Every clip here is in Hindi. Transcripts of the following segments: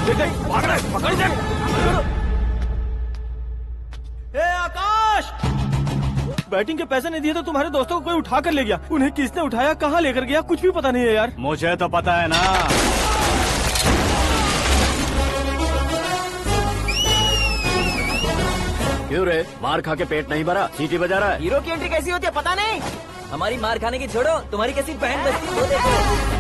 भाग रहा है, पकड़ देख। ए आकाश, बैटिंग के पैसे नहीं दिए तो तुम्हारे दोस्तों को कोई उठा कर ले गया। उन्हें किसने उठाया, कहाँ लेकर गया, कुछ भी पता नहीं है यार। मुझे तो पता है ना। क्यों रे, मार खा के पेट नहीं भरा, सीटी बजा रहा है? हीरो की एंट्री कैसी होती है पता नहीं। हमारी मार खाने की छोड़ो, तुम्हारी कैसी बहन बजती है वो देखो।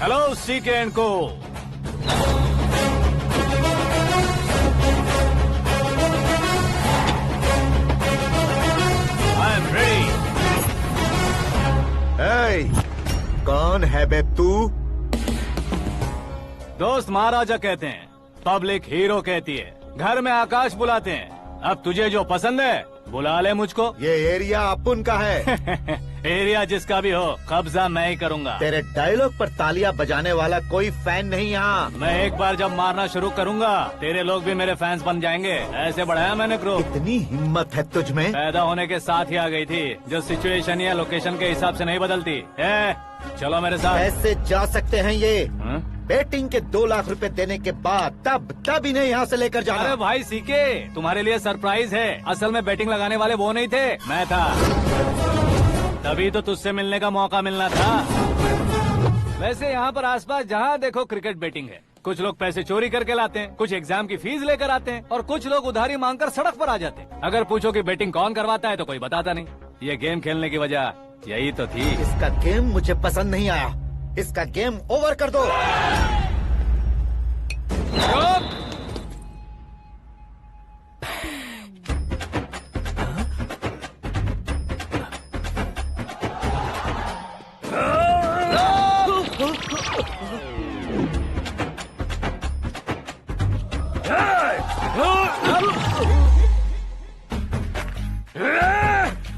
हेलो सीके एंड को। I am ready. कौन है बे तू? दोस्त महाराजा कहते हैं, पब्लिक हीरो कहती है, घर में आकाश बुलाते हैं। अब तुझे जो पसंद है बुला ले मुझको। ये एरिया अपुन का है। एरिया जिसका भी हो, कब्जा मैं ही करूंगा। तेरे डायलॉग पर तालियां बजाने वाला कोई फैन नहीं यहाँ। मैं एक बार जब मारना शुरू करूंगा, तेरे लोग भी मेरे फैंस बन जाएंगे। ऐसे बढ़ाया मैंने ग्रुप। इतनी हिम्मत है तुझ में? पैदा होने के साथ ही आ गई थी, जो सिचुएशन या लोकेशन के हिसाब से नहीं बदलती। चलो मेरे साथ। कैसे जा सकते हैं ये? हाँ? बेटिंग के 2 लाख रुपए देने के बाद तब इन्हें यहाँ से लेकर जाना। अरे भाई सीके, तुम्हारे लिए सरप्राइज है। असल में बैटिंग लगाने वाले वो नहीं थे, मैं था। तभी तो तुझसे मिलने का मौका मिलना था। वैसे यहाँ पर आसपास जहाँ देखो क्रिकेट बैटिंग है। कुछ लोग पैसे चोरी करके लाते हैं, कुछ एग्जाम की फीस लेकर आते हैं, और कुछ लोग उधारी मांगकर सड़क पर आ जाते हैं। अगर पूछो कि बैटिंग कौन करवाता है तो कोई बताता नहीं। ये गेम खेलने की वजह यही तो थी। इसका गेम मुझे पसंद नहीं आया। इसका गेम ओवर कर दो।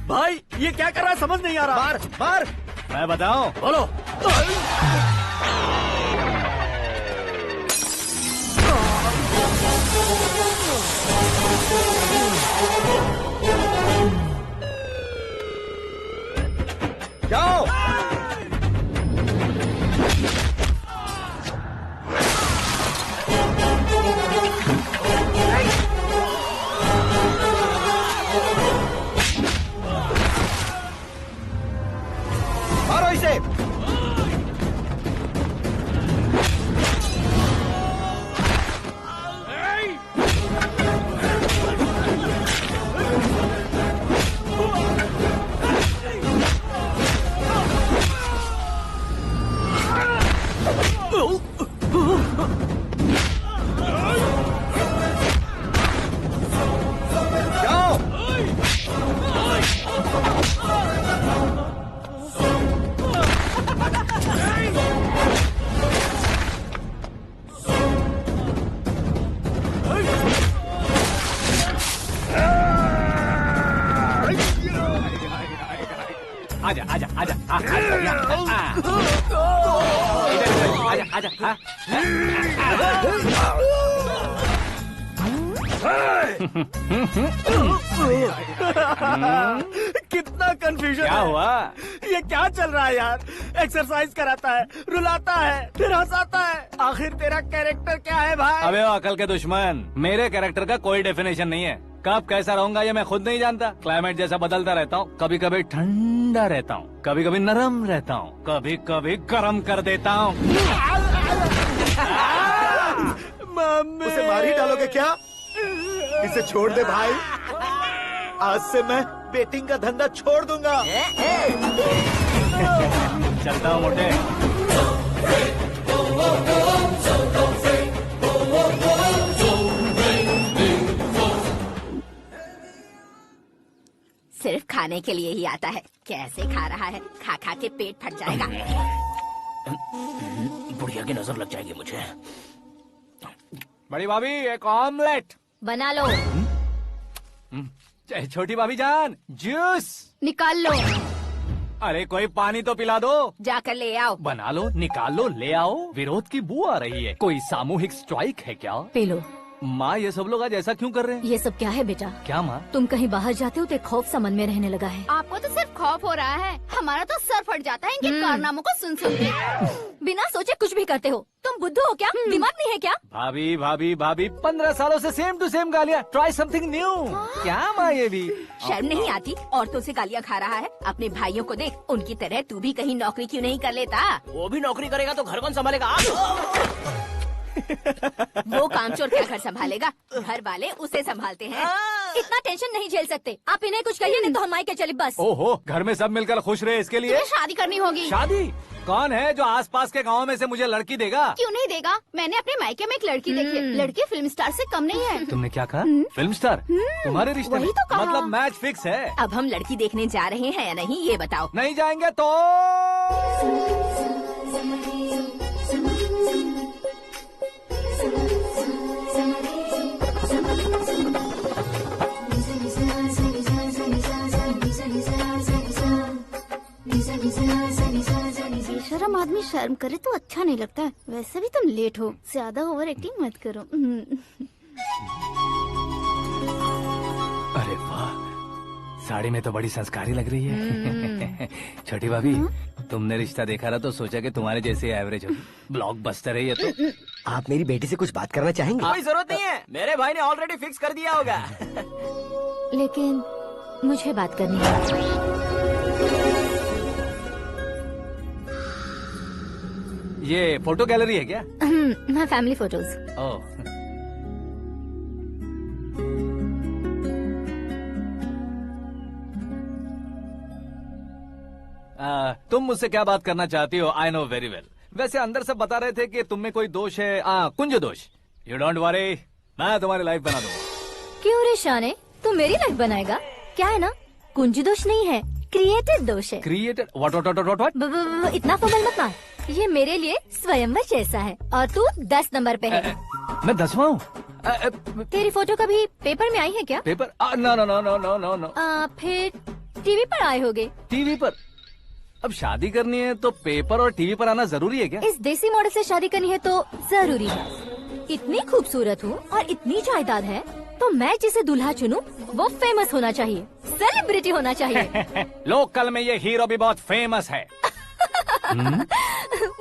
भाई ये क्या कर रहा है, समझ नहीं आ रहा। मार मार। मैं बताऊं? बोलो। जाओ। मारो इसे। जाओ। आजा आजा आजा आजा आजा आजा। कितना कंफ्यूजन क्या है। हुआ? ये क्या चल रहा है यार? एक्सरसाइज कराता है, रुलाता है, फिर हंसाता है। आखिर तेरा कैरेक्टर क्या है भाई? अबे ओ अकल के दुश्मन, मेरे कैरेक्टर का कोई डेफिनेशन नहीं है। कब कैसा रहूंगा ये मैं खुद नहीं जानता। क्लाइमेट जैसा बदलता रहता हूँ। कभी कभी ठंडा रहता हूँ, कभी कभी नरम रहता हूँ, कभी कभी गर्म कर देता हूँ। मम्मी, उसे मार ही डालोगे क्या? इसे छोड़ दे भाई। आज से मैं बेटिंग का धंधा छोड़ दूंगा। चलता हूँ मोटे। सिर्फ खाने के लिए ही आता है। कैसे खा रहा है, खा खा के पेट फट जाएगा। बुढ़िया की नजर लग जाएगी मुझे। बड़ी भाभी एक ऑमलेट। बना लो। छोटी भाभी जान जूस निकाल लो। अरे कोई पानी तो पिला दो। जाकर ले आओ। बना लो, निकाल लो, ले आओ। विरोध की बू आ रही है। कोई सामूहिक स्ट्राइक है क्या? P low. माँ ये सब लोग आज ऐसा क्यों कर रहे हैं? ये सब क्या है बेटा? क्या माँ? तुम कहीं बाहर जाते हो तो एक खौफ सा मन में रहने लगा है। आपको तो सिर्फ खौफ हो रहा है, हमारा तो सर फट जाता है इनके कारनामों को सुन सुन के। बिना सोचे कुछ भी करते हो। तुम बुद्धू हो क्या? दिमाग नहीं है क्या? भाभी भाभी भाभी 15 सालों से सेम टू सेम गालियाँ। Try something new. क्या माँ ये भी? शर्म नहीं आती? औरतों से गालियाँ खा रहा है। अपने भाइयों को देख, उनकी तरह तू भी कहीं नौकरी क्यों नहीं कर लेता? वो भी नौकरी करेगा तो घर कौन संभालेगा? वो कामचोर क्या घर संभालेगा? घर वाले उसे संभालते हैं। इतना टेंशन नहीं झेल सकते। आप इन्हें कुछ कहिए नहीं तो हम मायके चले बस। ओहो, घर में सब मिलकर खुश रहे इसके लिए। तुम्हें शादी करनी होगी। शादी? कौन है जो आसपास के गांव में से मुझे लड़की देगा? क्यों नहीं देगा? मैंने अपने मायके में एक लड़की देखी है। लड़की फिल्म स्टार से कम नहीं है। तुमने क्या कहा? Film star? तुम्हारे रिश्ते में? वही तो कहा। मतलब मैच फिक्स है। अब हम लड़की देखने जा रहे हैं या नहीं, ये बताओ। नहीं जाएंगे तो? बेशरम आदमी शर्म करे तो अच्छा नहीं लगता है। वैसे भी तुम लेट हो, ज्यादा ओवर एक्टिंग मत करो। अरे वाह, साड़ी में तो बड़ी संस्कारी लग रही है। छोटी भाभी, तुमने रिश्ता देखा ना तो सोचा कि तुम्हारे जैसे एवरेज होगी। ब्लॉकबस्टर है ये तो। आप मेरी बेटी से कुछ बात करना चाहेंगे? कोई जरूरत नहीं है, मेरे भाई ने ऑलरेडी फिक्स कर दिया होगा। लेकिन मुझे बात करनी है। ये फोटो गैलरी है क्या? मैं फैमिली फोटोज। ओह, तुम मुझसे क्या बात करना चाहती हो? I know very well. वैसे अंदर सब बता रहे थे कि तुम में कोई दोष है, कुंज दोष। यू डोंट वरी, मैं तुम्हारी लाइफ बना दूंगा। क्यों रे शाने, तू मेरी लाइफ बनाएगा? क्या है ना, कुंज दोष नहीं है, क्रिएटेड दोष है। क्रिएटेड? व्हाट? इतना फॉर्मल मत मार। ये मेरे लिए स्वयंवर जैसा है और तू 10 नंबर पे है। मैं 10वां हूँ? तेरी फोटो कभी पेपर में आई है क्या? Paper? No no no no no no no. फिर टीवी पर आए होगे। टीवी पर? अब शादी करनी है तो पेपर और टीवी पर आना जरूरी है क्या? इस देसी मॉडल से शादी करनी है तो जरूरी है। इतनी खूबसूरत हूँ और इतनी जायदाद है तो मैं जिसे दूल्हा चुनूं वो फेमस होना चाहिए, सेलिब्रिटी होना चाहिए। लोकल में ये हीरो भी बहुत फेमस है।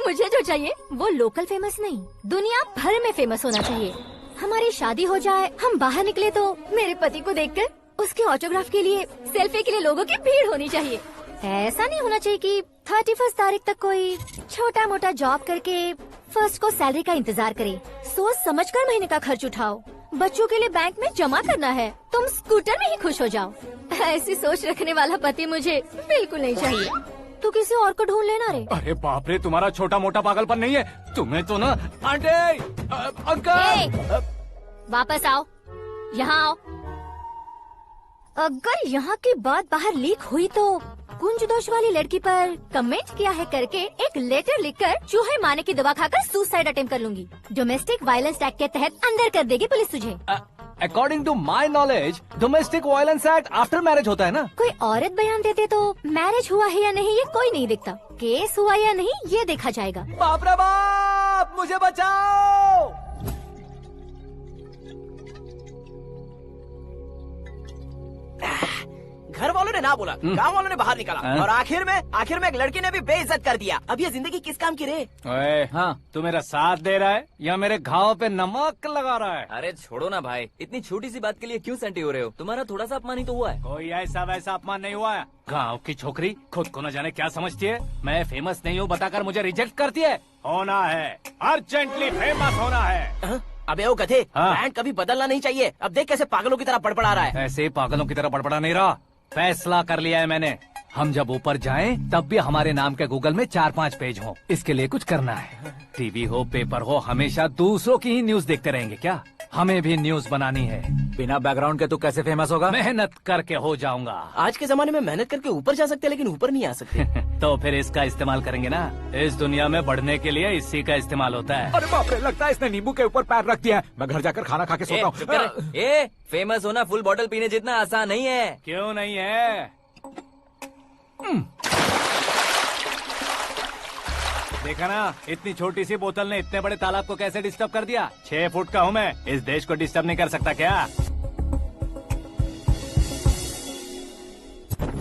मुझे जो चाहिए वो लोकल फेमस नहीं, दुनिया भर में फेमस होना चाहिए। हमारी शादी हो जाए, हम बाहर निकले तो मेरे पति को देखकर उसके ऑटोग्राफ के लिए, सेल्फी के लिए लोगों की भीड़ होनी चाहिए। ऐसा नहीं होना चाहिए कि 31 तारीख तक कोई छोटा मोटा जॉब करके फर्स्ट को सैलरी का इंतजार करे। सोच समझकर महीने का खर्च उठाओ। बच्चों के लिए बैंक में जमा करना है, तुम स्कूटर में ही खुश हो जाओ। ऐसी सोच रखने वाला पति मुझे बिल्कुल नहीं चाहिए। तू किसी और को ढूंढ लेना रे। अरे बाप रे, तुम्हारा छोटा मोटा पागलपन नहीं है? तुम्हें तो ना आंटी, अंकल। वापस आओ, यहाँ आओ। अगर यहाँ की बात बाहर लीक हुई तो कुंज दोष वाली लड़की पर कमेंट किया है करके एक लेटर लिखकर चूहे मारने की दवा खाकर सुसाइड अटेम्प्ट कर लूंगी। डोमेस्टिक वायलेंस एक्ट के तहत अंदर कर देगी पुलिस तुझे। According to my knowledge domestic violence act after marriage होता है ना? कोई औरत बयान देते तो मैरिज हुआ है या नहीं ये कोई नहीं दिखता, केस हुआ या नहीं ये देखा जाएगा। बाप रे बाप, मुझे बचाओ। घर वालों ने ना बोला, गांव वालों ने बाहर निकाला और आखिर में एक लड़की ने भी बेइज्जत कर दिया। अब ये जिंदगी किस काम की रे? ओए, हाँ, तू मेरा साथ दे रहा है या मेरे घाव पे नमक लगा रहा है? अरे छोड़ो ना भाई, इतनी छोटी सी बात के लिए क्यों सेंटी हो रहे हो? तुम्हारा थोड़ा सा अपमान ही तो हुआ है। कोई ऐसा वैसा अपमान नहीं हुआ है। गाँव की छोकरी खुद को न जाने क्या समझती है। मैं फेमस नहीं हूँ बताकर मुझे रिजेक्ट करती है। होना है, अर्जेंटली फेमस होना है। अबे ओ गधे, हाँ। ब्रांड कभी बदलना नहीं चाहिए। अब देख कैसे पागलों की तरह बड़बड़ा रहा है। ऐसे पागलों की तरह बड़बड़ा नहीं रहा, फैसला कर लिया है मैंने। हम जब ऊपर जाएं तब भी हमारे नाम के गूगल में 4-5 पेज हो। इसके लिए कुछ करना है। टीवी हो, पेपर हो, हमेशा दूसरों की ही न्यूज देखते रहेंगे क्या? हमें भी न्यूज बनानी है। बिना बैकग्राउंड के तू कैसे फेमस होगा? मेहनत करके हो जाऊंगा। आज के जमाने में मेहनत करके ऊपर जा सकते हैं लेकिन ऊपर नहीं आ सकते। तो फिर इसका इस्तेमाल करेंगे ना। इस दुनिया में बढ़ने के लिए इसी का इस्तेमाल होता है। अरे बाप रे, लगता है इसने नींबू के ऊपर पैर रख दिया है। मैं घर जाकर खाना खा के सोता हूँ। ए, फेमस होना फुल बॉटल पीने जितना आसान नहीं है। क्यों नहीं है? देखा ना, इतनी छोटी सी बोतल ने इतने बड़े तालाब को कैसे डिस्टर्ब कर दिया। 6 फुट का हूँ मैं, इस देश को डिस्टर्ब नहीं कर सकता क्या?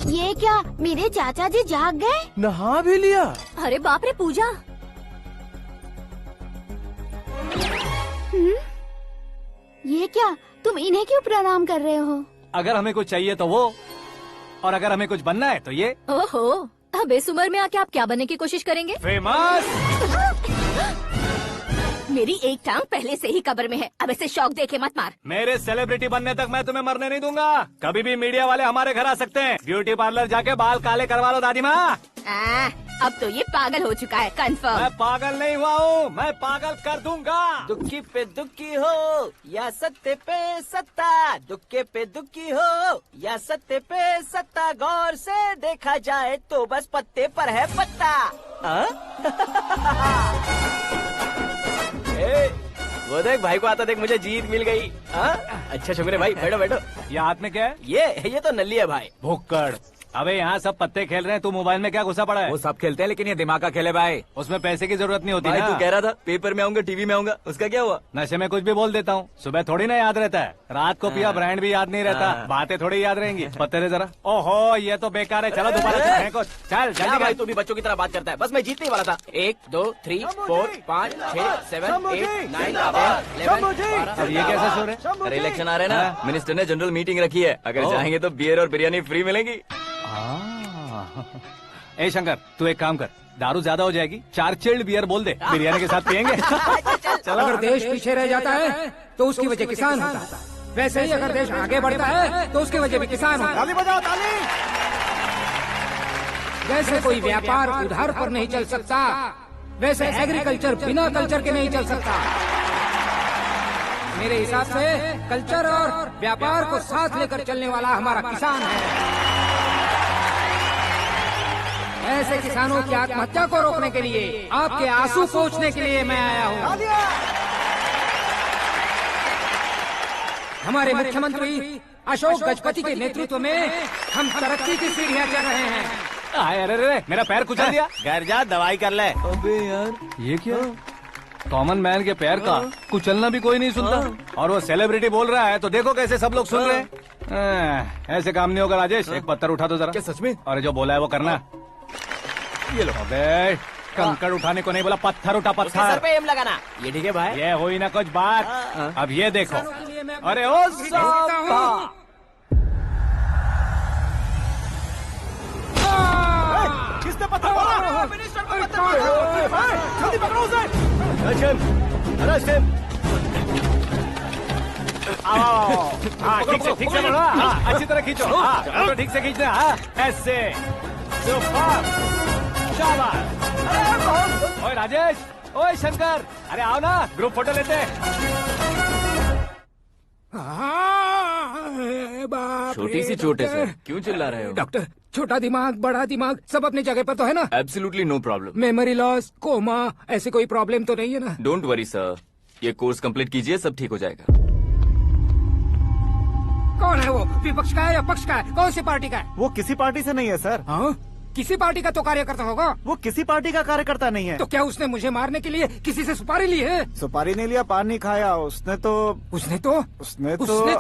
ये क्या, मेरे चाचा जी जाग गए? नहा भी लिया? अरे बाप रे पूजा, ये क्या, तुम इन्हें क्यों प्रणाम कर रहे हो? अगर हमें कुछ चाहिए तो वो, और अगर हमें कुछ बनना है तो ये। ओहो, अब इस उम्र में आके आप क्या बनने की कोशिश करेंगे? फेमस। मेरी एक टांग पहले से ही कब्र में है, अब ऐसे शौक देके मत मार। मेरे सेलिब्रिटी बनने तक मैं तुम्हें मरने नहीं दूंगा। कभी भी मीडिया वाले हमारे घर आ सकते हैं। ब्यूटी पार्लर जाके बाल काले करवा लो दादी माँ। अब तो ये पागल हो चुका है, कंफर्म। मैं पागल नहीं हुआ हूँ, मैं पागल कर दूंगा। दुखी पे दुखी हो या सत्ते पे सत्ता, दुखे पे दुखी हो या सत्ते पे सत्ता, गौर से देखा जाए तो बस पत्ते पर है पत्ता। वो देख भाई को आता देख, मुझे जीत मिल गई। अच्छा शुक्र है भाई, बैठो बैठो। ये हाथ में क्या है? ये तो नल्ली है भाई। भुक्कड़। अबे यहाँ सब पत्ते खेल रहे हैं, तू मोबाइल में क्या घुसा पड़ा है? वो सब खेलते हैं लेकिन ये दिमाग का खेल है भाई। उसमें पैसे की जरूरत नहीं होती भाई ना। तू कह रहा था पेपर में आऊंगा, टीवी में आऊंगा, उसका क्या हुआ? नशे में कुछ भी बोल देता हूँ, सुबह थोड़ी ना याद रहता है। रात को पिया ब्रांड भी याद नहीं रहता, बातें थोड़ी याद रहेंगी। पत्ते दे जरा। ओहो ये तो बेकार है, चलो दोबारा से फेंको। चल क्या जल्दी भाई कर। तू भी बच्चों की तरह बात करता है। बस मैं जीतने ही वाला था। 1 2 3 4 5 6 7 8 9 10 11 अब ये कैसे सो रहे? अरे इलेक्शन आ रहे हैं ना, मिनिस्टर ने जनरल मीटिंग रखी है, अगर जाएंगे तो बियर और बिरयानी फ्री मिलेगी। ए शंकर, तू एक काम कर, दारू ज्यादा हो जाएगी, 4 चिल्ड बियर बोल दे, बिरयानी के साथ पियेंगे। चलो। अगर देश पीछे रह जाता है तो उसकी वजह किसान होता है, वैसे ही अगर देश आगे बढ़ता है तो उसकी वजह भी किसान होता है। ताली बजाओ, ताली। जैसे कोई व्यापार उधार पर नहीं चल सकता, वैसे एग्रीकल्चर बिना कल्चर के नहीं चल सकता। मेरे हिसाब से कल्चर और व्यापार को साथ लेकर चलने वाला हमारा किसान है। ऐसे किसानों की आत्महत्या को रोकने के लिए, आपके आंसू पोंछने के लिए मैं आया हूँ। हमारे मुख्यमंत्री अशोक गजपति के नेतृत्व में हम तरक्की की सीढ़ियाँ चढ़ रहे हैं। अरे अरे मेरा पैर कुचल दिया। घर जा, दवाई कर ले। अबे यार ये क्या? कॉमन मैन के पैर का कुचलना भी कोई नहीं सुनता, और वो सेलिब्रिटी बोल रहा है तो देखो कैसे सब लोग सुन रहे हैं। ऐसे काम नहीं होगा राजेश, एक पत्थर उठा दो जरा। क्या सच में? और जो बोला है वो करना। ये लो। अबे कंकड़ उठाने को नहीं बोला, पत्थर उठा, उसके सर पत्थर। पे एम लगाना। ये ठीक है भाई। ये हुई ना कुछ बात। अब ये देखो। अरे ओ साहब, किसने पत्थर मारा? जल्दी पकड़ो उसे। हाँ ठीक से पकड़ो। हाँ अच्छी तरह खींचो। हाँ तो ठीक से खींचना। हाँ ऐसे। सुपर, शाबाश। ओए राजेश, ओए शंकर, अरे आओ ना, ग्रुप फोटो लेते हैं। छोटी सी चोट है सर, क्यों चिल्ला रहे हो? डॉक्टर, छोटा दिमाग बड़ा दिमाग सब अपनी जगह पर तो है ना? Absolutely no problem. Memory loss, coma, ऐसी कोई प्रॉब्लम तो नहीं है ना? डोंट वरी सर, ये कोर्स कंप्लीट कीजिए, सब ठीक हो जाएगा। कौन है वो? विपक्ष का है या पक्ष का है? कौन सी पार्टी का है? वो किसी पार्टी से नहीं है सर। हाँ? किसी पार्टी का तो कार्यकर्ता होगा। वो किसी पार्टी का कार्यकर्ता नहीं है। तो क्या उसने मुझे मारने के लिए किसी से सुपारी ली है? सुपारी नहीं लिया, पान नहीं खाया। उसने तो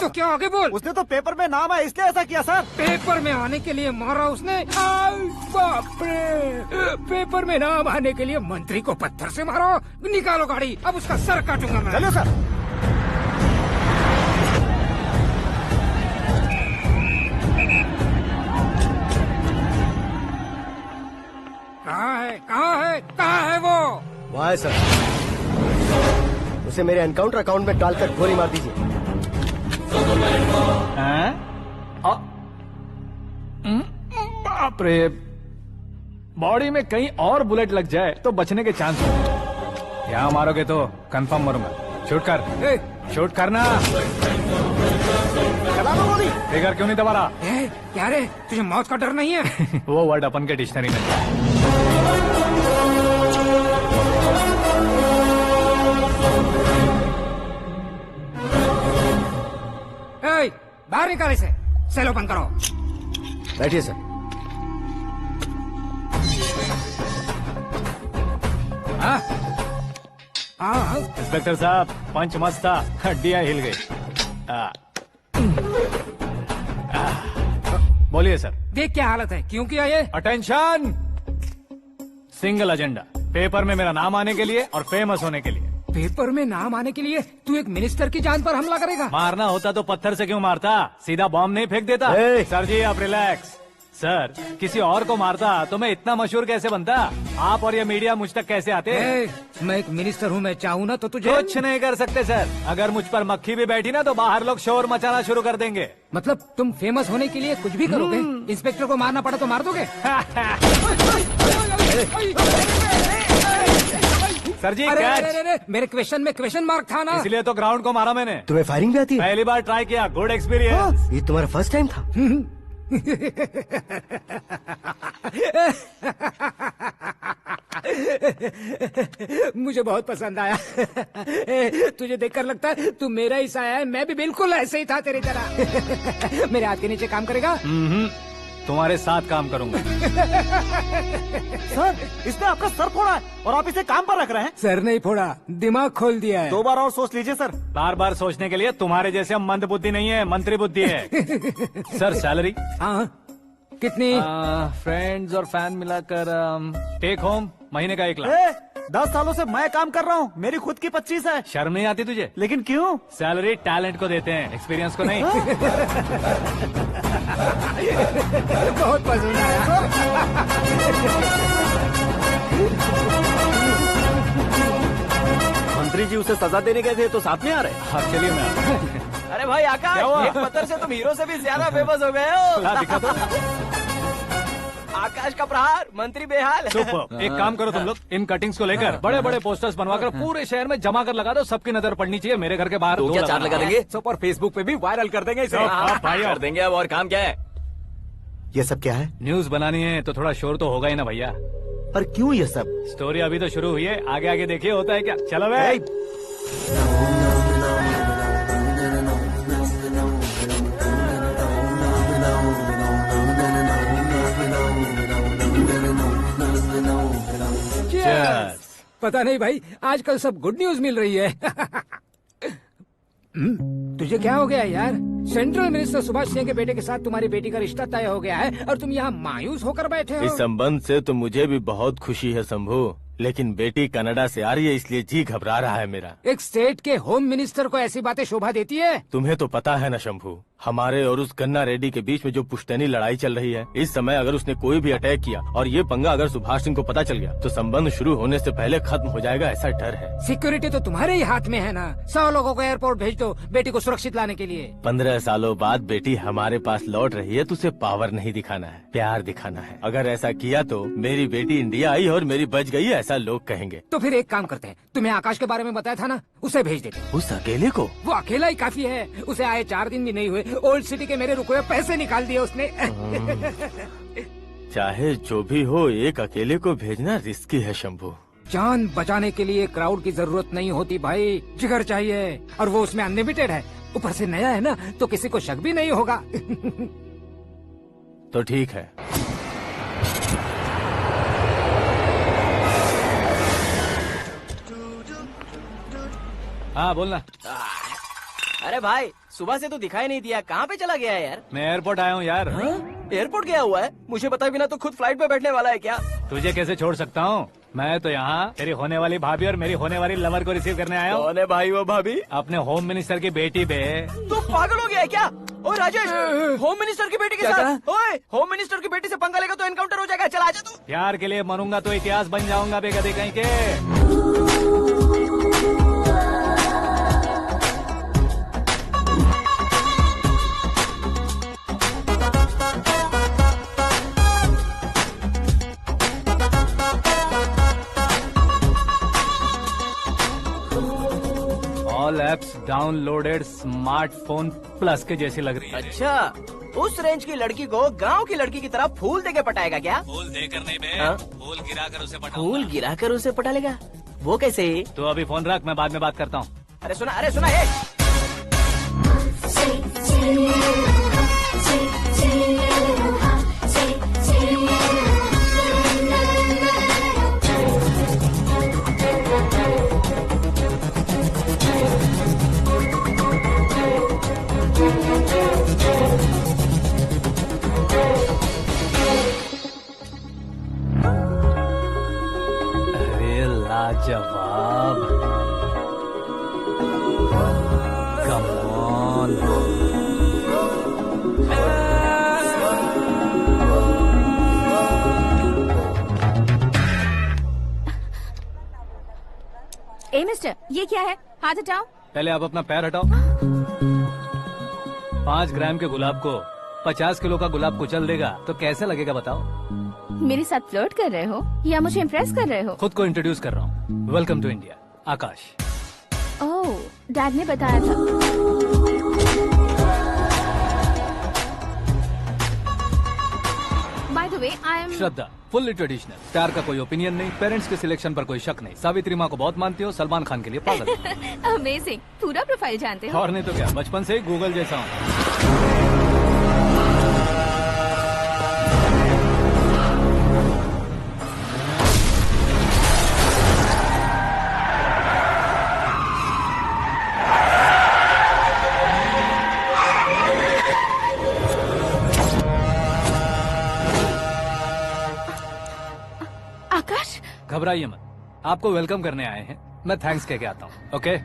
क्या आगे बोल? उसने तो पेपर में नाम है इसलिए ऐसा किया सर। पेपर में आने के लिए मारा उसने? बाप रे! पेपर में नाम आने के लिए मंत्री को पत्थर से मारो? निकालो गाड़ी, अब उसका सर काटूंगा मैं। चलो सर। कहाँ है वो? वहाँ है सर, उसे मेरे एनकाउंटर अकाउंट में डालकर गोली मार दीजिए। बाप रे, बॉडी में कहीं और बुलेट लग जाए तो बचने के चांस हो। यहाँ मारोगे तो कंफर्म मरूंगा। शूट कर, शूट करना। फिगर क्यों नहीं दबा रहा? क्या रे, तुझे मौत का डर नहीं है? वो वर्ड अपन के डिक्शनरी में। बाहर निकाल इसे, सेल ओपन करो। बैठिए सर। हाँ हाँ इंस्पेक्टर साहब, पंच मस्त था, हड्डियां हिल गई। बोलिए सर। देख क्या हालत है, क्यों किया ये? अटेंशन, सिंगल एजेंडा, पेपर में मेरा नाम आने के लिए और फेमस होने के लिए। पेपर में नाम आने के लिए तू एक मिनिस्टर की जान पर हमला करेगा? मारना होता तो पत्थर से क्यों मारता, सीधा बॉम्ब नहीं फेंक देता। सर जी आप रिलैक्स। सर, किसी और को मारता तो मैं इतना मशहूर कैसे बनता? आप और ये मीडिया मुझ तक कैसे आते? मैं एक मिनिस्टर हूँ, मैं चाहूँ ना तो तुझे कुछ नहीं कर सकते सर। अगर मुझ पर मक्खी भी बैठी ना तो बाहर लोग शोर मचाना शुरू कर देंगे। मतलब तुम फेमस होने के लिए कुछ भी करोगे? इंस्पेक्टर को मारना पड़ा तो मार दोगे? सर जी कैच। मेरे क्वेश्चन में क्वेश्चन मार्क था ना, इसलिए तो ग्राउंड को मारा मैंने। तुम्हें फायरिंग भी आती है? पहली बार ट्राई किया, गुड एक्सपीरियंस। ये तुम्हारा फर्स्ट टाइम था? मुझे बहुत पसंद आया। तुझे देखकर लगता है तू मेरा ही साया है। मैं भी बिल्कुल ऐसे ही था तेरी तरह। मेरे हाथ के नीचे काम करेगा? तुम्हारे साथ काम करूंगा। सर, इसने आपका सर फोड़ा है और आप इसे काम पर रख रहे हैं। सर नहीं फोड़ा, दिमाग खोल दिया है। 2 बार और सोच लीजिए सर। बार बार सोचने के लिए तुम्हारे जैसे मंद बुद्धि नहीं है, मंत्री बुद्धि है। Sir salary? हाँ कितनी? फ्रेंड्स और फैन मिलाकर टेक होम महीने का 1 लाख। 10 सालों से मैं काम कर रहा हूँ, मेरी खुद की 25 है। शर्म नहीं आती तुझे? लेकिन क्यों? सैलरी टैलेंट को देते हैं, एक्सपीरियंस को नहीं। बहुत पसंद आया। मंत्री जी उसे सजा देने गए थे तो साथ में आ रहे। हाँ चलिए मैं आता हूं। अरे भाई आकाश, एक पत्थर से तुम हीरो से भी ज्यादा फेमस हो गए हो। दिखा दो। आकाश का प्रहार, मंत्री बेहाल। सुपर। एक काम करो तुम लोग, इन कटिंग्स को लेकर बड़े बड़े पोस्टर्स बनवाकर पूरे शहर में जमा कर लगा दो। सबकी नजर पड़नी चाहिए। मेरे घर के बाहर तो क्या 4 लगा देंगे? और फेसबुक पे भी वायरल कर देंगे इसे। भाई कर देंगे। अब और काम क्या है? ये सब क्या है? न्यूज बनानी है तो थोड़ा शोर तो होगा ही ना भैया। पर क्यों ये सब? स्टोरी अभी तो शुरू हुई है, आगे आगे देखिए होता है क्या। चलो भाई। पता नहीं भाई, आजकल सब गुड न्यूज मिल रही है। तुझे क्या हो गया यार? सेंट्रल मिनिस्टर सुभाष सिंह के बेटे के साथ तुम्हारी बेटी का रिश्ता तय हो गया है और तुम यहाँ मायूस होकर बैठे हो। इस संबंध से तो मुझे भी बहुत खुशी है शंभू, लेकिन बेटी कनाडा से आ रही है इसलिए जी घबरा रहा है मेरा। एक स्टेट के होम मिनिस्टर को ऐसी बातें शोभा देती है? तुम्हें तो पता है ना शंभू, हमारे और उस गन्ना रेड्डी के बीच में जो पुश्तैनी लड़ाई चल रही है, इस समय अगर उसने कोई भी अटैक किया और ये पंगा अगर सुभाष सिंह को पता चल गया तो संबंध शुरू होने से पहले खत्म हो जाएगा, ऐसा डर है। सिक्योरिटी तो तुम्हारे ही हाथ में है ना। 100 लोगों को एयरपोर्ट भेज दो बेटी को सुरक्षित लाने के लिए। 15 सालों बाद बेटी हमारे पास लौट रही है तो उसे पावर नहीं दिखाना है, प्यार दिखाना है। अगर ऐसा किया तो मेरी बेटी इंडिया आई और मेरी बच गई, ऐसा लोग कहेंगे। तो फिर एक काम करते हैं, तुम्हें आकाश के बारे में बताया था ना, उसे भेज देते। उस अकेले को? वो अकेला ही काफी है। उसे आए 4 दिन भी नहीं हुए, ओल्ड सिटी के मेरे रुके हुए पैसे निकाल दिए उसने। चाहे जो भी हो, एक अकेले को भेजना रिस्की है शंभू। जान बचाने के लिए क्राउड की जरूरत नहीं होती भाई, जिगर चाहिए, और वो उसमें अनलिमिटेड है। ऊपर से नया है ना तो किसी को शक भी नहीं होगा। तो ठीक है। हाँ बोलना। अरे भाई, सुबह से तो दिखाई नहीं दिया, कहाँ पे चला गया है यार? मैं एयरपोर्ट आया हूँ यार। एयरपोर्ट गया हुआ है? मुझे बताए बिना तो खुद फ्लाइट पे बैठने वाला है क्या? तुझे कैसे छोड़ सकता हूँ? मैं तो यहाँ तेरी होने वाली भाभी और मेरी होने वाली लवर को रिसीव करने आया हूँ। कौन है भाई वो भाभी? अपने होम मिनिस्टर की बेटी पे। तू पागल हो गया है क्या? ओए राजेश, होम मिनिस्टर की बेटी के साथ? ओए, होम मिनिस्टर की बेटी से पंगा लेगा तो एनकाउंटर हो जाएगा। चल आजा तू। प्यार के लिए मरूंगा तो इतिहास बन जाऊंगा बेगधे कहीं के। All apps downloaded smartphone plus के जैसी लग रही है। अच्छा, उस रेंज की लड़की को गांव की लड़की की तरह फूल देके पटाएगा क्या? फूल देकर नहीं बे, फूल गिराकर उसे पटा। फूल गिराकर उसे पटा लेगा? वो कैसे? तो अभी फोन रख, मैं बाद में बात करता हूँ। अरे सुना ये। जवाब। Come on. ए मिस्टर, ये क्या है? हाथ हटाओ। पहले आप अपना पैर हटाओ। 5 ग्राम के गुलाब को 50 किलो का गुलाब कुचल देगा तो कैसे लगेगा बताओ? मेरे साथ फ्लर्ट कर रहे हो या मुझे इम्प्रेस कर रहे हो? खुद को इंट्रोड्यूस कर रहा हूँ। Welcome to India, Akash. Oh, dad ने बताया था। By the way, I am Shraddha, fully traditional. प्यार का कोई ओपिनियन नहीं, पेरेंट्स के सिलेक्शन पर कोई शक नहीं। सावित्री माँ को बहुत मानती हो, सलमान खान के लिए पागल हो। अमेजिंग, पूरा प्रोफाइल जानते हो। और नहीं तो क्या, बचपन से ही गूगल जैसा हूँ। आकाश, घबराइए मत, आपको वेलकम करने आए हैं। मैं थैंक्स कह के आता हूँ। ओके?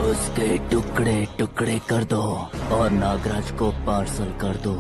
उसके टुकड़े टुकड़े कर दो और नागराज को पार्सल कर दो।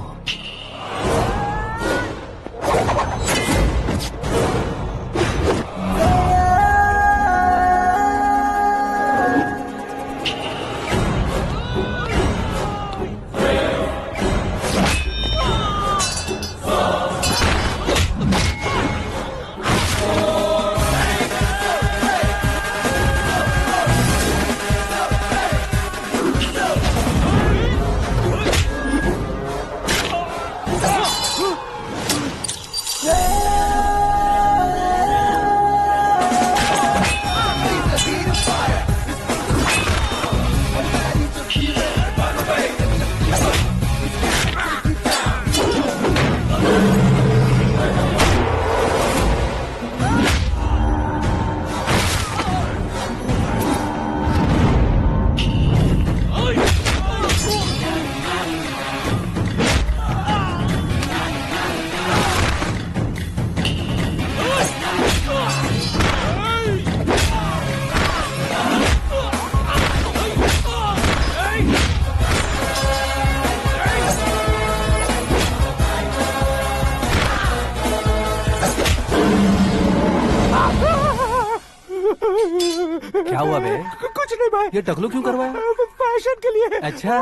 क्या हुआ बे? कुछ नहीं भाई। ये टकलू क्यों करवाया? फैशन के लिए। अच्छा।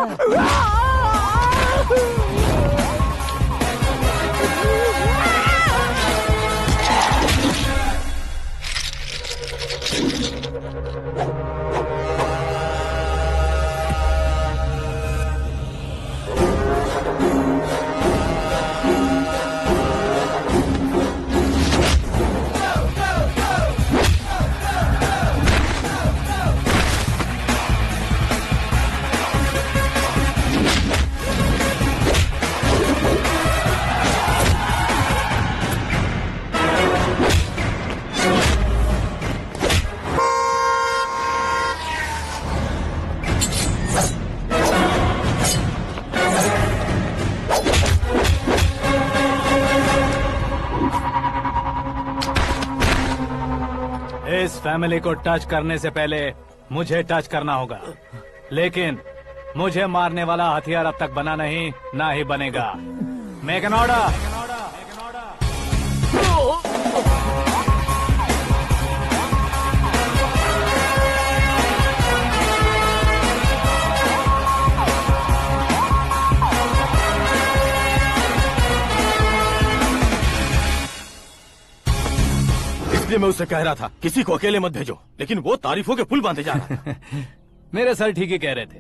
इस फैमिली को टच करने से पहले मुझे टच करना होगा, लेकिन मुझे मारने वाला हथियार अब तक बना नहीं, ना ही बनेगा। Make an order. इसलिए मैं उससे कह रहा था किसी को अकेले मत भेजो, लेकिन वो तारीफों के पुल बांधे जा रहा है। मेरे सर ठीक ही कह रहे थे।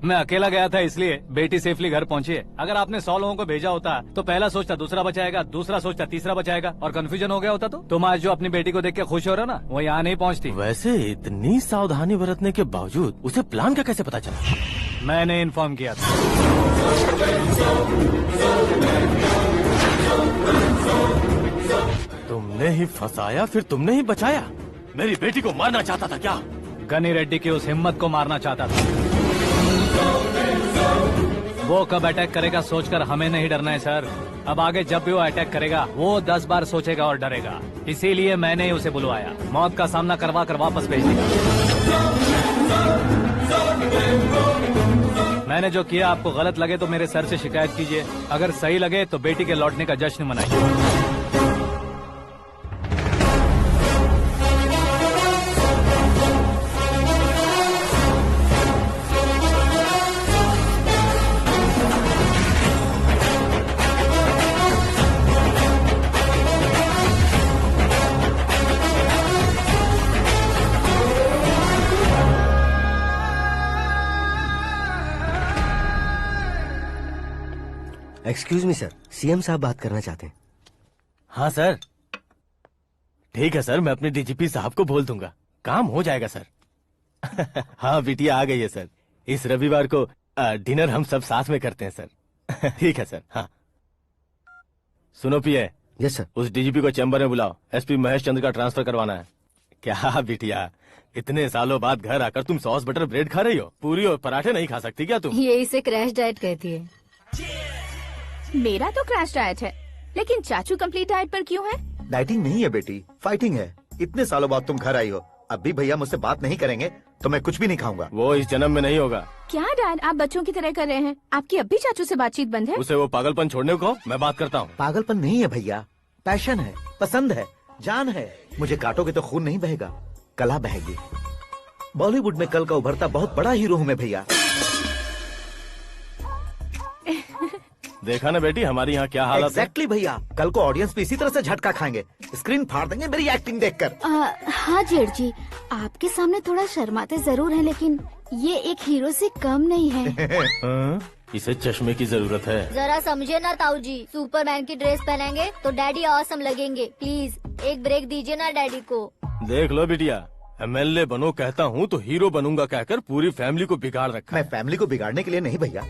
मैं अकेला गया था इसलिए बेटी सेफली घर पहुंची है। अगर आपने 100 लोगों को भेजा होता तो पहला सोचता दूसरा बचाएगा, दूसरा सोचता तीसरा बचाएगा, और कंफ्यूजन हो गया होता तो तुम आज जो अपनी बेटी को देख के खुश हो रहे हो ना, वो यहाँ नहीं पहुँचती। वैसे इतनी सावधानी बरतने के बावजूद उसे प्लान का कैसे पता चला? मैंने इन्फॉर्म किया था। तुमने ही फंसाया, फिर तुमने ही बचाया। मेरी बेटी को मारना चाहता था क्या? गनी रेड्डी की उस हिम्मत को मारना चाहता था। वो कब अटैक करेगा सोचकर हमें नहीं डरना है सर। अब आगे जब भी वो अटैक करेगा वो 10 बार सोचेगा और डरेगा। इसीलिए मैंने ही उसे बुलवाया। मौत का सामना करवा कर वापस भेज दिया। मैंने जो किया आपको गलत लगे तो मेरे सर से शिकायत कीजिए, अगर सही लगे तो बेटी के लौटने का जश्न मनाइए। एक्सक्यूज मी सर, सीएम साहब बात करना चाहते हैं। हाँ सर। ठीक है सर, मैं अपने डीजीपी साहब को बोल दूंगा, काम हो जाएगा सर। हाँ बिटिया आ गई है सर। इस रविवार को डिनर हम सब साथ में करते हैं सर। ठीक है सर। हाँ सुनो पिए। Yes sir. उस डीजीपी को चैम्बर में बुलाओ, एसपी महेश चंद्र का ट्रांसफर करवाना है। क्या बिटिया, इतने सालों बाद घर आकर तुम सॉस बटर ब्रेड खा रही हो? पूरी और पराठे नहीं खा सकती क्या तुम? ये इसे क्रैश डाइट कहती है। मेरा तो क्रैश डाइट है, लेकिन चाचू कंप्लीट डाइट पर क्यों है? डाइटिंग नहीं है बेटी, फाइटिंग है। इतने सालों बाद तुम घर आई हो, अब भी भैया मुझसे बात नहीं करेंगे तो मैं कुछ भी नहीं खाऊंगा। वो इस जन्म में नहीं होगा। क्या डैड, आप बच्चों की तरह कर रहे हैं? आपकी अब भी चाचू से बातचीत बंद है? उसे वो पागलपन छोड़ने को मैं बात करता हूँ। पागलपन नहीं है भैया, पैशन है, पसंद है, जान है। मुझे काटोगे तो खून नहीं बहेगा, कला बहेगी। बॉलीवुड में कल का उभरता बहुत बड़ा हीरो हूँ मैं भैया। देखा ना बेटी हमारी यहाँ क्या हालत है। एग्जैक्टली भैया, कल को ऑडियंस भी इसी तरह से झटका खाएंगे, स्क्रीन फाड़ देंगे मेरी एक्टिंग देखकर। हाँ जेठ जी, आपके सामने थोड़ा शर्माते जरूर हैं, लेकिन ये एक हीरो से कम नहीं है। इसे चश्मे की जरूरत है। जरा समझे ना ताऊ जी, सुपरमैन की ड्रेस पहनेंगे तो डैडी ऑसम लगेंगे। प्लीज एक ब्रेक दीजिए ना डैडी को। देख लो बिटिया, एमएलए बनो कहता हूँ तो हीरो बनूंगा कहकर पूरी फैमिली को बिगाड़ रखा। मैं फैमिली को बिगाड़ने के लिए नहीं भैया,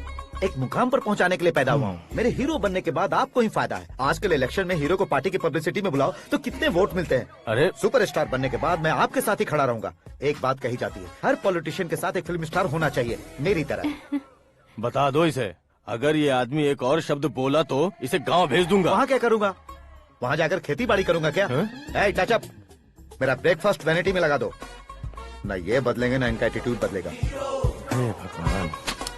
एक मुकाम पर पहुंचाने के लिए पैदा हुआ हूँ। मेरे हीरो बनने के बाद आपको ही फायदा है। आजकल इलेक्शन में हीरो को पार्टी की पब्लिसिटी में बुलाओ तो कितने वोट मिलते हैं। अरे सुपरस्टार बनने के बाद मैं आपके साथ ही खड़ा रहूंगा। एक बात कही जाती है, हर पॉलिटिशियन के साथ एक फिल्म स्टार होना चाहिए, मेरी तरह। बता दो इसे, अगर ये आदमी एक और शब्द बोला तो इसे गाँव भेज दूंगा। वहाँ क्या करूँगा? वहाँ जाकर खेती बाड़ी करूँगा क्या? टचअप, मेरा ब्रेकफास्ट वैनिटी में लगा दो। न ये बदलेंगे न इनका एटीट्यूड बदलेगा। भगवान,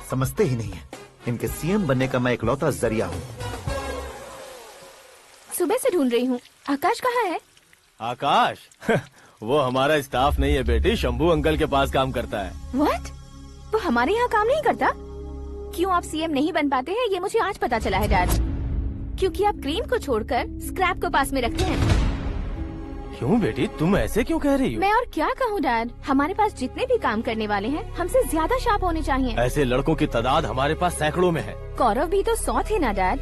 समझते ही नहीं है, इनके सीएम बनने का मैं इकलौता जरिया हूँ। सुबह से ढूंढ रही हूँ, आकाश कहाँ है? आकाश? वो हमारा स्टाफ नहीं है बेटी, शंभू अंकल के पास काम करता है। व्हाट? वो हमारे यहाँ काम नहीं करता? क्यों आप सीएम नहीं बन पाते हैं ये मुझे आज पता चला है डैड। क्योंकि आप क्रीम को छोड़कर स्क्रैप को पास में रखते हैं। क्यों बेटी, तुम ऐसे क्यों कह रही हो? मैं और क्या कहूँ डैड, हमारे पास जितने भी काम करने वाले हैं हमसे ज्यादा शार्प होने चाहिए। ऐसे लड़कों की तादाद हमारे पास सैकड़ों में है। गौरव भी तो 100 थे ना डैड।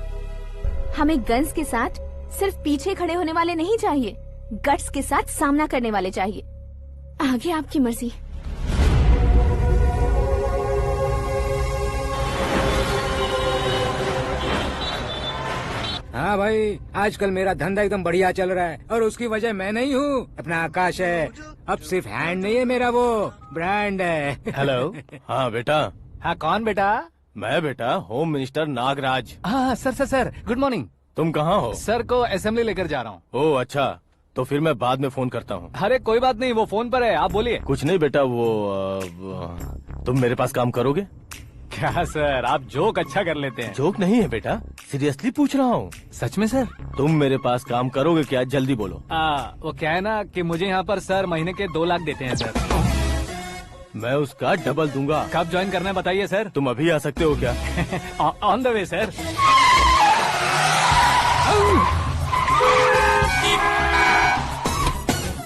हमें गन्स के साथ सिर्फ पीछे खड़े होने वाले नहीं चाहिए, गट्स के साथ सामना करने वाले चाहिए। आगे आपकी मर्जी। हाँ भाई, आजकल मेरा धंधा एकदम बढ़िया चल रहा है और उसकी वजह मैं नहीं हूँ, अपना आकाश है। अब सिर्फ हैंड नहीं है मेरा, वो ब्रांड है। हेलो। हाँ बेटा। हाँ कौन बेटा? मैं बेटा होम मिनिस्टर नागराज। हाँ सर गुड मॉर्निंग। तुम कहाँ हो? सर को असेंबली लेकर जा रहा हूँ। ओह अच्छा, तो फिर मैं बाद में फोन करता हूँ। अरे कोई बात नहीं, वो फोन पर है, आप बोलिए। कुछ नहीं बेटा, तुम मेरे पास काम करोगे? क्या सर, आप जोक अच्छा कर लेते हैं। जोक नहीं है बेटा, सीरियसली पूछ रहा हूँ। सच में सर? तुम मेरे पास काम करोगे क्या? जल्दी बोलो। वो क्या है ना कि मुझे यहाँ पर सर महीने के 2 लाख देते हैं सर। मैं उसका डबल दूंगा। कब ज्वाइन करना है बताइए सर। तुम अभी आ सकते हो क्या? On the way sir.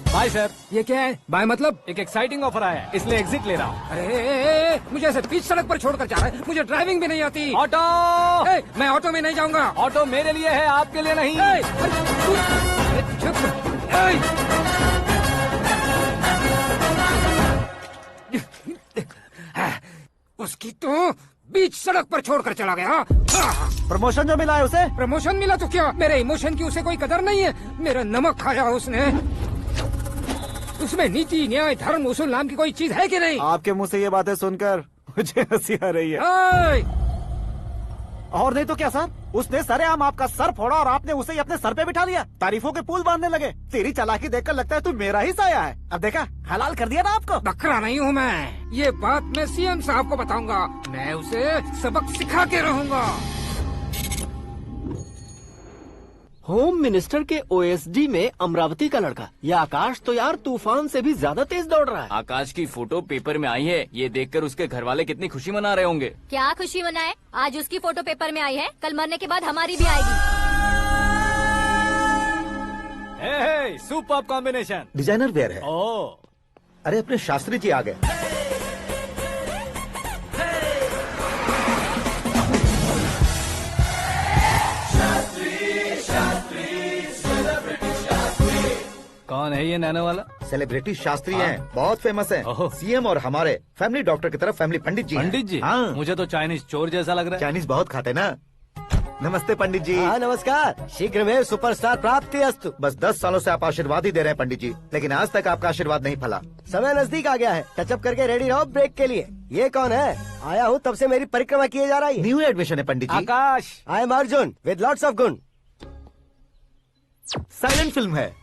Bye sir. ये क्या है? बाय मतलब? एक एक्साइटिंग ऑफर आया है, इसलिए एग्जिट ले रहा हूँ। अरे मुझे ऐसे बीच सड़क पर छोड़कर जा रहा है, मुझे ड्राइविंग भी नहीं आती। ऑटो! मैं ऑटो में नहीं जाऊंगा। ऑटो मेरे लिए है, आपके लिए नहीं। उसकी तो बीच सड़क पर छोड़कर चला गया। प्रमोशन जो मिला है उसे? प्रमोशन मिला तो क्या, मेरे इमोशन की उसे कोई कदर नहीं है। मेरा नमक खाया उसने। उसमें नीति, न्याय, धर्म, उसूल नाम की कोई चीज है कि नहीं? आपके मुंह से ये बातें सुनकर मुझे हंसी आ रही है। और नहीं तो क्या सर, उसने सरेआम आपका सर फोड़ा और आपने उसे ही अपने सर पे बिठा लिया। तारीफों के पुल बांधने लगे। तेरी चालाकी देखकर लगता है तू मेरा ही साया है। अब देखा, हलाल कर दिया ना आपको। बकरा नहीं हूँ मैं। ये बात मैं सीएम साहब को बताऊंगा। मैं उसे सबक सिखा के रहूंगा। होम मिनिस्टर के ओएसडी में अमरावती का लड़का, ये आकाश तो यार तूफान से भी ज्यादा तेज दौड़ रहा है। आकाश की फोटो पेपर में आई है, ये देखकर उसके घर वाले कितनी खुशी मना रहे होंगे। क्या खुशी मनाए? आज उसकी फोटो पेपर में आई है, कल मरने के बाद हमारी भी आएगी। Superb combination. डिजाइनर वेयर है। ओह, अरे अपने शास्त्री जी आ गए। कौन है ये नैनो वाला? सेलिब्रिटी शास्त्री हैं, बहुत फेमस हैं। सीएम और हमारे फैमिली डॉक्टर की तरफ फैमिली पंडित जी हैं। पंडित जी? हाँ। मुझे तो चाइनीज चोर जैसा लग रहा है। चाइनीज बहुत खाते ना। नमस्ते पंडित जी। हाँ नमस्कार। शीघ्र में सुपरस्टार प्राप्ति अस्तु। बस 10 सालों से आप आशीर्वाद ही दे रहे हैं पंडित जी, लेकिन आज तक आपका आशीर्वाद नहीं फला। समय नजदीक आ गया है, टचअप करके रेडी रहो ब्रेक के लिए। ये कौन है? आया हूँ तब से मेरी परिक्रमा किए जा रही है। न्यू एडमिशन है Pandit ji. Akash. I am Arjun with lots of गुण। साइलेंट फिल्म है।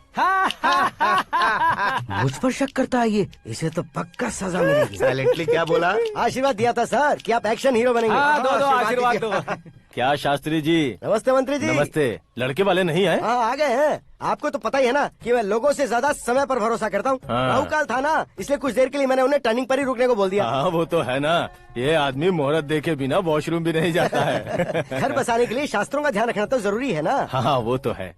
मुझ पर शक करता है ये, इसे तो पक्का सजा मिलेगी। साइलेंटली क्या बोला? आशीर्वाद दिया था सर कि आप एक्शन हीरो बनेंगे। हाँ, दो आशीर्वाद दो। क्या शास्त्री जी? नमस्ते मंत्री जी। नमस्ते। लड़के वाले नहीं आए? हाँ आ गए हैं। आपको तो पता ही है ना कि मैं लोगों से ज्यादा समय पर भरोसा करता हूँ। हाँ। राहु काल था ना, इसलिए कुछ देर के लिए मैंने उन्हें टर्निंग पर ही रुकने को बोल दिया। हाँ वो तो है ना, ये आदमी मुहूर्त देखे बिना वॉशरूम भी नहीं जाता है। घर बसाने के लिए शास्त्रों का ध्यान रखना तो जरूरी है ना। हाँ वो तो है।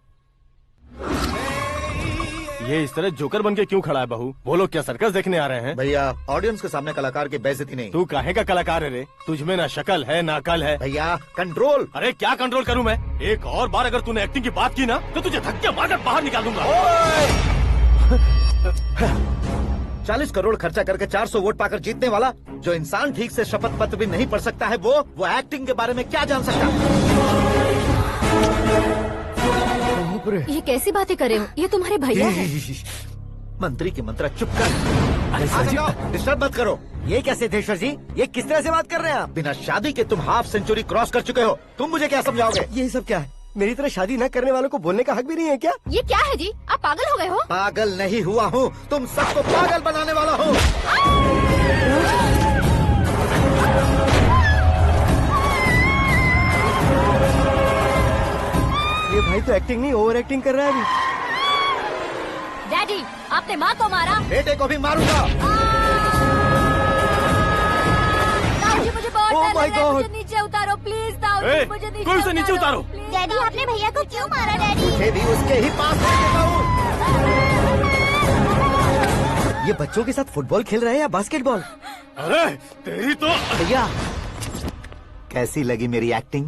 ये इस तरह जोकर बन के क्यों खड़ा है बहू? वो लोग क्या सर्कस देखने आ रहे हैं? भैया ऑडियंस के सामने कलाकार की बेइज्जती नहीं। तू काहे का कलाकार है रे? तुझमें ना शक्ल है ना अकल है। भैया कंट्रोल। अरे क्या कंट्रोल करूं मैं? एक और बार अगर तूने एक्टिंग की बात की ना तो तुझे धक्के मारकर बाहर निकाल दूंगा। 40 करोड़ खर्चा करके 400 वोट पाकर जीतने वाला, जो इंसान ठीक से शपथ पत्र भी नहीं पढ़ सकता है, वो एक्टिंग के बारे में क्या जान सकता है? ये कैसी बातें कर रहे हो? ये तुम्हारे भैया हैं। मंत्री की मंत्रा चुप कर। अरे सर जी डिस्टर्ब मत करो। ये क्या सिद्धेश्वर जी, ये किस तरह से बात कर रहे हैं आप? बिना शादी के तुम हाफ सेंचुरी क्रॉस कर चुके हो, तुम मुझे क्या समझाओगे? ये सब क्या है? मेरी तरह शादी न करने वालों को बोलने का हक भी नहीं है क्या? ये क्या है जी? आप पागल हो गए हो? पागल नहीं हुआ हूँ, तुम सबको पागल बनाने वाला हूँ। ये भाई तो एक्टिंग नहीं ओवर एक्टिंग कर रहा है अभी। डैडी, आपने माँ को मारा। बेटे को भी मारूंगा। ताऊजी मुझे बहुत Oh डर my लग रहा है, God! मुझे नीचे उतारो प्लीज। ताऊजी मुझे नीचे कोई उसे नीचे उतारो। डैडी आपने भैया को क्यों मारा डैडी? मुझे भी उसके ही पास ले देता हूँ। ये बच्चों के साथ फुटबॉल खेल रहे हैं या बास्केटबॉल? अरे तेरी तो भैया कैसी लगी मेरी एक्टिंग?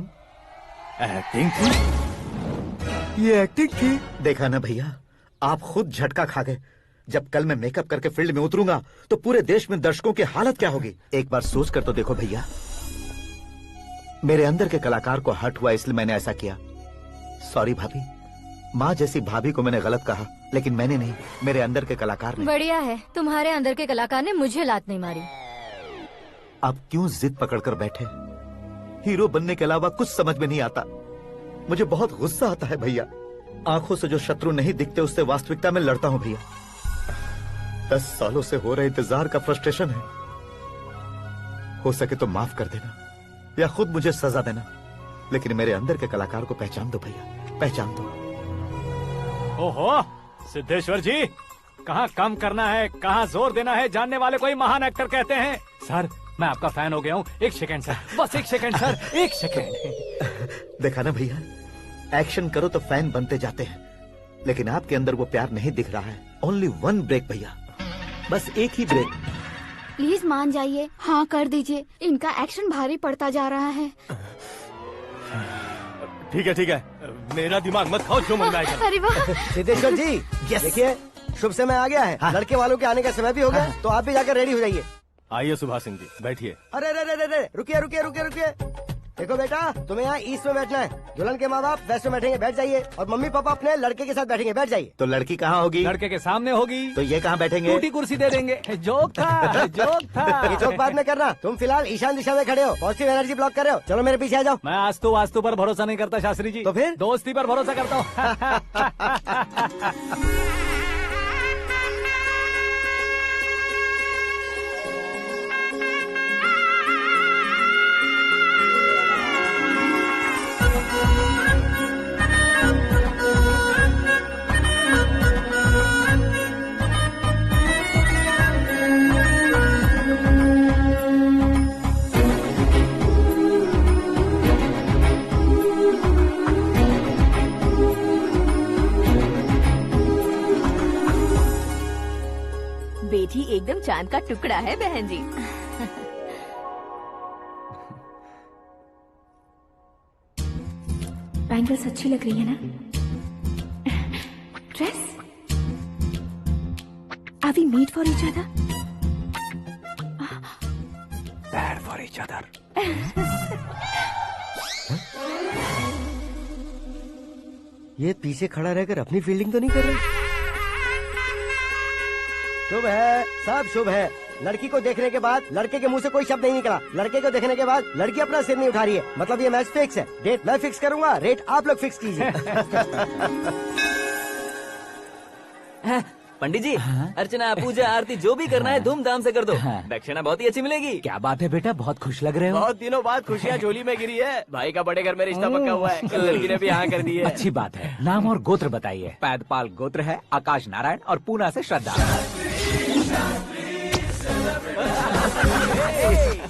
एक्टिंग थी। ये एक्टिंग थी। देखा ना भैया, आप खुद झटका खा गए। जब कल मैं मेकअप करके फील्ड में उतरूंगा तो पूरे देश में दर्शकों की हालत क्या होगी? एक बार सोच कर तो देखो भैया। मेरे अंदर के कलाकार को हर्ट हुआ इसलिए मैंने ऐसा किया। सॉरी भाभी। माँ जैसी भाभी को मैंने गलत कहा, लेकिन मैंने नहीं, मेरे अंदर के कलाकार ने। बढ़िया है, तुम्हारे अंदर के कलाकार ने मुझे लात नहीं मारी। अब क्यों जिद पकड़कर बैठे? हीरो बनने के अलावा कुछ समझ में नहीं आता। मुझे बहुत गुस्सा आता है भैया। आंखों से जो शत्रु नहीं दिखते उससे वास्तविकता में लड़ता हूँ भैया। 10 सालों से हो रहे इंतजार का फ्रस्ट्रेशन है। हो सके तो माफ कर देना या खुद मुझे सजा देना, लेकिन मेरे अंदर के कलाकार को पहचान दो भैया, पहचान दो। ओहो सिद्धेश्वर जी, कहाँ कम करना है, कहाँ जोर देना है, जानने वाले को ही महान एक्टर कहते हैं। सर मैं आपका फैन हो गया हूँ। एक सेकंड सर, बस एक सेकंड सर, एक सेकंड। देखा ना भैया, एक्शन करो तो फैन बनते जाते हैं, लेकिन आपके अंदर वो प्यार नहीं दिख रहा है। ओनली 1 ब्रेक भैया, बस एक ही ब्रेक। प्लीज मान जाइए, हाँ कर दीजिए। इनका एक्शन भारी पड़ता जा रहा है। ठीक है, मेरा दिमाग मत खाओ, जो मन में आएगा। अरे वाह सिद्धेश्वर जी, देखिए शुभ समय आ गया है। लड़के वालों के आने का समय भी हो गया, तो आप भी जाकर रेडी हो जाइए। आइए सुभाष सिंह जी, बैठिए। अरे रे रे रे रे, रुकिए रुकिए रुकिए रुकिए। देखो बेटा, तुम्हें यहाँ ईस्ट में बैठना है। दुल्हन के माँ बाप वेस्ट में बैठेंगे, बैठ जाइए। और मम्मी पापा अपने लड़के के साथ बैठेंगे, बैठ जाइए। तो लड़की कहाँ होगी? लड़के के सामने होगी। तो ये कहाँ बैठेंगे? टूटी कुर्सी दे देंगे। जोक था, जोक था। ये जोक बाद में करना। तुम फिलहाल ईशान दिशा में खड़े हो, पॉजिटिव एनर्जी ब्लॉक कर रहे हो। चलो मेरे पीछे आ जाओ। मैं वास्तु पर भरोसा नहीं करता शास्त्री जी। तो फिर? दोस्ती पर भरोसा करता हूँ। बेटी एकदम चांद का टुकड़ा है बहन जी। बैंगल्स अच्छी लग रही है ना? Dress? Are we meet for each other? Bad for each other. ये पीछे खड़ा रहकर अपनी फील्डिंग तो नहीं कर रहा? शुभ है, सब शुभ है। लड़की को देखने के बाद लड़के के मुंह से कोई शब्द नहीं निकला। लड़के को देखने के बाद लड़की अपना सिर नहीं उठा रही है। मतलब ये मैच फिक्स है। डेट मैं फिक्स करूंगा, रेट आप लोग फिक्स कीजिए। पंडित जी, अर्चना पूजा आरती जो भी करना है धूमधाम से कर दो। दक्षिणा बहुत ही अच्छी मिलेगी। क्या बात है बेटा, बहुत खुश लग रहे हो। बहुत दिनों बाद खुशियाँ झोली में गिरी है। भाई का बड़े घर में रिश्ता पक्का हुआ है। कल लड़की ने भी हाँ कर दी है। अच्छी बात है। नाम और गोत्र बताइए। पैदपाल गोत्र है, आकाश नारायण और पूना से श्रद्धा।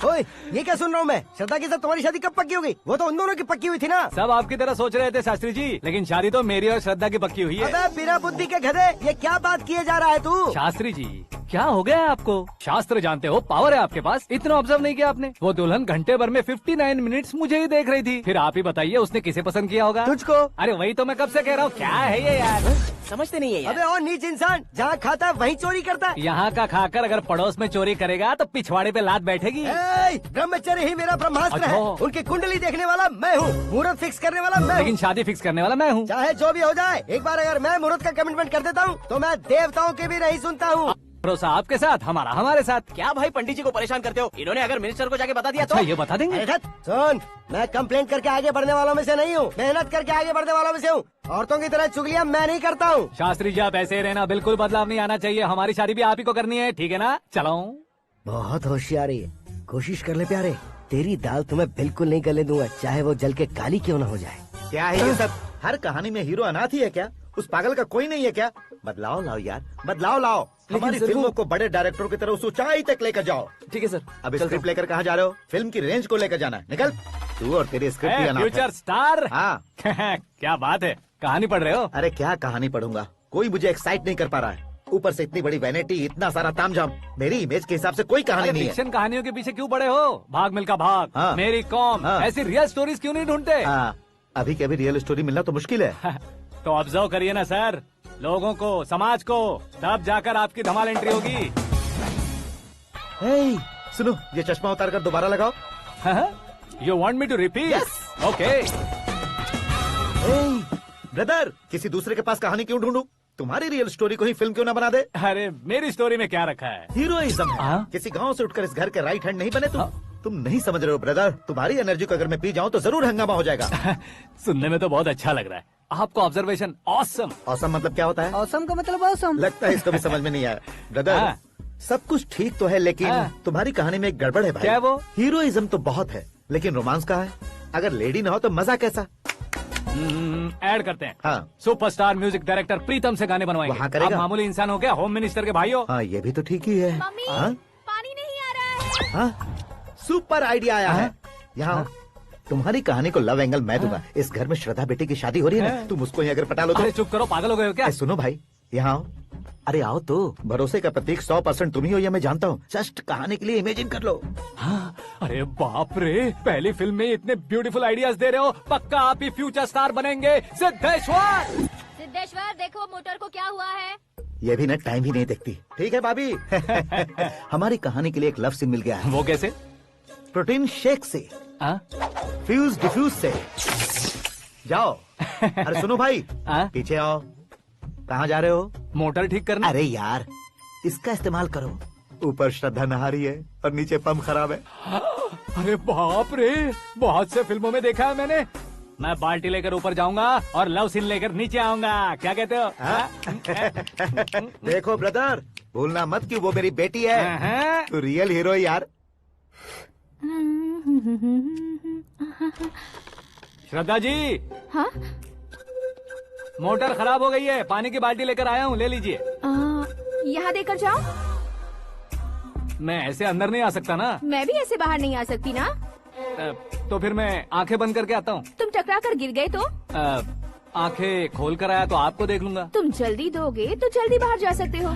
ओए, ये क्या सुन रहा हूँ मैं? श्रद्धा के साथ तुम्हारी शादी कब पक्की होगी? वो तो उन दोनों की पक्की हुई थी ना। सब आपकी तरह सोच रहे थे शास्त्री जी, लेकिन शादी तो मेरी और श्रद्धा की पक्की हुई है। अबे बिना बुद्धि के गधे, ये क्या बात किए जा रहा है तू? शास्त्री जी, क्या हो गया है आपको? शास्त्र जानते हो, पावर है आपके पास। इतना ऑब्जर्व नहीं किया आपने? वो दुल्हन घंटे भर में 59 मिनट्स मुझे ही देख रही थी। फिर आप ही बताइए उसने किसे पसंद किया होगा? तुझको। अरे वही तो मैं कब से कह रहा हूँ, क्या है ये यार? समझते नहीं है यार। अबे और नीच इंसान, जहाँ खाता है वहीं चोरी करता है। यहाँ का खाकर अगर पड़ोस में चोरी करेगा तो पिछवाड़े पे लात बैठेगी। ब्रह्मचर्य ही मेरा ब्रह्मास्त्र अच्छा। है। उनकी कुंडली देखने वाला मैं हूँ, मुहूर्त फिक्स करने वाला मैं लेकिन हूँ। शादी फिक्स करने वाला मैं हूँ। चाहे जो भी हो जाए, एक बार अगर मैं मुहूर्त का कमिटमेंट कर देता हूँ तो मैं देवताओं के भी नहीं सुनता हूँ। भरोसा आपके साथ, हमारा हमारे साथ। क्या भाई पंडित जी को परेशान करते हो? इन्होंने अगर मिनिस्टर को जाके बता दिया अच्छा, तो ये बता देंगे? अरे सुन, मैं कंप्लेंट करके आगे बढ़ने वालों में से नहीं हूँ, मेहनत करके आगे बढ़ने वालों में से हूँ। औरतों की तरह चुगलियाँ मैं नहीं करता हूँ। शास्त्री जी आप ऐसे ही रहना, बिल्कुल बदलाव नहीं आना चाहिए। हमारी शादी भी आप ही को करनी है, ठीक है ना? चलो। बहुत होशियारी है, कोशिश कर ले प्यारे। तेरी दाल तुम्हें बिल्कुल नहीं गलने दूंगा, चाहे वो जल के काली क्यों न हो जाए। क्या है ये सब? हर कहानी में हीरो अनाथ ही है क्या? उस पागल का कोई नहीं है क्या? बदलाव लाओ यार, बदलाव लाओ। हमारी फिल्मों को बड़े डायरेक्टरों की तरह उस ऊंचाई तक लेकर जाओ। ठीक है सर। अब स्क्रिप्ट लेकर कहाँ जा रहे हो? फिल्म की रेंज को लेकर जाना है। निकल तू और तेरी स्क्रिप्ट भी अनाथ है। Future star. हाँ। क्या बात है, कहानी पढ़ रहे हो? अरे क्या कहानी पढ़ूंगा, कोई मुझे एक्साइट नहीं कर पा रहा है। ऊपर से इतनी बड़ी वैनिटी, इतना सारा तामझाम। मेरी इमेज के हिसाब से कोई कहानी नहीं है। फिक्शन कहानियों के पीछे क्यों पड़े हो? भाग मिल्खा भाग, हाँ। मेरी कॉम, हाँ। ऐसी रियल स्टोरीज क्यों नहीं ढूंढते? हाँ, अभी के अभी रियल स्टोरी मिलना तो मुश्किल है। तो ऑब्जर्व करिए ना सर, लोगों को, समाज को, तब जाकर आपकी धमाल एंट्री होगी। सुनो, ये चश्मा उतार कर दोबारा लगाओ। You want me to repeat? Okay. Brother, किसी दूसरे के पास कहानी क्यों ढूंढूं? तुम्हारी रियल स्टोरी को ही फिल्म क्यों ना बना दे? अरे मेरी स्टोरी में क्या रखा है? हीरोइज्म है। किसी गांव से उठकर इस घर के राइट हैंड नहीं बने तुम नहीं समझ रहे हो ब्रदर। तुम्हारी एनर्जी को अगर मैं पी जाऊं तो जरूर हंगामा हो जाएगा। सुनने में तो बहुत अच्छा लग रहा है। आपको ऑब्जर्वेशन ऑसम। ऑसम मतलब क्या होता है? औसम का मतलब औसम। लगता है इसको भी समझ में नहीं आया। ब्रदर, सब कुछ ठीक तो है, लेकिन तुम्हारी कहानी में एक गड़बड़ है भाई। क्या वो? हीरोइज्म तो बहुत है, लेकिन रोमांस कहाँ है? अगर लेडी ना हो तो मजा कैसा? ऐड करते हैं। हाँ। सुपरस्टार म्यूजिक डायरेक्टर प्रीतम से गाने बनवाएंगे। वहाँ करेगा? आप मामूली इंसान हो क्या, होम मिनिस्टर के भाई हो? हाँ, ये भी तो ठीक ही है। मम्मी, हाँ? पानी नहीं आ रहा है। हाँ? सुपर आइडिया आया है। यहाँ तुम्हारी कहानी को लव एंगल मैं दूंगा। इस घर में श्रद्धा बेटी की शादी हो रही है ना, तुम उसको ही अगर पटा लो तो। अरे चुप करो, पागल हो गए हो क्या? सुनो भाई, यहाँ आओ। अरे आओ तो। भरोसे का प्रतीक 100% तुम ही हो, ये मैं जानता हूँ। जस्ट कहानी के लिए इमेजिन कर लो। हाँ, अरे बाप रे, पहली फिल्म में इतने ब्यूटीफुल आइडियाज दे रहे हो। पक्का आप ही फ्यूचर स्टार बनेंगे। सिद्धेश्वर, सिद्धेश्वर देखो मोटर को क्या हुआ है। ये भी ना टाइम ही नहीं देखती। ठीक है भाभी। हमारी कहानी के लिए एक लव सीन मिल गया है। वो कैसे? प्रोटीन शेक से, फ्यूज डिफ्यूज से। जाओ। अरे सुनो भाई, पीछे आओ। कहाँ जा रहे हो? मोटर ठीक करना। अरे यार, इसका इस्तेमाल करो। ऊपर श्रद्धा नहा रही है और नीचे पंप खराब है। अरे बाप रे, बहुत से फिल्मों में देखा है मैंने। मैं बाल्टी लेकर ऊपर जाऊंगा और लव सीन लेकर नीचे आऊंगा। क्या कहते हो? देखो ब्रदर, भूलना मत कि वो मेरी बेटी है। तू रियल हीरो यार। श्रद्धा जी। हाँ? मोटर खराब हो गई है, पानी की बाल्टी लेकर आया हूँ, ले लीजिए। यहाँ देकर जाओ। मैं ऐसे अंदर नहीं आ सकता ना। मैं भी ऐसे बाहर नहीं आ सकती ना। तो फिर मैं आंखें बंद करके आता हूँ। तुम टकरा कर गिर गए तो? आंखें खोल कर आया तो आपको देख लूंगा। तुम जल्दी दोगे तो जल्दी बाहर जा सकते हो।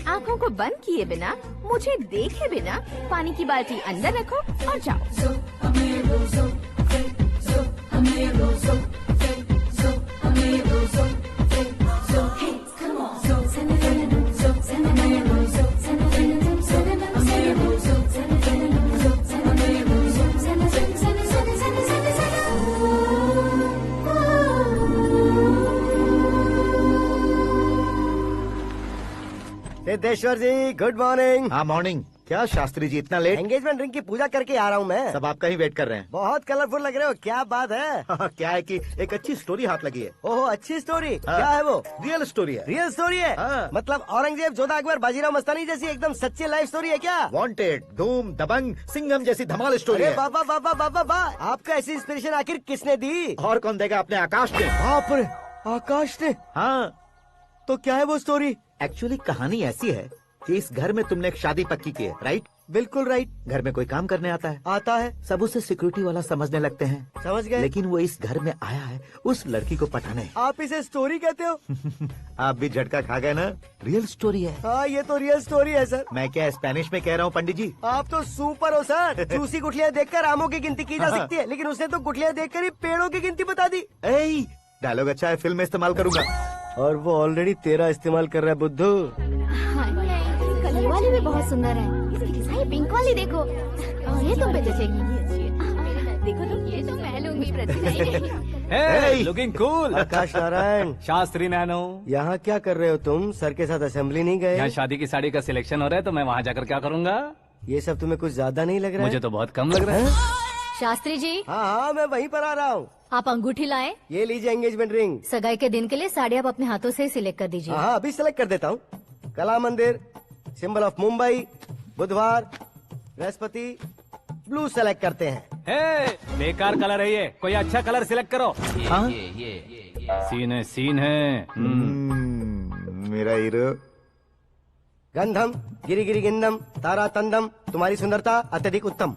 आँखों को बंद किए बिना, मुझे देखे बिना पानी की बाल्टी अंदर रखो और जाओ। सिद्धेश्वर जी, गुड मॉर्निंग। हाँ मॉर्निंग। क्या शास्त्री जी इतना लेट? एंगेजमेंट रिंग की पूजा करके आ रहा हूँ मैं। सब आपका ही वेट कर रहे हैं। बहुत कलरफुल लग रहे हो, क्या बात है? क्या है कि एक अच्छी स्टोरी हाथ लगी है। ओहो, अच्छी स्टोरी। क्या है वो? रियल स्टोरी है। रियल स्टोरी है? मतलब औरंगजेब, जोधा अकबर, बाजीराव मस्तानी जैसी एकदम सच्ची लाइफ स्टोरी है क्या? वांटेड, धूम, दबंग, सिंघम जैसी धमाल स्टोरी है। बाबा बाबा बाबा बा, आपका ऐसी इंस्पिरेशन आखिर किसने दी? और कौन देगा? अपने आकाश ने। बाप रे, आकाश ने? हाँ। तो क्या है वो स्टोरी? एक्चुअली कहानी ऐसी है कि इस घर में तुमने एक शादी पक्की की है, राइट? बिल्कुल राइट। घर में कोई काम करने आता है? आता है। सब उसे सिक्योरिटी वाला समझने लगते हैं। समझ गए। लेकिन वो इस घर में आया है उस लड़की को पटाने। आप इसे स्टोरी कहते हो? आप भी झटका खा गए ना। रियल स्टोरी है। हाँ, ये तो रियल स्टोरी है सर। मैं क्या स्पेनिश में कह रहा हूँ पंडित जी? आप तो सुपर हो सर। चूसी गुठलियाँ देखकर आमों की गिनती की जा सकती है, लेकिन उसने तो गुठलियाँ देखकर ही पेड़ों की गिनती बता दी। डायलॉग अच्छा है, फिल्म में इस्तेमाल करूंगा। और वो ऑलरेडी तेरा इस्तेमाल कर रहा है बुद्धू। ये वाली भी बहुत सुंदर है। ये पिंक वाली देखो, ये तुम पे जचेगी। देखो तुम, ये तो मैं लूंगी। Looking cool. Akash Narayan. Shastri Nano. यहाँ क्या कर रहे हो तुम? सर के साथ असेंबली नहीं गए? यहाँ शादी की साड़ी का सिलेक्शन हो रहा है तो मैं वहाँ जाकर क्या करूँगा? ये सब तुम्हें कुछ ज्यादा नहीं लग रहा है? मुझे तो बहुत कम लग रहा है। शास्त्री जी। हाँ, मैं वहीं पर आ रहा हूँ। आप अंगूठी लाएं। ये लीजिए एंगेजमेंट रिंग। सगाई के दिन के लिए साड़ी आप अपने हाथों से ही सिलेक्ट कर दीजिए। हाँ, अभी सिलेक्ट कर देता हूँ। कला मंदिर, सिंबल ऑफ मुंबई, बुधवार, बृहस्पति, ब्लू सेलेक्ट करते हैं। बेकार कलर है ये, कोई अच्छा कलर सिलेक्ट करो। सीन है। मेरा हीरो। गंधम, गिरी गिरी गिंदम, तारा तंदम, तुम्हारी सुंदरता अत्यधिक उत्तम।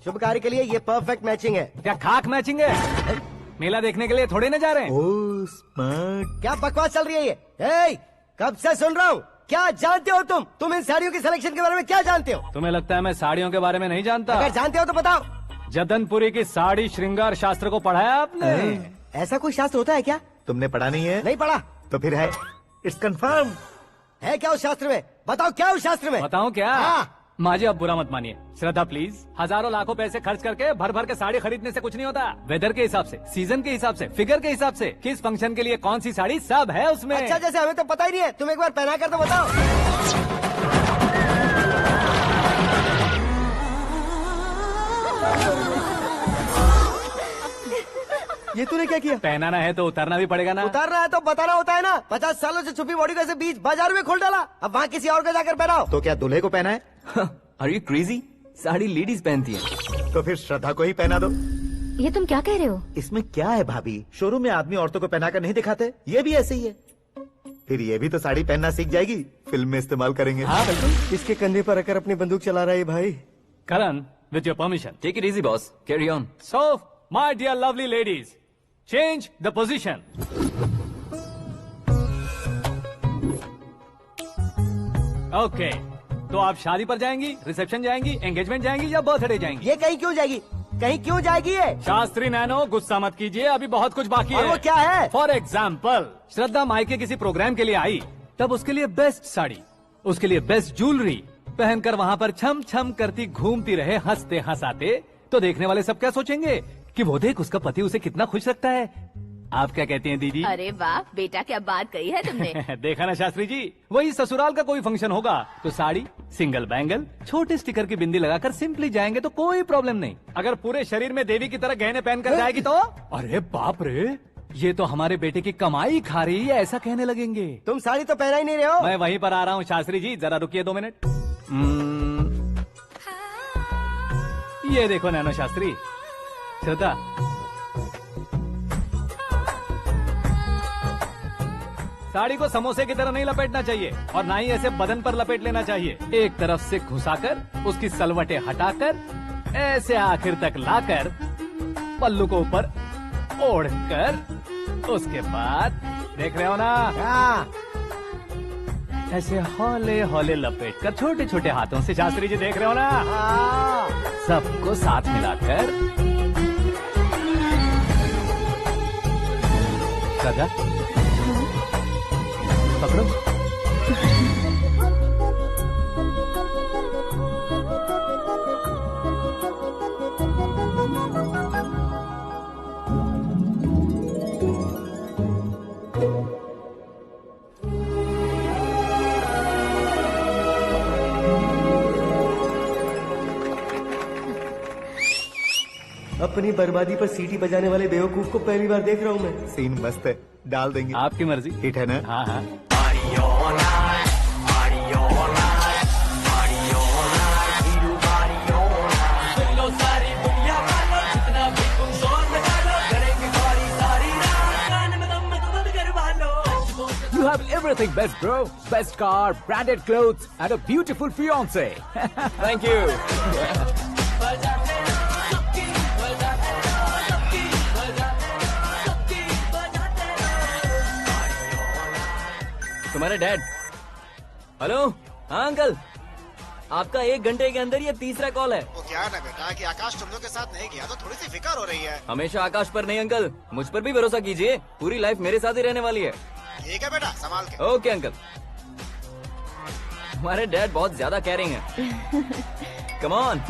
शुभ कार्य के लिए ये परफेक्ट मैचिंग है। क्या खाक मैचिंग है? मेला देखने के लिए थोड़े न जा रहे हैं। Oh smart. क्या बकवास चल रही है ये? ए, कब से सुन रहा हूँ। क्या जानते हो तुम इन साड़ियों की सिलेक्शन के बारे में क्या जानते हो? तुम्हें लगता है मैं साड़ियों के बारे में नहीं जानता? अगर जानते हो तो बताओ। जदनपुरी की साड़ी श्रृंगार शास्त्र को पढ़ा है आपने? ऐसा कोई शास्त्र होता है क्या? तुमने पढ़ा नहीं है? नहीं पढ़ा। तो फिर है, इट्स कंफर्म। है क्या उस शास्त्र में? बताओ क्या उस शास्त्र में? बताऊं क्या? हाँ। माजी अब बुरा मत मानिए। श्रद्धा प्लीज, हजारों लाखों पैसे खर्च करके भर भर के साड़ी खरीदने से कुछ नहीं होता। वेदर के हिसाब से, सीजन के हिसाब से, फिगर के हिसाब से, किस फंक्शन के लिए कौन सी साड़ी, सब है उसमें। अच्छा, जैसे हमें तो पता ही नहीं है, तुम एक बार पहना कर तो बताओ। ये तूने क्या किया? पहनाना है तो उतारना भी पड़ेगा ना। उतारना है तो बताना होता है ना। 50 सालों से छुपी बॉडी को ऐसे बीच बाजार में खोल डाला, अब वहाँ किसी और को जाकर पहनाओ। तो क्या दूल्हे को पहना है? Are you crazy? Sari ladies पहनती है। तो फिर श्रद्धा को ही पहना दो। ये तुम क्या कह रहे हो? इसमें क्या है भाभी? शोरूम में आदमी औरतों को पहनाकर नहीं दिखाते? ये भी ऐसे ही है। फिर ये भी तो साड़ी पहनना सीख जाएगी, फिल्म में इस्तेमाल करेंगे। हाँ बिल्कुल। इसके कंधे पर रखकर अपनी बंदूक चला रहा है भाई। Karan, with your permission. Take it easy boss, carry on. So my dear lovely ladies, change the position. Okay, तो आप शादी पर जाएंगी, रिसेप्शन जाएंगी, एंगेजमेंट जाएंगी या बर्थडे जाएंगी? ये कहीं क्यों जाएगी? कहीं क्यों जाएगी ये? शास्त्री नैनो गुस्सा मत कीजिए, अभी बहुत कुछ बाकी और है। वो क्या है? फॉर एग्जाम्पल, श्रद्धा मायके किसी प्रोग्राम के लिए आई, तब उसके लिए बेस्ट साड़ी, उसके लिए बेस्ट ज्वेलरी पहनकर वहाँ पर छम छम करती घूमती रहे हंसते हंसाते, तो देखने वाले सब क्या सोचेंगे कि वो देख उसका पति उसे कितना खुश रखता है। आप क्या कहती हैं दीदी? अरे वाह बेटा, क्या बात कही है तुमने। देखा ना शास्त्री जी, वही ससुराल का कोई फंक्शन होगा तो साड़ी, सिंगल बैंगल, छोटे स्टिकर की बिंदी लगाकर सिंपली जाएंगे तो कोई प्रॉब्लम नहीं। अगर पूरे शरीर में देवी की तरह गहने पहनकर जाएगी तो अरे बाप रे, ये तो हमारे बेटे की कमाई खा रही है, ऐसा कहने लगेंगे। तुम साड़ी तो पहना ही नहीं रहे हो। मैं वहीं पर आ रहा हूँ शास्त्री जी, जरा रुकिए 2 मिनट। ये देखो नैनो शास्त्री, श्रद्धा साड़ी को समोसे की तरह नहीं लपेटना चाहिए और ना ही ऐसे बदन पर लपेट लेना चाहिए। एक तरफ से घुसाकर उसकी सलवटें हटाकर ऐसे आखिर तक लाकर पल्लू को ऊपर ओढ़कर उसके बाद देख रहे हो ना, ऐसे हौले हौले लपेटकर छोटे छोटे हाथों से, शास्त्री जी देख रहे हो ना, सबको साथ मिलाकर सदा पकड़ो। अपनी बर्बादी पर सीटी बजाने वाले बेवकूफ को पहली बार देख रहा हूँ मैं। सीन मस्त है, डाल देंगे। आपकी मर्जी। हिट है ना? हाँ हाँ। You have everything best, bro. Best car, branded clothes, and a beautiful fiance. Thank you. तुम्हारे डैड। हेलो, हाँ अंकल, आपका 1 घंटे के अंदर ये 3रा कॉल है। वो क्या ना बेटा कि आकाश तुम लोग के साथ नहीं गया तो थोड़ी सी फिक्र हो रही है। हमेशा आकाश पर नहीं अंकल, मुझ पर भी भरोसा कीजिए, पूरी लाइफ मेरे साथ ही रहने वाली है। ठीक है बेटा, संभाल के। Okay uncle. हमारे डैड बहुत ज्यादा केयरिंग है। Come on.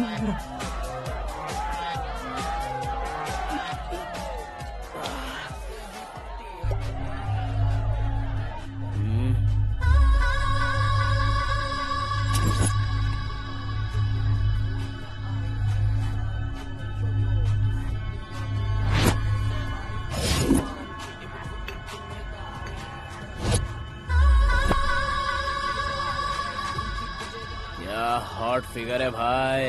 हॉट फिगर है भाई।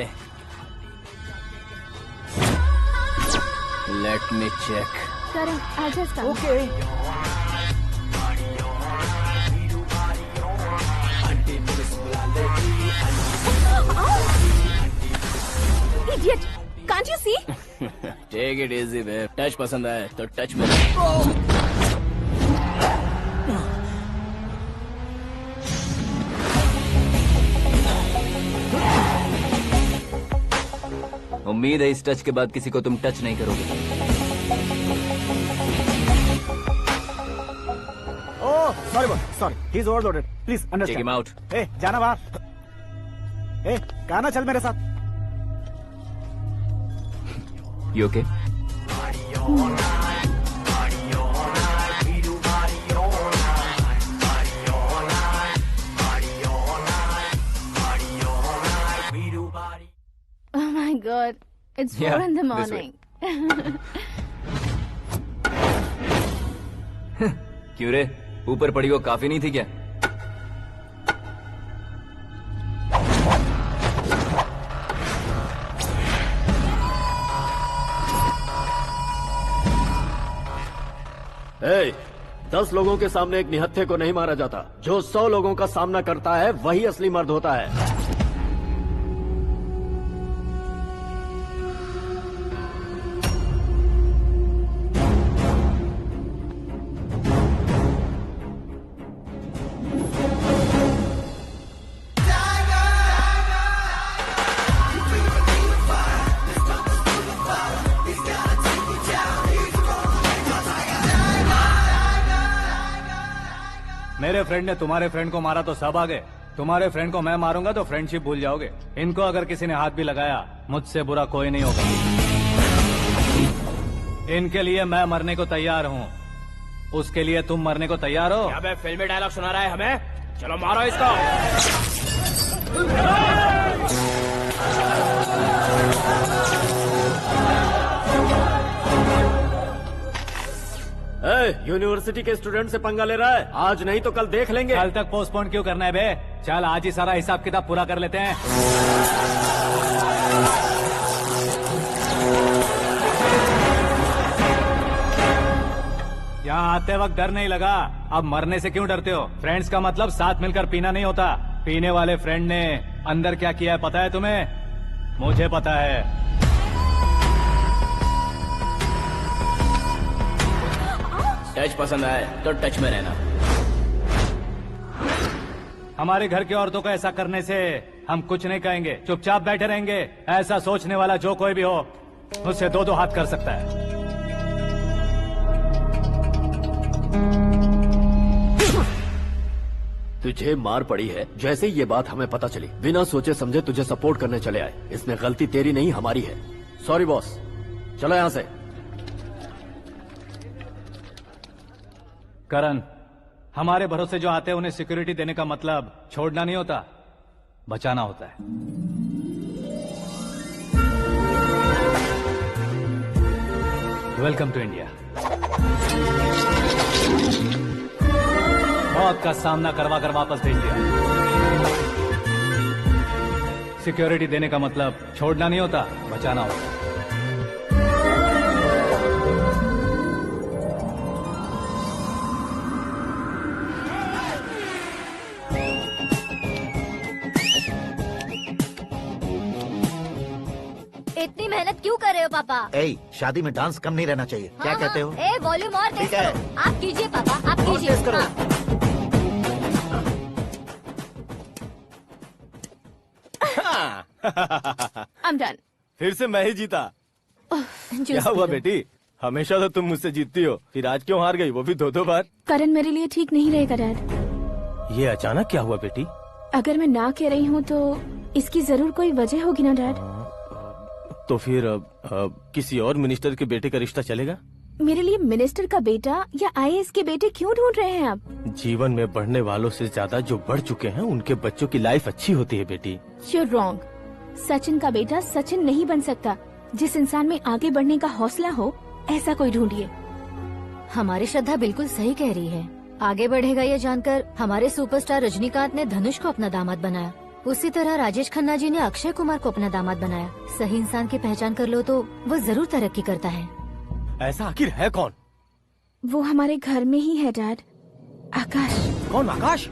Let me check. करण आजा इसका। Okay. Idiot! Can't you see? Take it easy babe. Touch पसंद आए तो टच में। उम्मीद है इस टच के बाद किसी को तुम टच नहीं करोगे। Oh sorry boss, sorry, he is overloaded, please understand. Take him out. ए जाना बाहर। ए गाना चल मेरे साथ। You okay? Oh my God! It's 4 in the morning. क्यों रे, ऊपर पड़ी वो काफी नहीं थी क्या? Hey, 10 लोगों के सामने एक निहत्थे को नहीं मारा जाता। जो 100 लोगों का सामना करता है वही असली मर्द होता है। मेरे फ्रेंड ने तुम्हारे फ्रेंड को मारा तो सब आ गए, तुम्हारे फ्रेंड को मैं मारूंगा तो फ्रेंडशिप भूल जाओगे। इनको अगर किसी ने हाथ भी लगाया, मुझसे बुरा कोई नहीं होगा। इनके लिए मैं मरने को तैयार हूँ, उसके लिए तुम मरने को तैयार हो? अबे फिल्मी डायलॉग सुना रहा है हमें? चलो मारो इसको। यूनिवर्सिटी के स्टूडेंट से पंगा ले रहा है, आज नहीं तो कल देख लेंगे। कल तक पोस्टपोन क्यों करना है बे? चल आज ही सारा हिसाब किताब पूरा कर लेते हैं। यहाँ आते वक्त डर नहीं लगा, अब मरने से क्यों डरते हो? फ्रेंड्स का मतलब साथ मिलकर पीना नहीं होता। पीने वाले फ्रेंड ने अंदर क्या किया है पता है तुम्हें? मुझे पता है। टच पसंद आए तो टच में रहना। हमारे घर की औरतों को ऐसा करने से हम कुछ नहीं कहेंगे, चुपचाप बैठे रहेंगे। ऐसा सोचने वाला जो कोई भी हो, उससे दो दो हाथ कर सकता है। तुझे मार पड़ी है, जैसे ही ये बात हमें पता चली बिना सोचे समझे तुझे सपोर्ट करने चले आए। इसमें गलती तेरी नहीं हमारी है। सॉरी बॉस, चलो यहाँ से। करण, हमारे भरोसे जो आते हैं उन्हें सिक्योरिटी देने का मतलब छोड़ना नहीं होता, बचाना होता है। Welcome to India. मौत का सामना करवा कर वापस भेज दिया। सिक्योरिटी देने का मतलब छोड़ना नहीं होता, बचाना होता है। इतनी मेहनत क्यों कर रहे हो पापा? ए, शादी में डांस कम नहीं रहना चाहिए। क्या कहते हो? ए वॉल्यूम और तेज ठीक है। करो। आप कीजिए पापा, आप कीजिए। तेज करो। I'm done. फिर से मैं ही जीता। क्या हुआ बेटी? हमेशा तो तुम मुझसे जीतती हो, फिर आज क्यों हार गई, वो भी दो दो बार? करण मेरे लिए ठीक नहीं रहेगा डैड। ये अचानक क्या हुआ बेटी? अगर मैं ना कह रही हूँ तो इसकी जरूर कोई वजह होगी ना डैड। तो फिर किसी और मिनिस्टर के बेटे का रिश्ता चलेगा? मेरे लिए मिनिस्टर का बेटा या आईएएस के बेटे क्यों ढूंढ रहे हैं आप? जीवन में बढ़ने वालों से ज्यादा जो बढ़ चुके हैं उनके बच्चों की लाइफ अच्छी होती है बेटी। You're wrong. सचिन का बेटा सचिन नहीं बन सकता। जिस इंसान में आगे बढ़ने का हौसला हो, ऐसा कोई ढूंढिए। हमारी श्रद्धा बिल्कुल सही कह रही है। आगे बढ़ेगा ये जानकर हमारे सुपरस्टार रजनीकांत ने धनुष को अपना दामाद बनाया। उसी तरह राजेश खन्ना जी ने अक्षय कुमार को अपना दामाद बनाया। सही इंसान की पहचान कर लो तो वो जरूर तरक्की करता है। ऐसा आखिर है कौन? वो हमारे घर में ही है डैड, आकाश। कौन आकाश?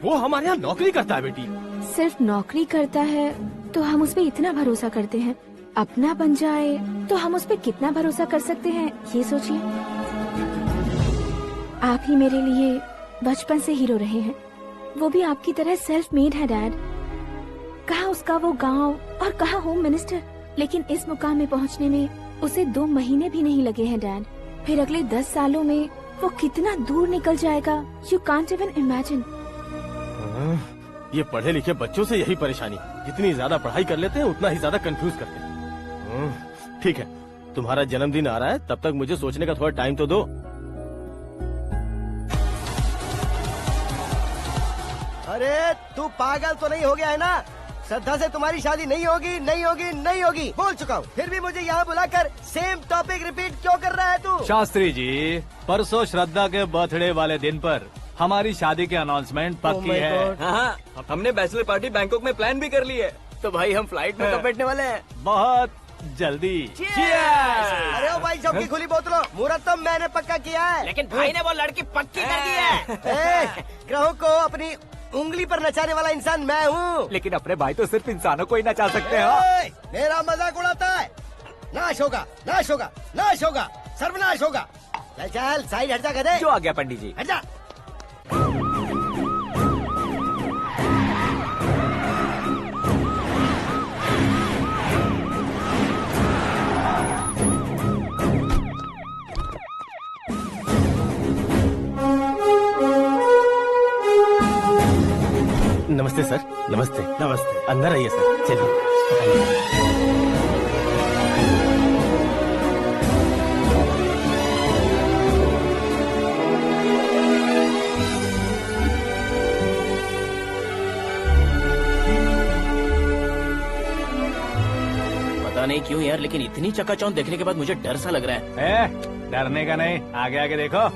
वो हमारे यहाँ नौकरी करता है बेटी। सिर्फ नौकरी करता है तो हम उस पे इतना भरोसा करते हैं, अपना बन जाए तो हम उस पे कितना भरोसा कर सकते हैं, ये सोचिए। आप ही मेरे लिए बचपन से हीरो रहे हैं, वो भी आपकी तरह सेल्फ मेड है डैड। कहाँ उसका वो गांव और कहाँ होम मिनिस्टर, लेकिन इस मुकाम में पहुँचने में उसे 2 महीने भी नहीं लगे हैं डैड। फिर अगले 10 सालों में वो कितना दूर निकल जाएगा, यू कांट इवन इमेजिन। ये पढ़े लिखे बच्चों से यही परेशानी, जितनी ज्यादा पढ़ाई कर लेते हैं उतना ही ज्यादा कंफ्यूज करते हैं। ठीक है, तुम्हारा जन्मदिन आ रहा है, तब तक मुझे सोचने का थोड़ा टाइम तो दो। अरे तू पागल तो नहीं हो गया है ना? श्रद्धा से तुम्हारी शादी नहीं होगी, नहीं होगी, नहीं होगी, बोल चुका हूँ। फिर भी मुझे यहाँ बुलाकर सेम टॉपिक रिपीट क्यों कर रहा है तू? शास्त्री जी, परसों श्रद्धा के बर्थडे वाले दिन पर हमारी शादी की अनाउंसमेंट पक्की है। हाँ, हमने बैचलर पार्टी बैंकॉक में प्लान भी कर ली है। तो भाई हम फ्लाइट में कब बैठने वाले हैं? बहुत जल्दी। अरे ओ भाई साहब की खुली बोतलों, मुहूर्त तो मैंने पक्का किया है। लेकिन भाई ने वो लड़की पक्की कर दी है। ग्रहों को अपनी उंगली पर नचाने वाला इंसान मैं हूँ। लेकिन अपने भाई तो सिर्फ इंसानों को ही नचा सकते हैं। मेरा मजाक उड़ाता है? नाश होगा, नाश होगा, नाश होगा, सर्वनाश होगा। चल चल साइड हट जा गधे। जो आ गया पंडित जी। हट जा। नमस्ते। नमस्ते। अंदर आइए सर, चलिए। पता नहीं क्यों यार, लेकिन इतनी चकाचौंध देखने के बाद मुझे डर सा लग रहा है। डरने का नहीं, आगे आगे देखो।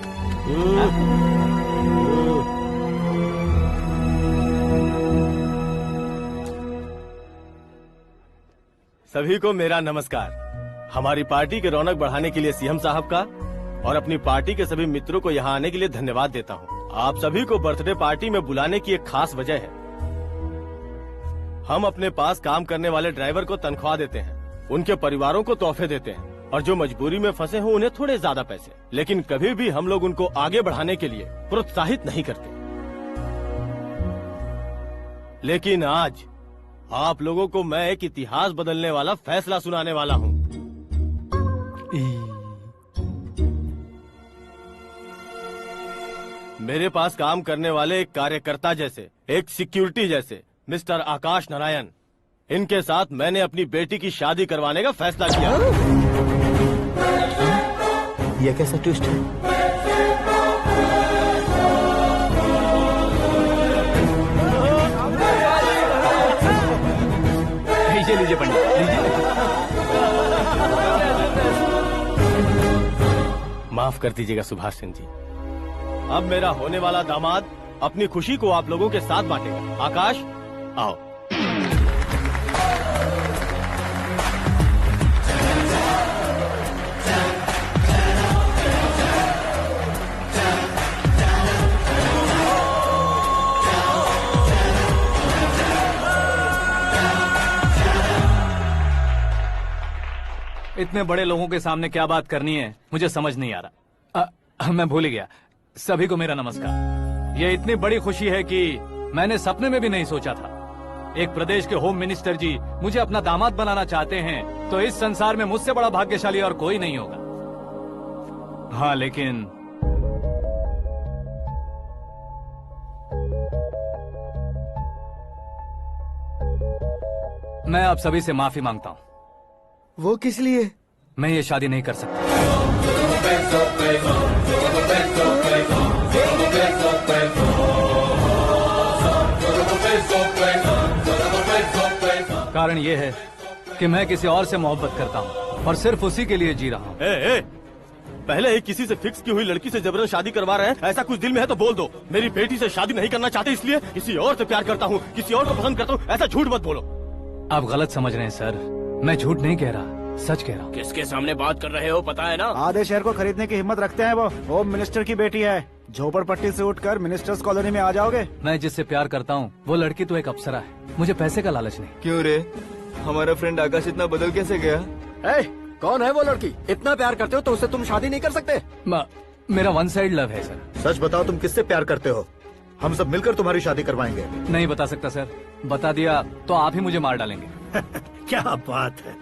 सभी को मेरा नमस्कार। हमारी पार्टी की रौनक बढ़ाने के लिए सीएम साहब का और अपनी पार्टी के सभी मित्रों को यहाँ आने के लिए धन्यवाद देता हूँ। आप सभी को बर्थडे पार्टी में बुलाने की एक खास वजह है। हम अपने पास काम करने वाले ड्राइवर को तनख्वाह देते हैं, उनके परिवारों को तोहफे देते हैं और जो मजबूरी में फंसे हो उन्हें थोड़े ज्यादा पैसे, लेकिन कभी भी हम लोग उनको आगे बढ़ाने के लिए प्रोत्साहित नहीं करते। लेकिन आज आप लोगों को मैं एक इतिहास बदलने वाला फैसला सुनाने वाला हूँ। मेरे पास काम करने वाले एक कार्यकर्ता जैसे, एक सिक्योरिटी जैसे मिस्टर आकाश नारायण, इनके साथ मैंने अपनी बेटी की शादी करवाने का फैसला किया। यह कैसा ट्विस्ट है? लीजिए पंडित, लीजिए। माफ कर दीजिएगा सुभाष सिंह जी। अब मेरा होने वाला दामाद अपनी खुशी को आप लोगों के साथ बांटेगा। आकाश, आओ। इतने बड़े लोगों के सामने क्या बात करनी है मुझे समझ नहीं आ रहा। मैं भूल ही गया। सभी को मेरा नमस्कार। ये इतनी बड़ी खुशी है कि मैंने सपने में भी नहीं सोचा था। एक प्रदेश के होम मिनिस्टर जी मुझे अपना दामाद बनाना चाहते हैं तो इस संसार में मुझसे बड़ा भाग्यशाली और कोई नहीं होगा। हाँ, लेकिन मैं आप सभी से माफी मांगता हूँ। वो किस लिए? मैं ये शादी नहीं कर सकता। कारण ये है कि मैं किसी और से मोहब्बत करता हूँ और सिर्फ उसी के लिए जी रहा हूँ। पहले ही किसी से फिक्स की हुई लड़की से जबरन शादी करवा रहे हैं, ऐसा कुछ दिल में है तो बोल दो। मेरी बेटी से शादी नहीं करना चाहते इसलिए किसी और से प्यार करता हूँ, किसी और को पसंद करता हूँ, ऐसा झूठ मत बोलो। आप गलत समझ रहे हैं सर, मैं झूठ नहीं कह रहा, सच कह रहा हूँ। किसके सामने बात कर रहे हो पता है ना? आधे शहर को खरीदने की हिम्मत रखते हैं वो। होम मिनिस्टर की बेटी है। झोपड़पट्टी से उठकर मिनिस्टर्स कॉलोनी में आ जाओगे। मैं जिससे प्यार करता हूँ वो लड़की तो एक अप्सरा है, मुझे पैसे का लालच नहीं। क्यों रे, हमारा फ्रेंड आकाश इतना बदल कैसे गया? कौन है वो लड़की? इतना प्यार करते हो तो उससे तुम शादी नहीं कर सकते? मेरा वन साइड लव है सर। सच बताओ, तुम किससे प्यार करते हो? हम सब मिलकर तुम्हारी शादी करवाएंगे। नहीं बता सकता सर, बता दिया तो आप ही मुझे मार डालेंगे। क्या बात है,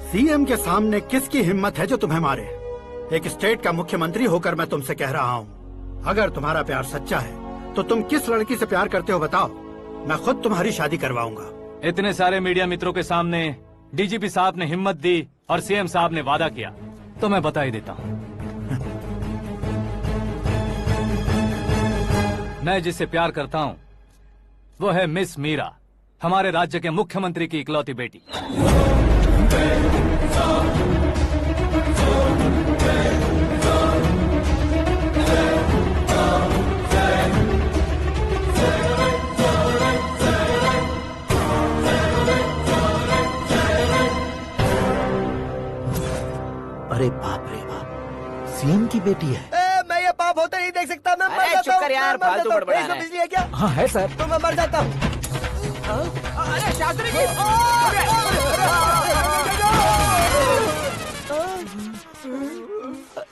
सीएम के सामने किसकी हिम्मत है जो तुम्हें मारे? एक स्टेट का मुख्यमंत्री होकर मैं तुमसे कह रहा हूँ, अगर तुम्हारा प्यार सच्चा है तो तुम किस लड़की से प्यार करते हो बताओ, मैं खुद तुम्हारी शादी करवाऊंगा। इतने सारे मीडिया मित्रों के सामने डीजीपी साहब ने हिम्मत दी और सीएम साहब ने वादा किया तो मैं बता ही देता हूँ। मैं जिससे प्यार करता हूँ वो है मिस मीरा, हमारे राज्य के मुख्यमंत्री की इकलौती बेटी। अरे बाप रे बाप, सीएम की बेटी है। मैं ये पाप होते नहीं देख सकता। मैं मर जाता हूँ। यार, फालतू बड़बड़ा रहा है। बिजली है क्या? हाँ है सर। तो मैं मर जाता हूँ। अरे शास्त्री जी!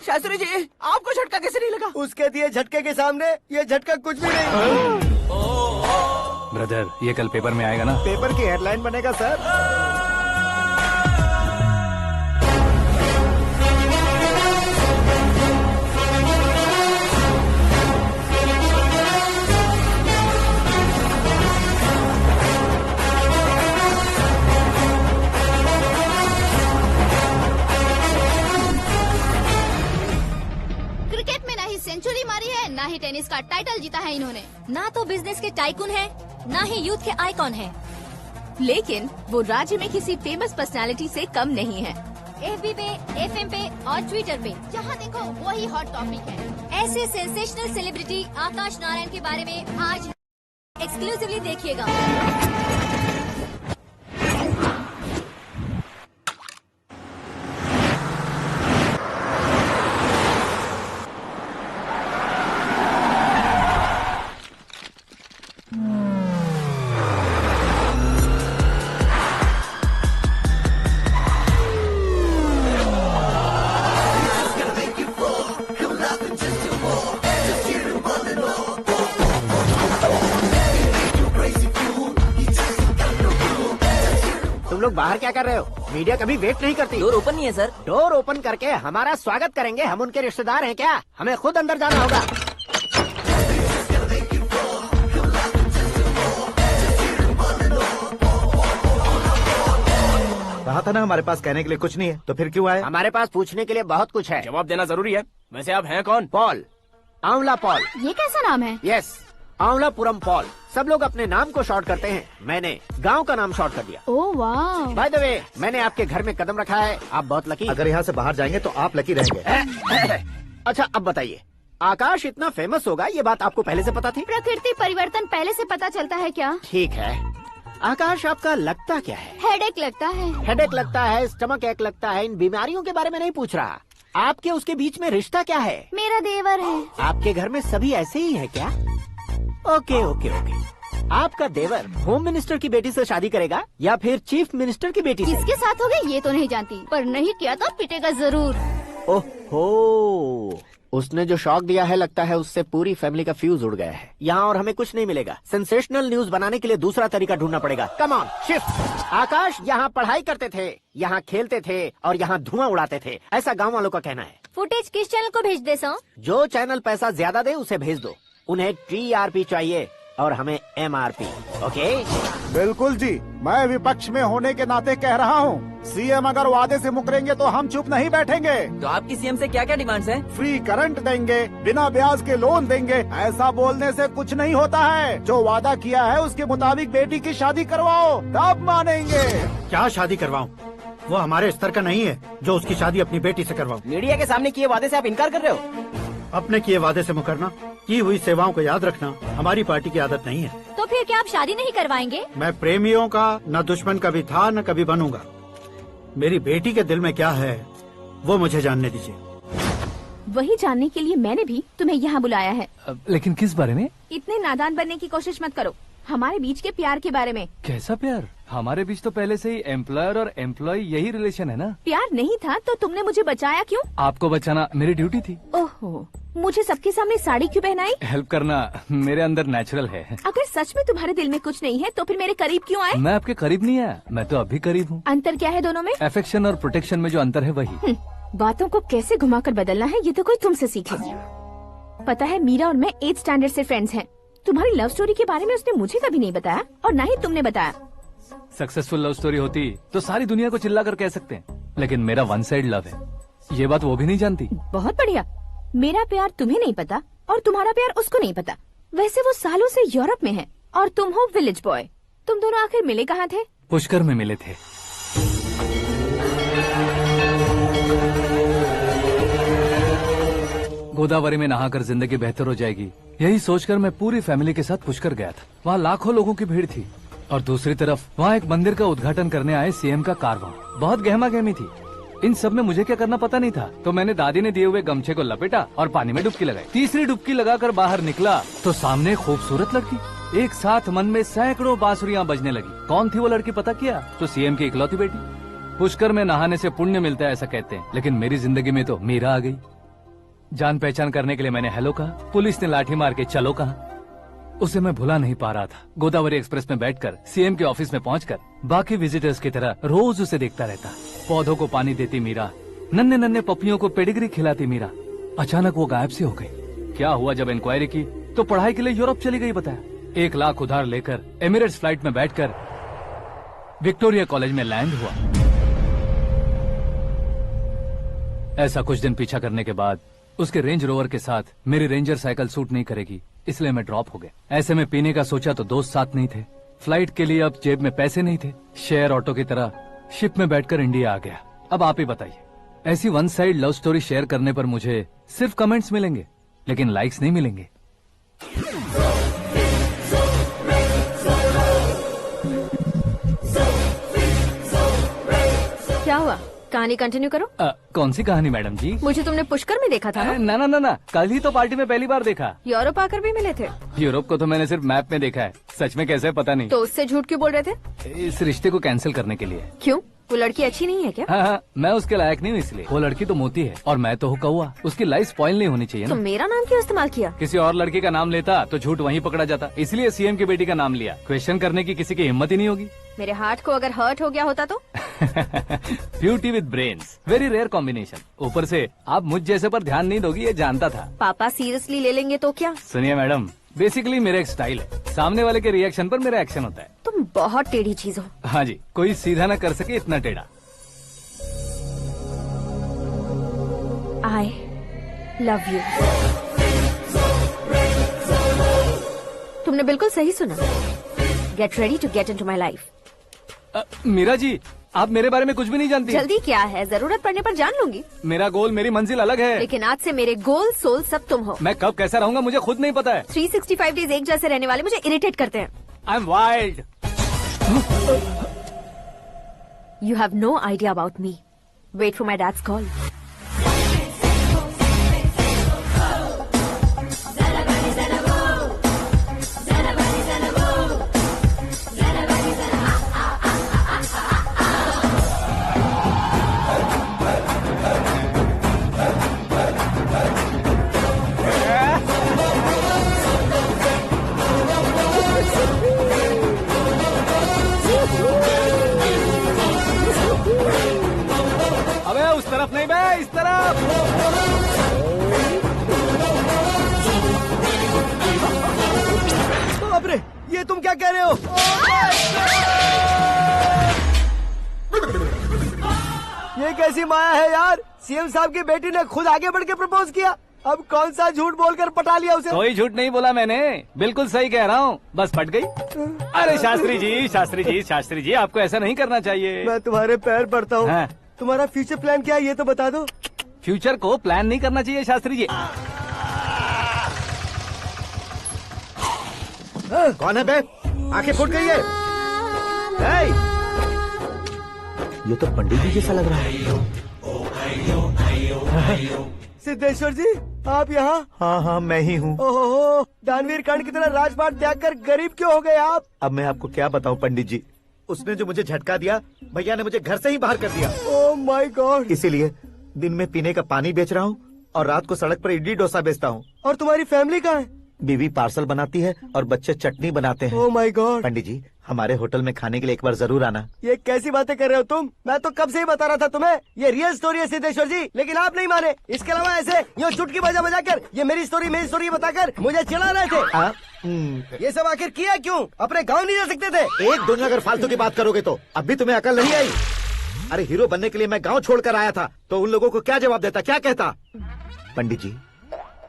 शास्त्री जी, आपको झटका कैसे नहीं लगा? उसके दिए झटके के सामने ये झटका कुछ भी नहीं। ब्रदर, ये कल पेपर में आएगा ना? पेपर की हेडलाइन बनेगा सर। का टाइटल जीता है इन्होंने। ना तो बिजनेस के टाइकून है, ना ही यूथ के आइकॉन है। लेकिन वो राज्य में किसी फेमस पर्सनालिटी से कम नहीं है। FB पे, FM पे और ट्विटर पे जहाँ देखो वही हॉट टॉपिक है। ऐसे सेंसेशनल सेलिब्रिटी आकाश नारायण के बारे में आज एक्सक्लूसिवली देखिएगा। लोग बाहर क्या कर रहे हो? मीडिया कभी वेट नहीं करती। डोर ओपन नहीं है सर। डोर ओपन करके हमारा स्वागत करेंगे? हम उनके रिश्तेदार हैं क्या? हमें खुद अंदर जाना होगा। कहा था ना हमारे पास कहने के लिए कुछ नहीं है, तो फिर क्यों आए? हमारे पास पूछने के लिए बहुत कुछ है। जवाब देना जरूरी है। वैसे आप हैं कौन? पॉल, आंवला पॉल। ये कैसा नाम है? Yes, Amlapuram Paul. सब लोग अपने नाम को शॉर्ट करते हैं, मैंने गांव का नाम शॉर्ट कर दिया। ओह वाह। बाय द वे, मैंने आपके घर में कदम रखा है, आप बहुत लकी। अगर यहाँ से बाहर जाएंगे तो आप लकी रहेंगे। अच्छा अब बताइए, आकाश इतना फेमस होगा ये बात आपको पहले से पता थी? प्रकृति परिवर्तन पहले से पता चलता है क्या? ठीक है, आकाश आपका लगता क्या है? हेडेक लगता है। हेडेक लगता है, स्टमक एक लगता है, इन बीमारियों के बारे में नहीं पूछ रहा। आपके उसके बीच में रिश्ता क्या है? मेरा देवर है। आपके घर में सभी ऐसे ही है क्या? Okay okay okay. आपका देवर होम मिनिस्टर की बेटी से शादी करेगा या फिर चीफ मिनिस्टर की बेटी से? किसके साथ होगा ये तो नहीं जानती, पर नहीं किया तो पिटेगा जरूर। ओहो, उसने जो शॉक दिया है लगता है उससे पूरी फैमिली का फ्यूज उड़ गया है। यहाँ और हमें कुछ नहीं मिलेगा। सेंसेशनल न्यूज बनाने के लिए दूसरा तरीका ढूंढना पड़ेगा। Come on shift. आकाश यहाँ पढ़ाई करते थे, यहाँ खेलते थे और यहाँ धुआं उड़ाते थे, ऐसा गाँव वालों का कहना है। फुटेज किस चैनल को भेज दे सो? जो चैनल पैसा ज्यादा दे उसे भेज दो। उन्हें TRP चाहिए और हमें MRP। ओके? बिल्कुल जी, मैं विपक्ष में होने के नाते कह रहा हूँ, सीएम अगर वादे से मुकरेंगे तो हम चुप नहीं बैठेंगे। तो आपकी सीएम से क्या क्या डिमांड्स है? फ्री करंट देंगे, बिना ब्याज के लोन देंगे। ऐसा बोलने से कुछ नहीं होता है। जो वादा किया है उसके मुताबिक बेटी की शादी करवाओ, तब मानेंगे। क्या शादी करवाऊं? वो हमारे स्तर का नहीं है जो उसकी शादी अपनी बेटी से करवाऊं। मीडिया के सामने किए वादे से आप इनकार कर रहे हो? अपने किए वादे से मुकरना, की हुई सेवाओं को याद रखना हमारी पार्टी की आदत नहीं है। तो फिर क्या आप शादी नहीं करवाएंगे? मैं प्रेमियों का न दुश्मन कभी था न कभी बनूंगा। मेरी बेटी के दिल में क्या है वो मुझे जानने दीजिए। वही जानने के लिए मैंने भी तुम्हें यहाँ बुलाया है। लेकिन किस बारे में? इतने नादान बनने की कोशिश मत करो। हमारे बीच के प्यार के बारे में। कैसा प्यार? हमारे बीच तो पहले से ही एम्प्लॉयर और एम्प्लॉय यही रिलेशन है ना। प्यार नहीं था तो तुमने मुझे बचाया क्यों? आपको बचाना मेरी ड्यूटी थी। ओहो, मुझे सबके सामने साड़ी क्यों पहनाई? हेल्प करना मेरे अंदर नेचुरल है। अगर सच में तुम्हारे दिल में कुछ नहीं है तो फिर मेरे करीब क्यों आए? मैं आपके करीब नहीं आया, मैं तो अभी करीब हूँ। अंतर क्या है दोनों में? अफेक्शन और प्रोटेक्शन में जो अंतर है वही। बातों को कैसे घुमाकर बदलना है ये तो कोई तुमसे सीखे। पता है, मीरा और मैं 8th स्टैंडर्ड से फ्रेंड्स हैं। तुम्हारी लव स्टोरी के बारे में उसने मुझे कभी नहीं बताया और न ही तुमने बताया। सक्सेसफुल लव स्टोरी होती तो सारी दुनिया को चिल्ला कर कह सकते हैं, लेकिन मेरा वन साइड लव है, ये बात वो भी नहीं जानती। बहुत बढ़िया। मेरा प्यार तुम्हें नहीं पता और तुम्हारा प्यार उसको नहीं पता। वैसे वो सालों से यूरोप में है और तुम हो विलेज बॉय। तुम दोनों आखिर मिले कहाँ थे? पुष्कर में मिले थे। गोदावरी में नहाकर जिंदगी बेहतर हो जाएगी, यही सोचकर मैं पूरी फैमिली के साथ पुष्कर गया था। वहाँ लाखों लोगों की भीड़ थी और दूसरी तरफ वहाँ एक मंदिर का उद्घाटन करने आए सीएम का कारवां। बहुत गहमा गहमी थी। इन सब में मुझे क्या करना पता नहीं था, तो मैंने दादी ने दिए हुए गमछे को लपेटा और पानी में डुबकी लगाई। तीसरी डुबकी लगाकर बाहर निकला तो सामने खूबसूरत लड़की। एक साथ मन में सैकड़ों बांसुरियां बजने लगी। कौन थी वो लड़की पता किया? तो सीएम की इकलौती बेटी। पुष्कर में नहाने से पुण्य मिलता है ऐसा कहते हैं, लेकिन मेरी जिंदगी में तो मीरा आ गई। जान पहचान करने के लिए मैंने हेलो कहा, पुलिस ने लाठी मार के चलो कहा। उसे मैं भुला नहीं पा रहा था। गोदावरी एक्सप्रेस में बैठकर सीएम के ऑफिस में पहुंचकर बाकी विजिटर्स की तरह रोज उसे देखता रहता। पौधों को पानी देती मीरा, नन्हे नन्हे पपियों को पेडिग्री खिलाती मीरा। अचानक वो गायब सी हो गई। क्या हुआ? जब इंक्वायरी की तो पढ़ाई के लिए यूरोप चली गई बताया। 1 लाख उधार लेकर एमिरेट्स फ्लाइट में बैठकर विक्टोरिया कॉलेज में लैंड हुआ। ऐसा कुछ दिन पीछा करने के बाद उसके रेंज रोवर के साथ मेरी रेंजर साइकिल सूट नहीं करेगी, इसलिए मैं ड्रॉप हो गया। ऐसे में पीने का सोचा तो दोस्त साथ नहीं थे, फ्लाइट के लिए अब जेब में पैसे नहीं थे, शेयर ऑटो की तरह शिप में बैठकर इंडिया आ गया। अब आप ही बताइए, ऐसी one side love story share करने पर मुझे सिर्फ कमेंट्स मिलेंगे लेकिन लाइक्स नहीं मिलेंगे। क्या हुआ, कहानी कंटिन्यू करो। कौन सी कहानी मैडम जी? मुझे तुमने पुष्कर में देखा था ना? ना ना ना, कल ही तो पार्टी में पहली बार देखा। यूरोप आकर भी मिले थे? यूरोप को तो मैंने सिर्फ मैप में देखा है, सच में कैसे पता नहीं। तो उससे झूठ क्यों बोल रहे थे? इस रिश्ते को कैंसिल करने के लिए। क्यों, वो लड़की अच्छी नहीं है क्या? हाँ, मैं उसके लायक नहीं हूँ इसलिए। वो लड़की तो मोती है और मैं तो हूँ कौवा, उसकी लाइफ स्पॉइल नहीं होनी चाहिए तो ना। मेरा नाम क्यों इस्तेमाल किया? किसी और लड़की का नाम लेता तो झूठ वहीं पकड़ा जाता, इसलिए सीएम की बेटी का नाम लिया। क्वेश्चन करने की किसी की हिम्मत ही नहीं होगी। मेरे हार्ट को अगर हर्ट हो गया होता तो? Beauty with brains, very rare combination. ऊपर से आप मुझ जैसे पर ध्यान नहीं दोगी ये जानता था। पापा सीरियसली ले लेंगे तो क्या? सुनिए मैडम, बेसिकली मेरा एक स्टाइल है, सामने वाले के रिएक्शन पर मेरा एक्शन होता है। तुम बहुत टेढ़ी चीज हो। हाँ जी, कोई सीधा न कर सके इतना टेढ़ा। I love you। तुमने बिल्कुल सही सुना। Get ready to get into my life। Meera ji, आप मेरे बारे में कुछ भी नहीं जानती। जल्दी क्या है, जरूरत पड़ने पर जान लूंगी। मेरा गोल, मेरी मंजिल अलग है। लेकिन आज से मेरे गोल सोल सब तुम हो। मैं कब कैसा रहूंगा मुझे खुद नहीं पता है। 365 डेज एक जैसे रहने वाले मुझे इरिटेट करते हैं। I am wild. You have no idea about me। Wait for my dad's call। अबे उस तरफ नहीं बे, इस तरफ। बाप रे, ये तुम क्या कह रहे हो? ये कैसी माया है यार? सीएम साहब की बेटी ने खुद आगे बढ़ के प्रपोज किया, अब कौन सा झूठ बोलकर पटा लिया उसे? कोई झूठ नहीं बोला मैंने, बिल्कुल सही कह रहा हूँ, बस पट गई। अरे शास्त्री जी, शास्त्री जी, शास्त्री जी, आपको ऐसा नहीं करना चाहिए। मैं तुम्हारे पैर पड़ता हूँ। हाँ। तुम्हारा फ्यूचर प्लान क्या है ये तो बता दो। फ्यूचर को प्लान नहीं करना चाहिए शास्त्री जी। कौन है बे? आंखें फूट गई है। हे! ये तो पंडित जी जैसा लग रहा है। सिद्धेश्वर जी, आप यहाँ? हाँ हाँ, मैं ही हूँ। ओहो, दानवीर कर्ण की तरह राजपाट त्याग कर गरीब क्यों हो गए आप? अब मैं आपको क्या बताऊँ पंडित जी, उसने जो मुझे झटका दिया, भैया ने मुझे घर से ही बाहर कर दिया। Oh my God. इसीलिए दिन में पीने का पानी बेच रहा हूँ और रात को सड़क पर इडली डोसा बेचता हूँ। और तुम्हारी फैमिली कहाँ है? बीवी पार्सल बनाती है और बच्चे चटनी बनाते हैं। Oh my God. पंडित जी, हमारे होटल में खाने के लिए एक बार जरूर आना। ये कैसी बातें कर रहे हो तुम? मैं तो कब से ही बता रहा था तुम्हें, ये रियल स्टोरी है सिद्धेश्वर जी, लेकिन आप नहीं माने। इसके अलावा ऐसे यूँ चुटकी बजा बजा कर ये मेरी स्टोरी बताकर मुझे चिढ़ा रहे थे। ये सब आखिर किया क्यों? अपने गाँव नहीं जा सकते थे? एक दोनों अगर फालतू की बात करोगे तो अब भी तुम्हें अकल नहीं आई? अरे हीरो बनने के लिए मैं गाँव छोड़कर आया था तो उन लोगों को क्या जवाब देता, क्या कहता? पंडित जी,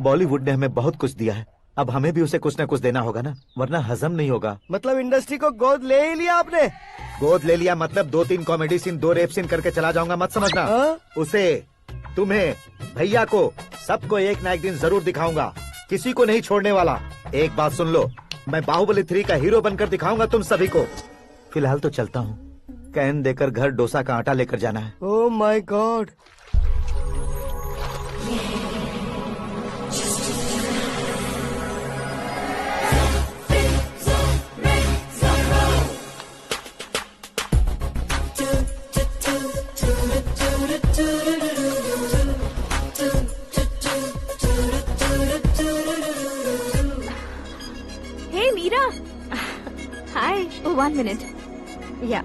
बॉलीवुड ने हमें बहुत कुछ दिया है, अब हमें भी उसे कुछ न कुछ देना होगा ना, वरना हजम नहीं होगा। मतलब इंडस्ट्री को गोद ले ही लिया आपने? गोद ले लिया मतलब 2-3 कॉमेडी सीन, 2 रेप सीन करके चला जाऊंगा मत समझना। उसे, तुम्हें, भैया को, सबको एक ना एक दिन जरूर दिखाऊंगा, किसी को नहीं छोड़ने वाला। एक बात सुन लो, मैं बाहुबली 3 का हीरो बनकर दिखाऊंगा तुम सभी को। फिलहाल तो चलता हूँ, कैन देकर घर डोसा का आटा लेकर जाना है। Oh my God. Hey Meera। Hi। Oh, 1 minute। Yeah।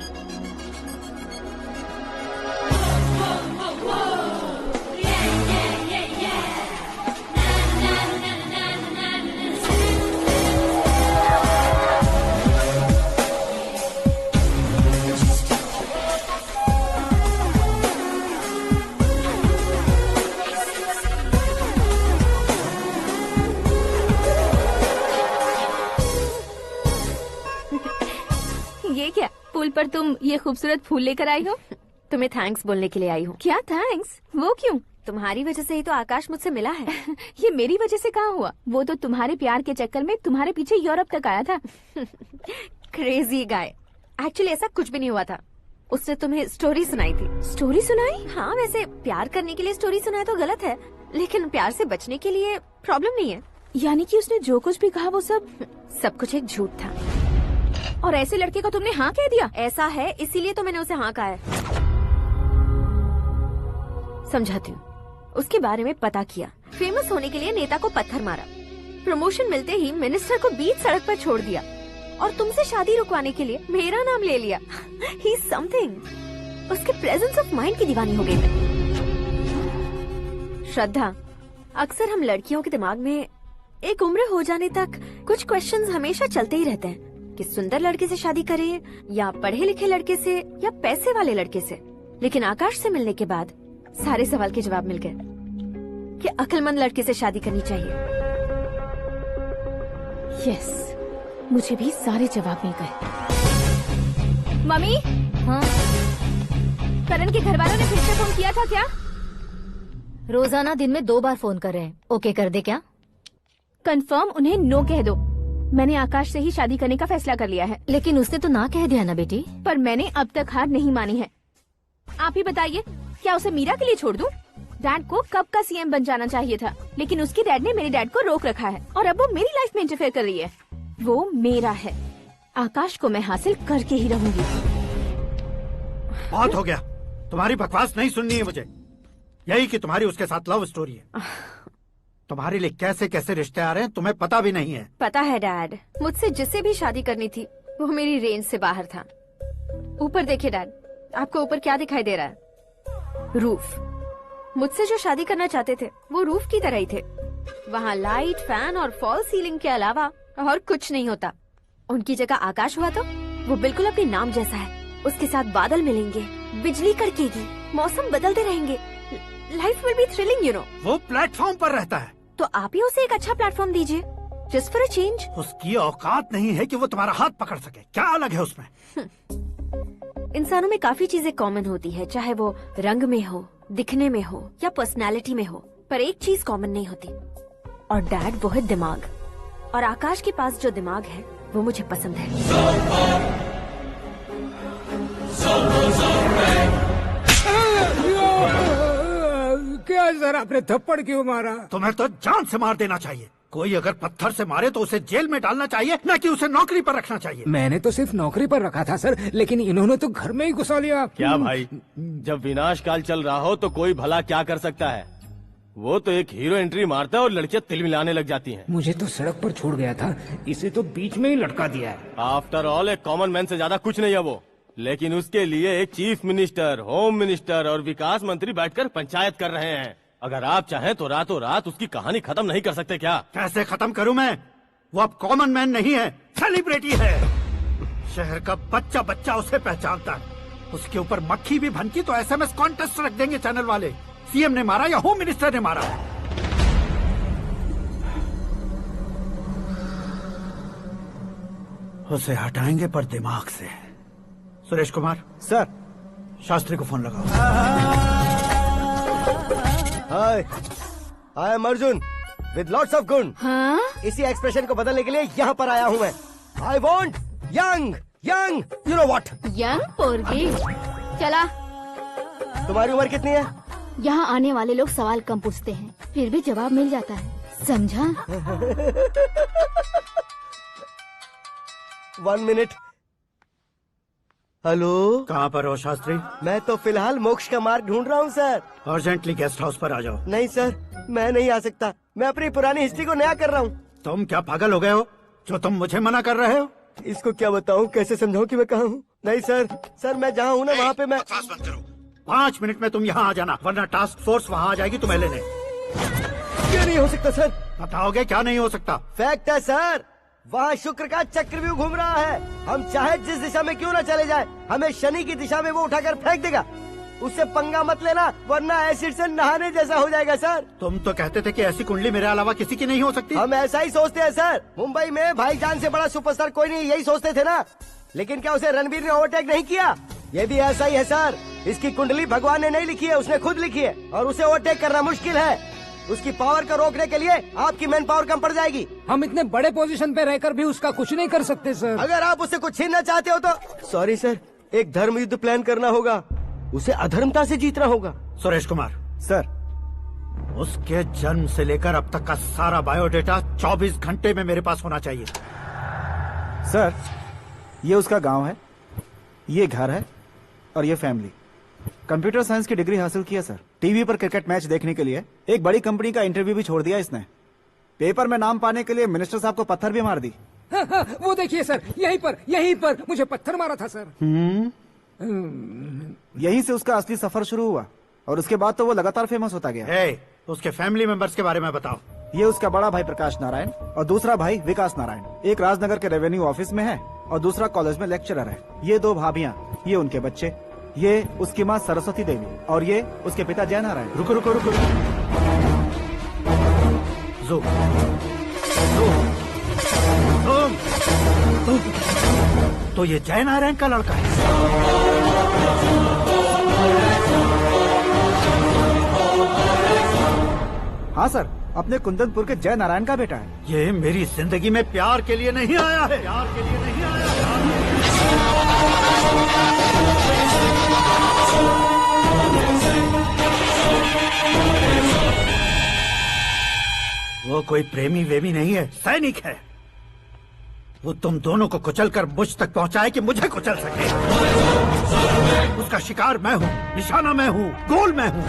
पुल पर तुम ये खूबसूरत फूल लेकर आई हो? तुम्हें थैंक्स बोलने के लिए आई हूँ। क्या थैंक्स? वो क्यों? तुम्हारी वजह से ही तो आकाश मुझसे मिला है। ये मेरी वजह से कहाँ हुआ? वो तो तुम्हारे प्यार के चक्कर में तुम्हारे पीछे यूरोप तक आया था। Crazy guy. एक्चुअली ऐसा कुछ भी नहीं हुआ था। उसने तुम्हें स्टोरी सुनाई थी। स्टोरी सुनाई? हाँ, वैसे प्यार करने के लिए स्टोरी सुनाए तो गलत है, लेकिन प्यार से बचने के लिए प्रॉब्लम नहीं है। यानी कि उसने जो कुछ भी कहा वो सब कुछ एक झूठ था। और ऐसे लड़के को तुमने हाँ कह दिया? ऐसा है, इसीलिए तो मैंने उसे हाँ कहा है। समझाती हूँ। उसके बारे में पता किया, फेमस होने के लिए नेता को पत्थर मारा, प्रमोशन मिलते ही मिनिस्टर को बीच सड़क पर छोड़ दिया और तुमसे शादी रुकवाने के लिए मेरा नाम ले लिया। ही समथिंग। उसके प्रेजेंस ऑफ माइंड की दीवानी हो गई मैं। श्रद्धा, अक्सर हम लड़कियों के दिमाग में एक उम्र हो जाने तक कुछ क्वेश्चंस हमेशा चलते ही रहते हैं कि सुंदर लड़के से शादी करें या पढ़े लिखे लड़के से या पैसे वाले लड़के से। लेकिन आकाश से मिलने के बाद सारे सवाल के जवाब मिल गए कि अक्लमंद लड़के से शादी करनी चाहिए। यस, मुझे भी सारे जवाब मिल गए। मम्मी, हाँ? करण के घर वालों ने फिर से फोन किया था क्या? रोजाना दिन में 2 बार फोन कर रहे हैं। ओके कर दे क्या? कंफर्म उन्हें नो कह दो। मैंने आकाश से ही शादी करने का फैसला कर लिया है। लेकिन उसने तो ना कह दिया ना बेटी। पर मैंने अब तक हार नहीं मानी है। आप ही बताइए, क्या उसे मीरा के लिए छोड़ दूं? डैड को कब का सीएम बन जाना चाहिए था, लेकिन उसके डैड ने मेरे डैड को रोक रखा है और अब वो मेरी लाइफ में इंटरफेयर कर रही है। वो मेरा है, आकाश को मैं हासिल करके ही रहूंगी। बहुत हो गया, तुम्हारी बकवास नहीं सुननी है मुझे। यही कि तुम्हारी उसके साथ लव स्टोरी है। तुम्हारे लिए कैसे कैसे रिश्ते आ रहे हैं तुम्हें पता भी नहीं है। पता है डैड, मुझसे जिससे भी शादी करनी थी वो मेरी रेंज से बाहर था। ऊपर देखिए डैड, आपको ऊपर क्या दिखाई दे रहा है? रूफ। मुझसे जो शादी करना चाहते थे वो रूफ की तरह ही थे। वहाँ लाइट, फैन और फॉल सीलिंग के अलावा और कुछ नहीं होता। उनकी जगह आकाश हुआ तो वो बिल्कुल अपने नाम जैसा है। उसके साथ बादल मिलेंगे, बिजली कड़केगी, मौसम बदलते रहेंगे। Life will be thrilling, you know. वो प्लेटफॉर्म पर रहता है तो आप ही उसे एक अच्छा प्लेटफॉर्म दीजिए, जस्ट फॉर अ चेंज। उसकी औकात नहीं है कि वो तुम्हारा हाथ पकड़ सके। क्या अलग है उसमें? इंसानों में काफी चीजें कॉमन होती है, चाहे वो रंग में हो, दिखने में हो या पर्सनालिटी में हो, पर एक चीज कॉमन नहीं होती, और डैड वो है दिमाग। और आकाश के पास जो दिमाग है वो मुझे पसंद है। क्या सर, आपने थप्पड़ क्यों मारा? तुम्हें तो जान से मार देना चाहिए। कोई अगर पत्थर से मारे तो उसे जेल में डालना चाहिए, न कि उसे नौकरी पर रखना चाहिए। मैंने तो सिर्फ नौकरी पर रखा था सर, लेकिन इन्होंने तो घर में ही घुसा लिया। क्या भाई, जब विनाश काल चल रहा हो तो कोई भला क्या कर सकता है? वो तो एक हीरो एंट्री मारता है और लड़कियां तिल मिलाने लग जाती हैं। मुझे तो सड़क पर छोड़ गया था, इसे तो बीच में ही लटका दिया है। आफ्टर ऑल एक कॉमन मैन से ज्यादा कुछ नहीं है वो, लेकिन उसके लिए एक चीफ मिनिस्टर, होम मिनिस्टर और विकास मंत्री बैठकर पंचायत कर रहे हैं। अगर आप चाहें तो रातों रात उसकी कहानी खत्म नहीं कर सकते क्या? कैसे खत्म करूं मैं? वो अब कॉमन मैन नहीं है, सेलिब्रिटी है। शहर का बच्चा बच्चा उसे पहचानता है। उसके ऊपर मक्खी भी भनकी तो SMS कॉन्टेस्ट रख देंगे चैनल वाले। सीएम ने मारा या होम मिनिस्टर ने मारा? उसे हटाएंगे पर दिमाग से। सुरेश कुमार सर, शास्त्री को फोन लगाओ। Hi, I am Arjun with lots of गुण। हाँ? इसी एक्सप्रेशन को बदलने के लिए यहाँ पर आया हूँ मैं। I want young young, you know what? Young पोरगी। चला, तुम्हारी उम्र कितनी है? यहाँ आने वाले लोग सवाल कम पूछते हैं, फिर भी जवाब मिल जाता है, समझा? 1 मिनट। हेलो, कहाँ पर हो शास्त्री? मैं तो फिलहाल मोक्ष का मार्ग ढूंढ रहा हूँ सर। अर्जेंटली गेस्ट हाउस पर आ जाओ। नहीं सर, मैं नहीं आ सकता। मैं अपनी पुरानी हिस्ट्री को नया कर रहा हूँ। तुम क्या पागल हो गए हो जो तुम मुझे मना कर रहे हो? इसको क्या बताऊँ, कैसे समझाऊँ कि मैं कहाँ हूँ? नहीं सर, मैं जहाँ हूँ ना वहाँ पे मैं। 5 मिनट में तुम यहाँ आ जाना, वरना टास्क फोर्स वहाँ आ जाएगी तुम्हें लेने। क्यों नहीं हो सकता सर? बताओगे क्या नहीं हो सकता? फैक्ट है सर, वहाँ शुक्र का चक्रव्यूह घूम रहा है। हम चाहे जिस दिशा में क्यों न चले जाए, हमें शनि की दिशा में वो उठाकर फेंक देगा। उससे पंगा मत लेना, वरना एसिड से नहाने जैसा हो जाएगा सर। तुम तो कहते थे कि ऐसी कुंडली मेरे अलावा किसी की नहीं हो सकती। हम ऐसा ही सोचते हैं सर। मुंबई में भाईजान से बड़ा सुपरस्टार कोई नहीं, यही सोचते थे ना। लेकिन क्या उसे रणवीर ने ओवरटेक नहीं किया? ये भी ऐसा ही है सर। इसकी कुंडली भगवान ने नहीं लिखी है, उसने खुद लिखी है, और उसे ओवरटेक करना मुश्किल है। उसकी पावर को रोकने के लिए आपकी मैन पावर कम पड़ जाएगी। हम इतने बड़े पोजीशन पे रहकर भी उसका कुछ नहीं कर सकते सर। अगर आप उससे कुछ छीनना चाहते हो तो सॉरी सर, एक धर्म युद्ध प्लान करना होगा। उसे अधर्मता से जीतना होगा। सुरेश कुमार सर, उसके जन्म से लेकर अब तक का सारा बायोडेटा 24 घंटे में मेरे पास होना चाहिए। सर, ये उसका गांव है, ये घर है और ये फैमिली। कंप्यूटर साइंस की डिग्री हासिल किया सर। टीवी पर क्रिकेट मैच देखने के लिए एक बड़ी कंपनी का इंटरव्यू भी छोड़ दिया इसने। पेपर में नाम पाने के लिए मिनिस्टर साहब को पत्थर भी मार दी। हाँ, वो देखिए सर, यहीं पर मुझे पत्थर मारा था सर। यहीं से उसका असली सफर शुरू हुआ और उसके बाद तो वो लगातार फेमस होता गया। उसके फैमिली मेंबर्स के बारे में बताओ। ये उसका बड़ा भाई प्रकाश नारायण और दूसरा भाई विकास नारायण। एक राजनगर के रेवेन्यू ऑफिस में है और दूसरा कॉलेज में लेक्चरर है। ये 2 भाभियां, ये उनके बच्चे, ये उसकी माँ सरस्वती देवी और ये उसके पिता जय नारायण। रुको रुको रुको, जो तो ये जय नारायण का लड़का है। हाँ सर, अपने कुंदनपुर के जय नारायण का बेटा है। ये मेरी जिंदगी में प्यार के लिए नहीं आया है, प्यार के लिए नहीं आया है। वो कोई प्रेमी वेमी नहीं है, सैनिक है। वो तुम दोनों को कुचलकर मुझ तक पहुंचाए कि मुझे कुचल सके। उसका शिकार मैं हूँ, निशाना मैं हूँ, गोल मैं हूँ।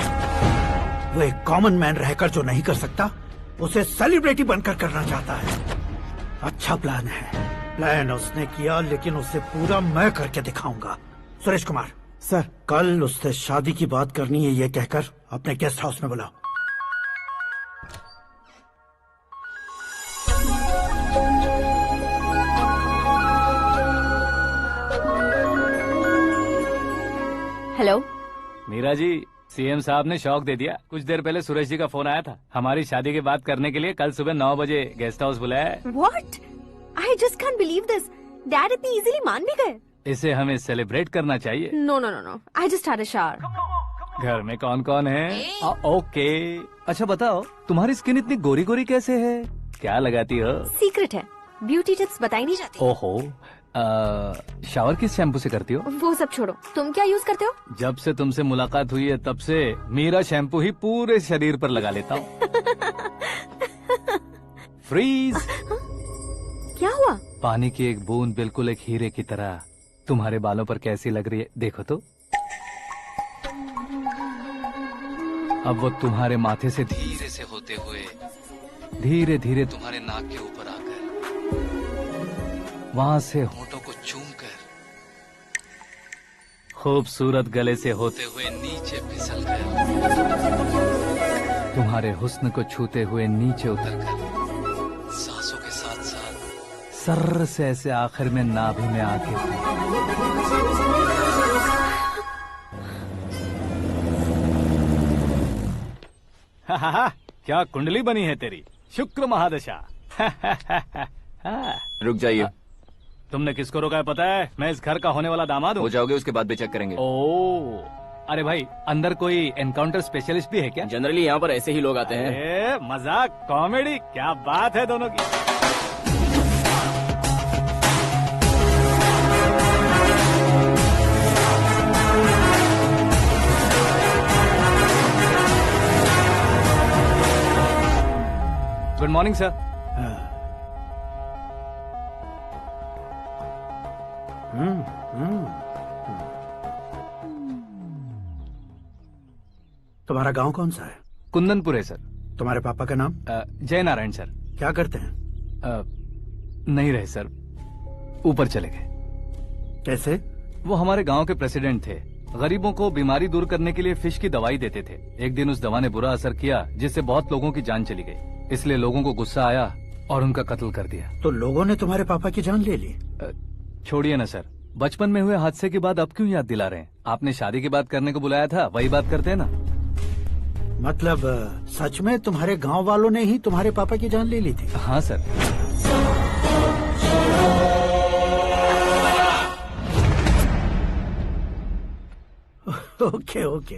वो एक कॉमन मैन रहकर जो नहीं कर सकता, उसे सेलिब्रिटी बनकर करना चाहता है। अच्छा प्लान है। प्लान उसने किया, लेकिन उसे पूरा मैं करके दिखाऊंगा। सुरेश कुमार सर, कल उससे शादी की बात करनी है, ये कहकर अपने गेस्ट हाउस में बुलाओ। हेलो मीरा जी, सीएम साहब ने शौक दे दिया। कुछ देर पहले सुरेश जी का फोन आया था, हमारी शादी की बात करने के लिए कल सुबह 9 बजे गेस्ट हाउस बुलाया है। What? I just can't believe this. Dad इतनी इजीली मान भी गए। इसे हमें सेलिब्रेट करना चाहिए। No. I just had a shower. घर में कौन कौन है? ओके। अच्छा बताओ, तुम्हारी स्किन इतनी गोरी गोरी कैसे है? क्या लगाती हो? सीक्रेट है, ब्यूटी टिप्स बताई नहीं जाती। ओहो, शावर किस शैम्पू से करती हो? वो सब छोड़ो, तुम क्या यूज करते हो? जब से तुमसे मुलाकात हुई है तब से मीरा शैम्पू ही पूरे शरीर पर लगा लेता हूँ। फ्रीज। क्या हुआ? पानी की एक बूंद बिल्कुल एक हीरे की तरह तुम्हारे बालों पर कैसी लग रही है, देखो तो। अब वो तुम्हारे माथे से धीरे से होते हुए धीरे धीरे तुम्हारे नाक के ऊपर आकर वहां से होठों को चूमकर खूबसूरत गले से होते हुए नीचे फिसल कर तुम्हारे हुस्न को छूते हुए नीचे उतरकर सांसों के साथ साथ सर्र से ऐसे आखिर में नाभि में आके क्या कुंडली बनी है तेरी, शुक्र महादशा। रुक जाइए। तुमने किसको रोका है पता है? मैं इस घर का होने वाला दामाद हूँ। हो जाओगे उसके बाद भी चेक करेंगे। ओ, अरे भाई, अंदर कोई एनकाउंटर स्पेशलिस्ट भी है क्या? जनरली यहाँ पर ऐसे ही लोग आते हैं। मजाक, कॉमेडी, क्या बात है दोनों की। Good morning sir. तुम्हारा गांव कौन सा है? कुंदनपुर है सर। तुम्हारे पापा का नाम? जय नारायण सर। क्या करते हैं? नहीं रहे सर, ऊपर चले गए। कैसे? वो हमारे गांव के प्रेसिडेंट थे। गरीबों को बीमारी दूर करने के लिए फिश की दवाई देते थे। एक दिन उस दवा ने बुरा असर किया जिससे बहुत लोगों की जान चली गई। इसलिए लोगों को गुस्सा आया और उनका कत्ल कर दिया। तो लोगों ने तुम्हारे पापा की जान ले ली? छोड़िए ना सर, बचपन में हुए हादसे के बाद अब क्यों याद दिला रहे हैं? आपने शादी की बात करने को बुलाया था, वही बात करते हैं ना। मतलब सच में तुम्हारे गांव वालों ने ही तुम्हारे पापा की जान ले ली थी? हाँ सर। ओके ओके,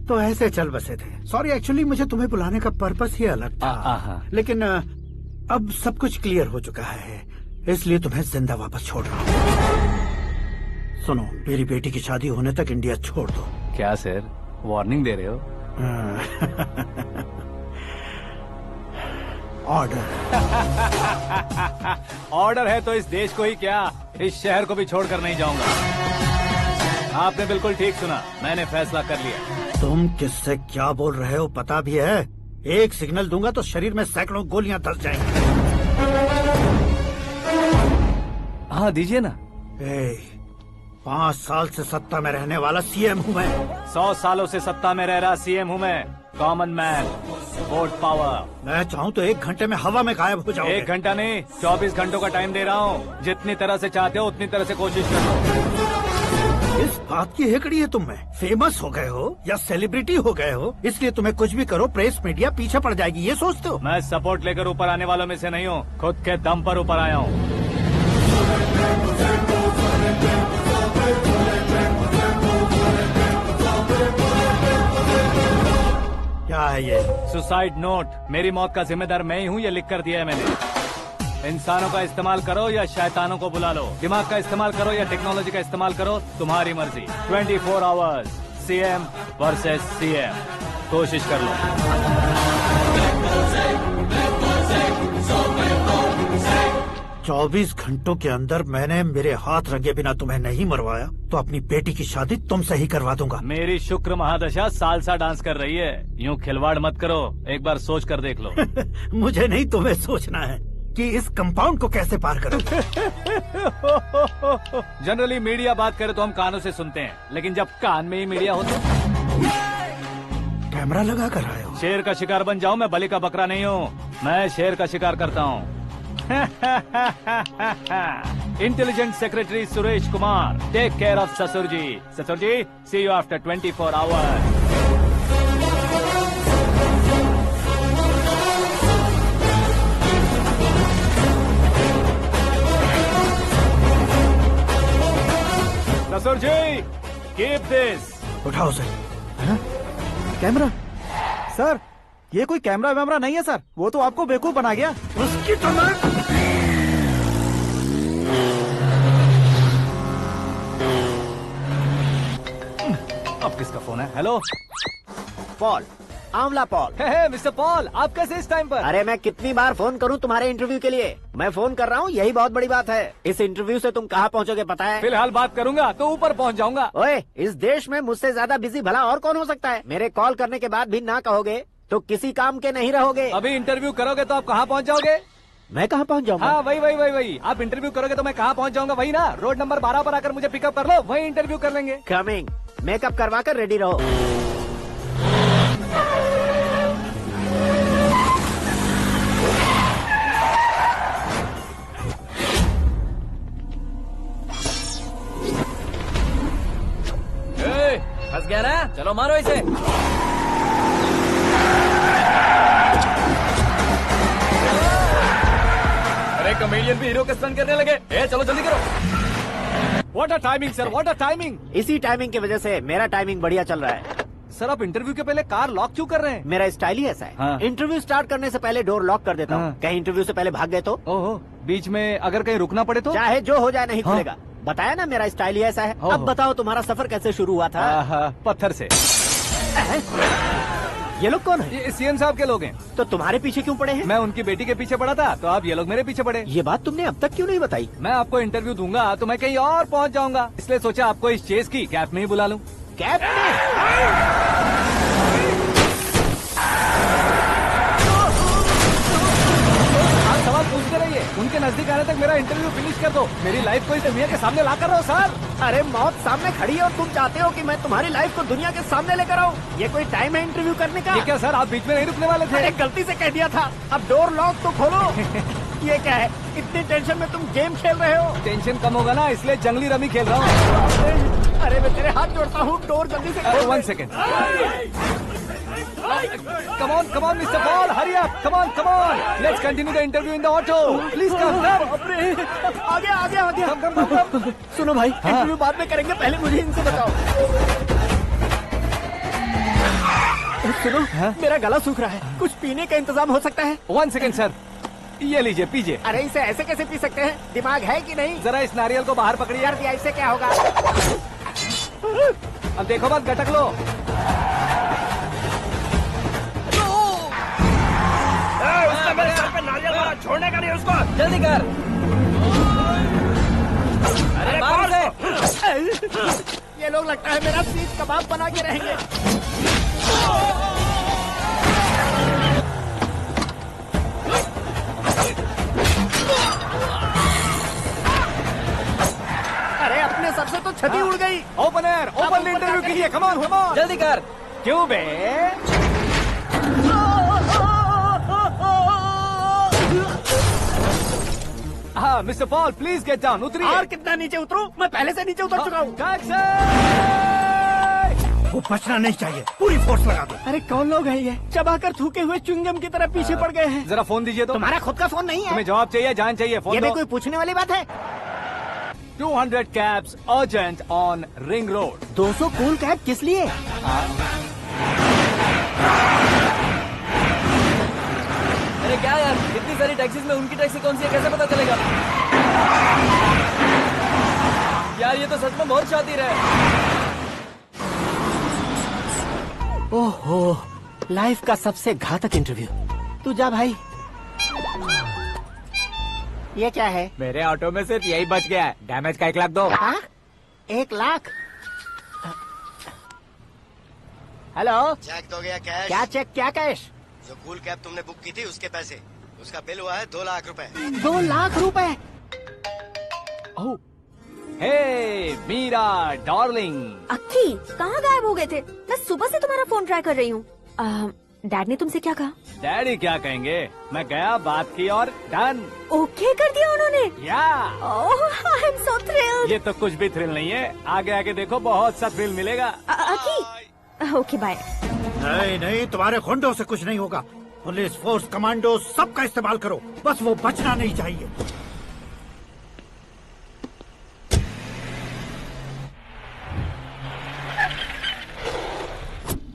तो ऐसे चल बसे थे। सॉरी, एक्चुअली मुझे तुम्हें बुलाने का पर्पस ही अलग था, लेकिन अब सब कुछ क्लियर हो चुका है, इसलिए तुम्हें जिंदा वापस छोड़ रहा हूँ। सुनो, मेरी बेटी की शादी होने तक इंडिया छोड़ दो। क्या सर, वार्निंग दे रहे हो? ऑर्डर। ऑर्डर है तो इस देश को ही क्या, इस शहर को भी छोड़कर नहीं जाऊंगा। आपने बिल्कुल ठीक सुना, मैंने फैसला कर लिया। तुम किससे क्या बोल रहे हो पता भी है? एक सिग्नल दूंगा तो शरीर में सैकड़ों गोलियां धस जाएंगी। हाँ दीजिए ना। 5 साल से सत्ता में रहने वाला सीएम हूँ मैं। 100 सालों से सत्ता में रह रहा सीएम हूँ मैं। Common man, vote power. मैं चाहूँ तो 1 घंटे में हवा में गायब हो जाओगे। 1 घंटा नहीं, 24 घंटों का टाइम दे रहा हूँ। जितनी तरह से चाहते हो उतनी तरह से कोशिश कर लो। इस बात की हेकड़ी है तुम में। फेमस हो गए हो या सेलिब्रिटी हो गए हो, इसलिए तुम्हें कुछ भी करो प्रेस मीडिया पीछे पड़ जाएगी, ये सोचते हो? मैं सपोर्ट लेकर ऊपर आने वालों में से नहीं हूँ, खुद के दम पर ऊपर आया हूँ। क्या है ये? Suicide note. मेरी मौत का जिम्मेदार मैं ही हूँ, ये लिख कर दिया है मैंने। इंसानों का इस्तेमाल करो या शैतानों को बुला लो, दिमाग का इस्तेमाल करो या टेक्नोलॉजी का इस्तेमाल करो, तुम्हारी मर्जी। 24 आवर्स, सीएम वर्सेस सीएम, कोशिश कर लो। 24 घंटों के अंदर मैंने मेरे हाथ रंगे बिना तुम्हें नहीं मरवाया तो अपनी बेटी की शादी तुमसे ही करवा दूंगा। मेरी शुक्र महादशा सालसा डांस कर रही है, यूँ खिलवाड़ मत करो, एक बार सोच कर देख लो। मुझे नहीं, तुम्हें सोचना है कि इस कंपाउंड को कैसे पार करो। जनरली मीडिया बात करे तो हम कानों से सुनते हैं, लेकिन जब कान में ही मीडिया हो तो कैमरा लगा कर आए हो। शेर का शिकार बन जाऊं, मैं बलि का बकरा नहीं हूँ, मैं शेर का शिकार करता हूँ। Intelligent secretary Suresh Kumar, take care of ससुर जी। ससुर जी, सी यू आफ्टर 24 आवर्स। ससुर जी, कीप दिस। उठाओ सर। कैमरा? सर, ये कोई कैमरा वैमरा नहीं है सर, वो तो आपको बेवकूफ बना गया। उसकी तो मैं... अब किसका फोन है? हेलो पॉल, आंवला पॉल। मिस्टर पॉल, आप कैसे इस टाइम पर? अरे मैं कितनी बार फोन करूं तुम्हारे इंटरव्यू के लिए? मैं फोन कर रहा हूं, यही बहुत बड़ी बात है। इस इंटरव्यू से तुम कहां पहुंचोगे पता है? फिलहाल बात करूंगा तो ऊपर पहुंच जाऊंगा। ओए, इस देश में मुझसे ज्यादा बिजी भला और कौन हो सकता है? मेरे कॉल करने के बाद भी ना कहोगे तो किसी काम के नहीं रहोगे। अभी इंटरव्यू करोगे तो आप कहाँ पहुँच जाओगे? मैं कहाँ पहुँच जाऊंगा? हाँ, वही। आप इंटरव्यू करोगे तो मैं कहाँ पहुँच जाऊंगा? वही ना, रोड नंबर 12 पर आकर मुझे पिकअप कर लो, वही इंटरव्यू कर लेंगे। कमिंग। मेकअप करवा कर रेडी रहो। फंस गया ना, चलो मारो इसे। अरे कॉमेडियन भी हीरो के स्टंट करने लगे। चलो जल्दी करो। What a timing sir, what a timing. इसी टाइमिंग की वजह से मेरा टाइमिंग बढ़िया चल रहा है। सर, आप इंटरव्यू के पहले कार लॉक क्यों कर रहे हैं? मेरा स्टाइल ही ऐसा है। हाँ। इंटरव्यू स्टार्ट करने से पहले डोर लॉक कर देता हूँ। कहीं इंटरव्यू से पहले भाग गए तो? ओहो, बीच में अगर कहीं रुकना पड़े तो? चाहे जो हो जाए नहीं खुलेगा। बताया ना, मेरा स्टाइल ही ऐसा है। अब बताओ तुम्हारा सफर कैसे शुरू हुआ था? पत्थर से। ये लोग कौन है? ये सीएम साहब के लोग हैं। तो तुम्हारे पीछे क्यों पड़े हैं? मैं उनकी बेटी के पीछे पड़ा था, तो आप ये लोग मेरे पीछे पड़े। ये बात तुमने अब तक क्यों नहीं बताई? मैं आपको इंटरव्यू दूंगा तो मैं कहीं और पहुंच जाऊंगा, इसलिए सोचा आपको इस चेस की कैप में ही बुला लूं। कैप में? सवाल पूछते रहिए, उनके नजदीक आने तक मेरा इंटरव्यू फिनिश कर दो। मेरी लाइफ को इस दुनिया के सामने ला कर रहो सर। अरे मौत सामने खड़ी है और तुम चाहते हो कि मैं तुम्हारी लाइफ को दुनिया के सामने लेकर आऊं? ये कोई टाइम है इंटरव्यू करने का? ये क्या सर, आप बीच में नहीं रुकने वाले थे? अरे गलती से कह दिया था, अब डोर लॉक तो खोलो। ये क्या है, इतनी टेंशन में तुम गेम खेल रहे हो? टेंशन कम होगा ना, इसलिए जंगली रमी खेल रहा हूँ। अरे मैं तेरे हाथ जोड़ता हूँ, डोर जल्दी से खोल। 1 second. Come on, Mr. Paul, hurry up! Come on! Let's continue the interview in the auto. Please come. आगे। Come. सुनो भाई, इंटरव्यू बाद में करेंगे, पहले मुझे इनसे बताओ। सुनो, मेरा गला सूख रहा है, कुछ पीने का इंतजाम हो सकता है? 1 सेकेंड सर, ये लीजिए पीजिए। अरे इसे ऐसे कैसे पी सकते हैं? दिमाग है कि नहीं? जरा इस नारियल को बाहर पकड़िए। कर दिया, इससे क्या होगा? अब देखो मत, गटक लो। उसने मेरे सर पे नारियल मारा, छोड़ने का नहीं उसको। जल्दी कर। अरे मार उसे। ये लोग लगता है मेरा सीख कबाब बना के रहेंगे। अरे अपने सर से तो छती उड़ गई। ओपनर, ओपन इंटरव्यू कीजिए। Come on, come on. जल्दी कर। क्यों बे? हाँ mister Paul, please get down. उतरिए। और कितना नीचे उतरूं? मैं पहले से नीचे उतर चुका हूँ। वो बचना नहीं चाहिए, पूरी फोर्स लगा दो। अरे कौन लोग हैं ये? चबाकर थूके हुए च्युइंगम की तरह पीछे पड़ गए हैं। जरा फोन दीजिए तो। तुम्हारा खुद का फोन नहीं है? तुम्हें जवाब चाहिए, जान चाहिए, फोन ये दो। भी कोई पूछने वाली बात है? 200 cabs urgent on Ring Road. 200 cool cab किस लिए? अरे क्या यार, इतनी सारी टैक्सीज में उनकी टैक्सी कौन सी है, कैसे पता चलेगा? यार ये तो सच में बहुत शातिर है। ओहो, लाइफ का सबसे घातक इंटरव्यू। तू जा भाई। ये क्या है? मेरे ऑटो में सिर्फ यही बच गया है, डैमेज का 1 लाख दो। हाँ? 1 लाख? हेलो, चेक तो गया कैश। क्या चेक, क्या कैश? जो कूल कैब तुमने बुक की थी उसके पैसे, उसका बिल हुआ है 2 लाख रुपए। 2 लाख रुपए? हे मीरा डार्लिंग। अक्की, कहाँ गायब हो गए थे? मैं सुबह से तुम्हारा फोन ट्राई कर रही हूँ। डैड ने तुमसे क्या कहा? डैडी क्या कहेंगे, मैं गया, बात की और डन। ओके कर दिया उन्होंने? या। ओह, आई एम सो थ्रिल्ड। ये तो कुछ भी थ्रिल नहीं है, आगे आगे देखो बहुत सा थ्रिल मिलेगा। अक्की, ओके बाय। नहीं नहीं, तुम्हारे गुंडों से कुछ नहीं होगा। पुलिस फोर्स, कमांडो, सबका इस्तेमाल करो, बस वो बचना नहीं चाहिए।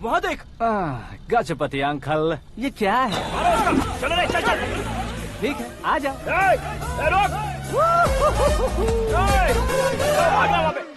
वहाँ देख। गजपति अंकल, ये क्या है? चलो रे, चल चल। ठीक है, आ जा। रोक। वहाँ पे।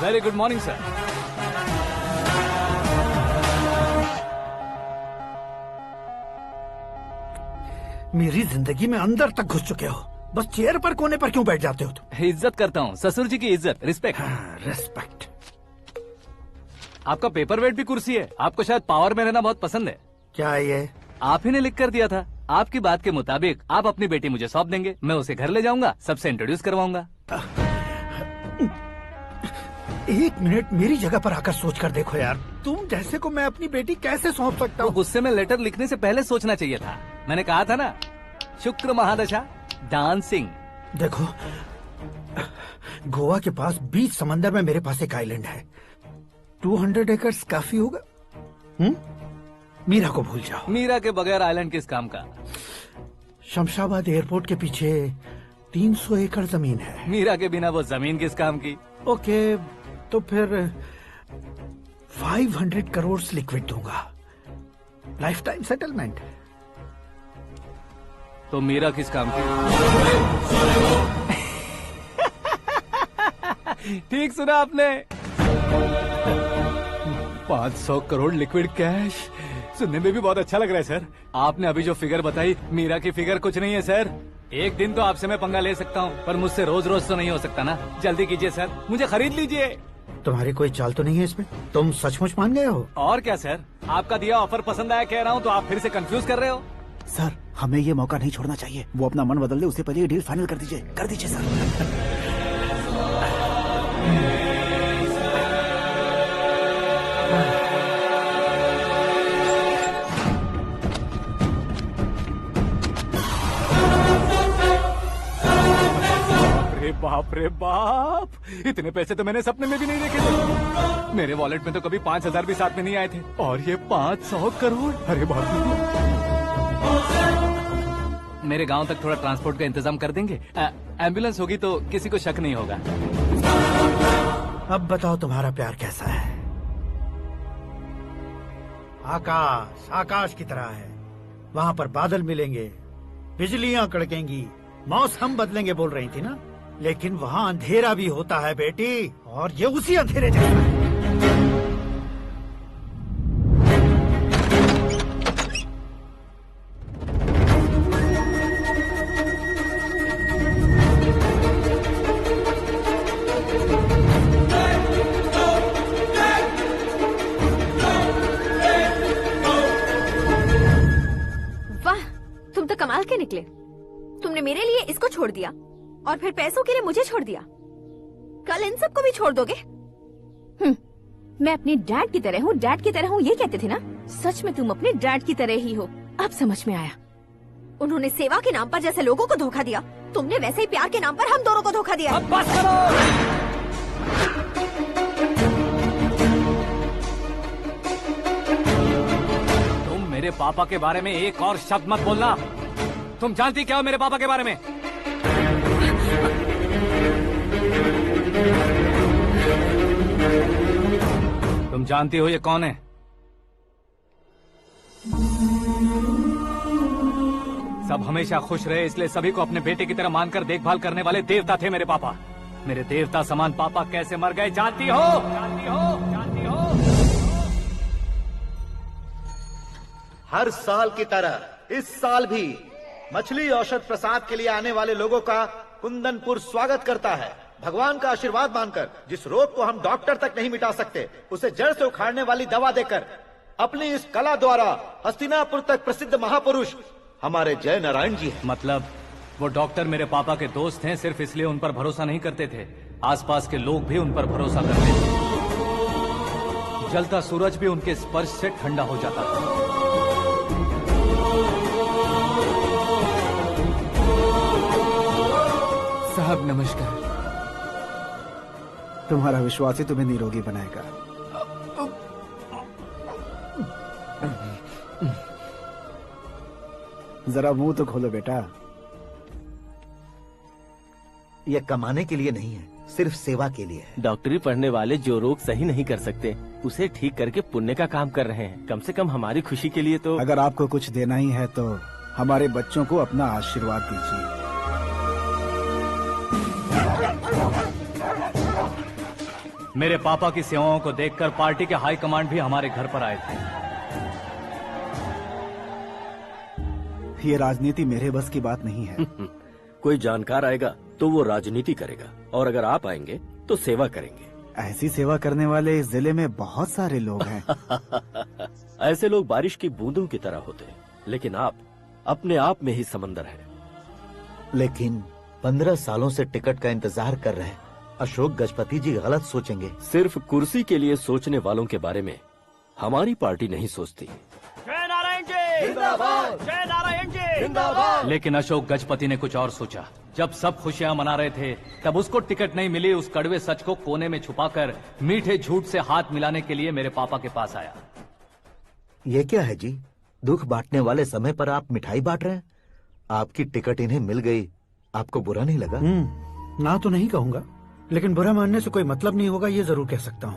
Very good morning sir. मेरी जिंदगी में अंदर तक घुस चुके हो, बस चेयर पर कोने पर क्यों बैठ जाते हो तुम? इज्जत करता हूँ, ससुर जी की इज्जत, रिस्पेक्ट। रिस्पेक्ट। आपका पेपर वेट भी कुर्सी है। आपको शायद पावर में रहना बहुत पसंद है। क्या ये? आप ही ने लिख कर दिया था। आपकी बात के मुताबिक आप अपनी बेटी मुझे सौंप देंगे, मैं उसे घर ले जाऊंगा, सबसे इंट्रोड्यूस करवाऊंगा। एक मिनट मेरी जगह पर आकर सोच कर देखो यार, तुम जैसे को मैं अपनी बेटी कैसे सौंप सकता हूँ? गुस्से में लेटर लिखने से पहले सोचना चाहिए था। मैंने कहा था ना, शुक्र महादशा डांसिंग। देखो, गोवा के पास बीच समंदर में मेरे पास एक आइलैंड है, 200 एकर्स काफी होगा। मीरा को भूल जाओ। मीरा के बगैर आइलैंड किस काम का? शमशाबाद एयरपोर्ट के पीछे 300 एकड़ जमीन है। मीरा के बिना वो जमीन किस काम की? ओके, तो फिर 500 करोड़ लिक्विड दूंगा, लाइफ टाइम सेटलमेंट। तो मीरा किस काम की? ठीक सुना आपने, 500 करोड़ लिक्विड कैश। सुनने में भी बहुत अच्छा लग रहा है सर। आपने अभी जो फिगर बताई, मीरा की फिगर कुछ नहीं है सर। एक दिन तो आपसे मैं पंगा ले सकता हूँ, पर मुझसे रोज रोज तो नहीं हो सकता ना। जल्दी कीजिए सर, मुझे खरीद लीजिए। तुम्हारी कोई चाल तो नहीं है इसमें? तुम सचमुच मान गए हो? और क्या सर, आपका दिया ऑफर पसंद आया कह रहा हूँ, तो आप फिर से कंफ्यूज कर रहे हो। सर, हमें ये मौका नहीं छोड़ना चाहिए। वो अपना मन बदल दे, उससे पहले ये डील फाइनल कर दीजिए। कर दीजिए सर। बाप रे बाप, इतने पैसे तो मैंने सपने में भी नहीं देखे थे। मेरे वॉलेट में तो कभी 5,000 भी साथ में नहीं आए थे, और ये 500 करोड़। अरे बाप रे। मेरे गांव तक थोड़ा ट्रांसपोर्ट का इंतजाम कर देंगे? एम्बुलेंस होगी तो किसी को शक नहीं होगा। अब बताओ तुम्हारा प्यार कैसा है? आकाश आकाश की तरह है, वहाँ पर बादल मिलेंगे, बिजलियां कड़केंगी, मौसम बदलेंगे बोल रही थी ना, लेकिन वहाँ अंधेरा भी होता है बेटी, और ये उसी अंधेरे जैसा है। वाह, तुम तो कमाल के निकले। तुमने मेरे लिए इसको छोड़ दिया और फिर पैसों के लिए मुझे छोड़ दिया। कल इन सबको भी छोड़ दोगे? मैं अपने डैड की तरह हूँ, डैड की तरह हूँ, ये कहते थे ना। सच में तुम अपने डैड की तरह ही हो, अब समझ में आया। उन्होंने सेवा के नाम पर जैसे लोगों को धोखा दिया, तुमने वैसे ही प्यार के नाम पर हम दोनों को धोखा दिया। अब बस करो। तुम मेरे पापा के बारे में एक और शब्द मत बोलना। तुम जानती क्या हो मेरे पापा के बारे में? तुम जानती हो ये कौन है? सब हमेशा खुश रहे, इसलिए सभी को अपने बेटे की तरह मानकर देखभाल करने वाले देवता थे मेरे पापा। मेरे देवता समान पापा कैसे मर गए जानती हो? जानती हो? जानती हो? हर साल की तरह इस साल भी मछली औषध प्रसाद के लिए आने वाले लोगों का कुंदनपुर स्वागत करता है। भगवान का आशीर्वाद मानकर जिस रोग को हम डॉक्टर तक नहीं मिटा सकते, उसे जड़ से उखाड़ने वाली दवा देकर अपनी इस कला द्वारा हस्तिनापुर तक प्रसिद्ध महापुरुष हमारे जय नारायण जी हैं। मतलब वो डॉक्टर मेरे पापा के दोस्त हैं, सिर्फ इसलिए उन पर भरोसा नहीं करते थे, आसपास के लोग भी उन पर भरोसा करते थे। जलता सूरज भी उनके स्पर्श से ठंडा हो जाता था। साहब नमस्कार। तुम्हारा विश्वास ही तुम्हें निरोगी बनाएगा। जरा मुंह तो खोलो बेटा। यह कमाने के लिए नहीं है, सिर्फ सेवा के लिए है। डॉक्टरी पढ़ने वाले जो रोग सही नहीं कर सकते, उसे ठीक करके पुण्य का काम कर रहे हैं। कम से कम हमारी खुशी के लिए तो। अगर आपको कुछ देना ही है तो हमारे बच्चों को अपना आशीर्वाद दीजिए। मेरे पापा की सेवाओं को देखकर पार्टी के हाई कमांड भी हमारे घर पर आए थे। ये राजनीति मेरे बस की बात नहीं है। कोई जानकार आएगा तो वो राजनीति करेगा, और अगर आप आएंगे तो सेवा करेंगे। ऐसी सेवा करने वाले इस जिले में बहुत सारे लोग हैं। ऐसे लोग बारिश की बूंदों की तरह होते हैं, लेकिन आप अपने आप में ही समंदर हैं। लेकिन 15 सालों से टिकट का इंतजार कर रहे हैं। अशोक गजपति जी गलत सोचेंगे। सिर्फ कुर्सी के लिए सोचने वालों के बारे में हमारी पार्टी नहीं सोचती। जय नारायण जी जिंदाबाद, जय नारायण जी जिंदाबाद। लेकिन अशोक गजपति ने कुछ और सोचा। जब सब खुशियां मना रहे थे तब उसको टिकट नहीं मिली। उस कड़वे सच को कोने में छुपाकर मीठे झूठ से हाथ मिलाने के लिए मेरे पापा के पास आया। ये क्या है जी? दुख बांटने वाले समय पर आप मिठाई बांट रहे हैं। आपकी टिकट इन्हें मिल गई, आपको बुरा नहीं लगा? ना तो नहीं कहूंगा, लेकिन बुरा मानने से कोई मतलब नहीं होगा, ये जरूर कह सकता हूँ।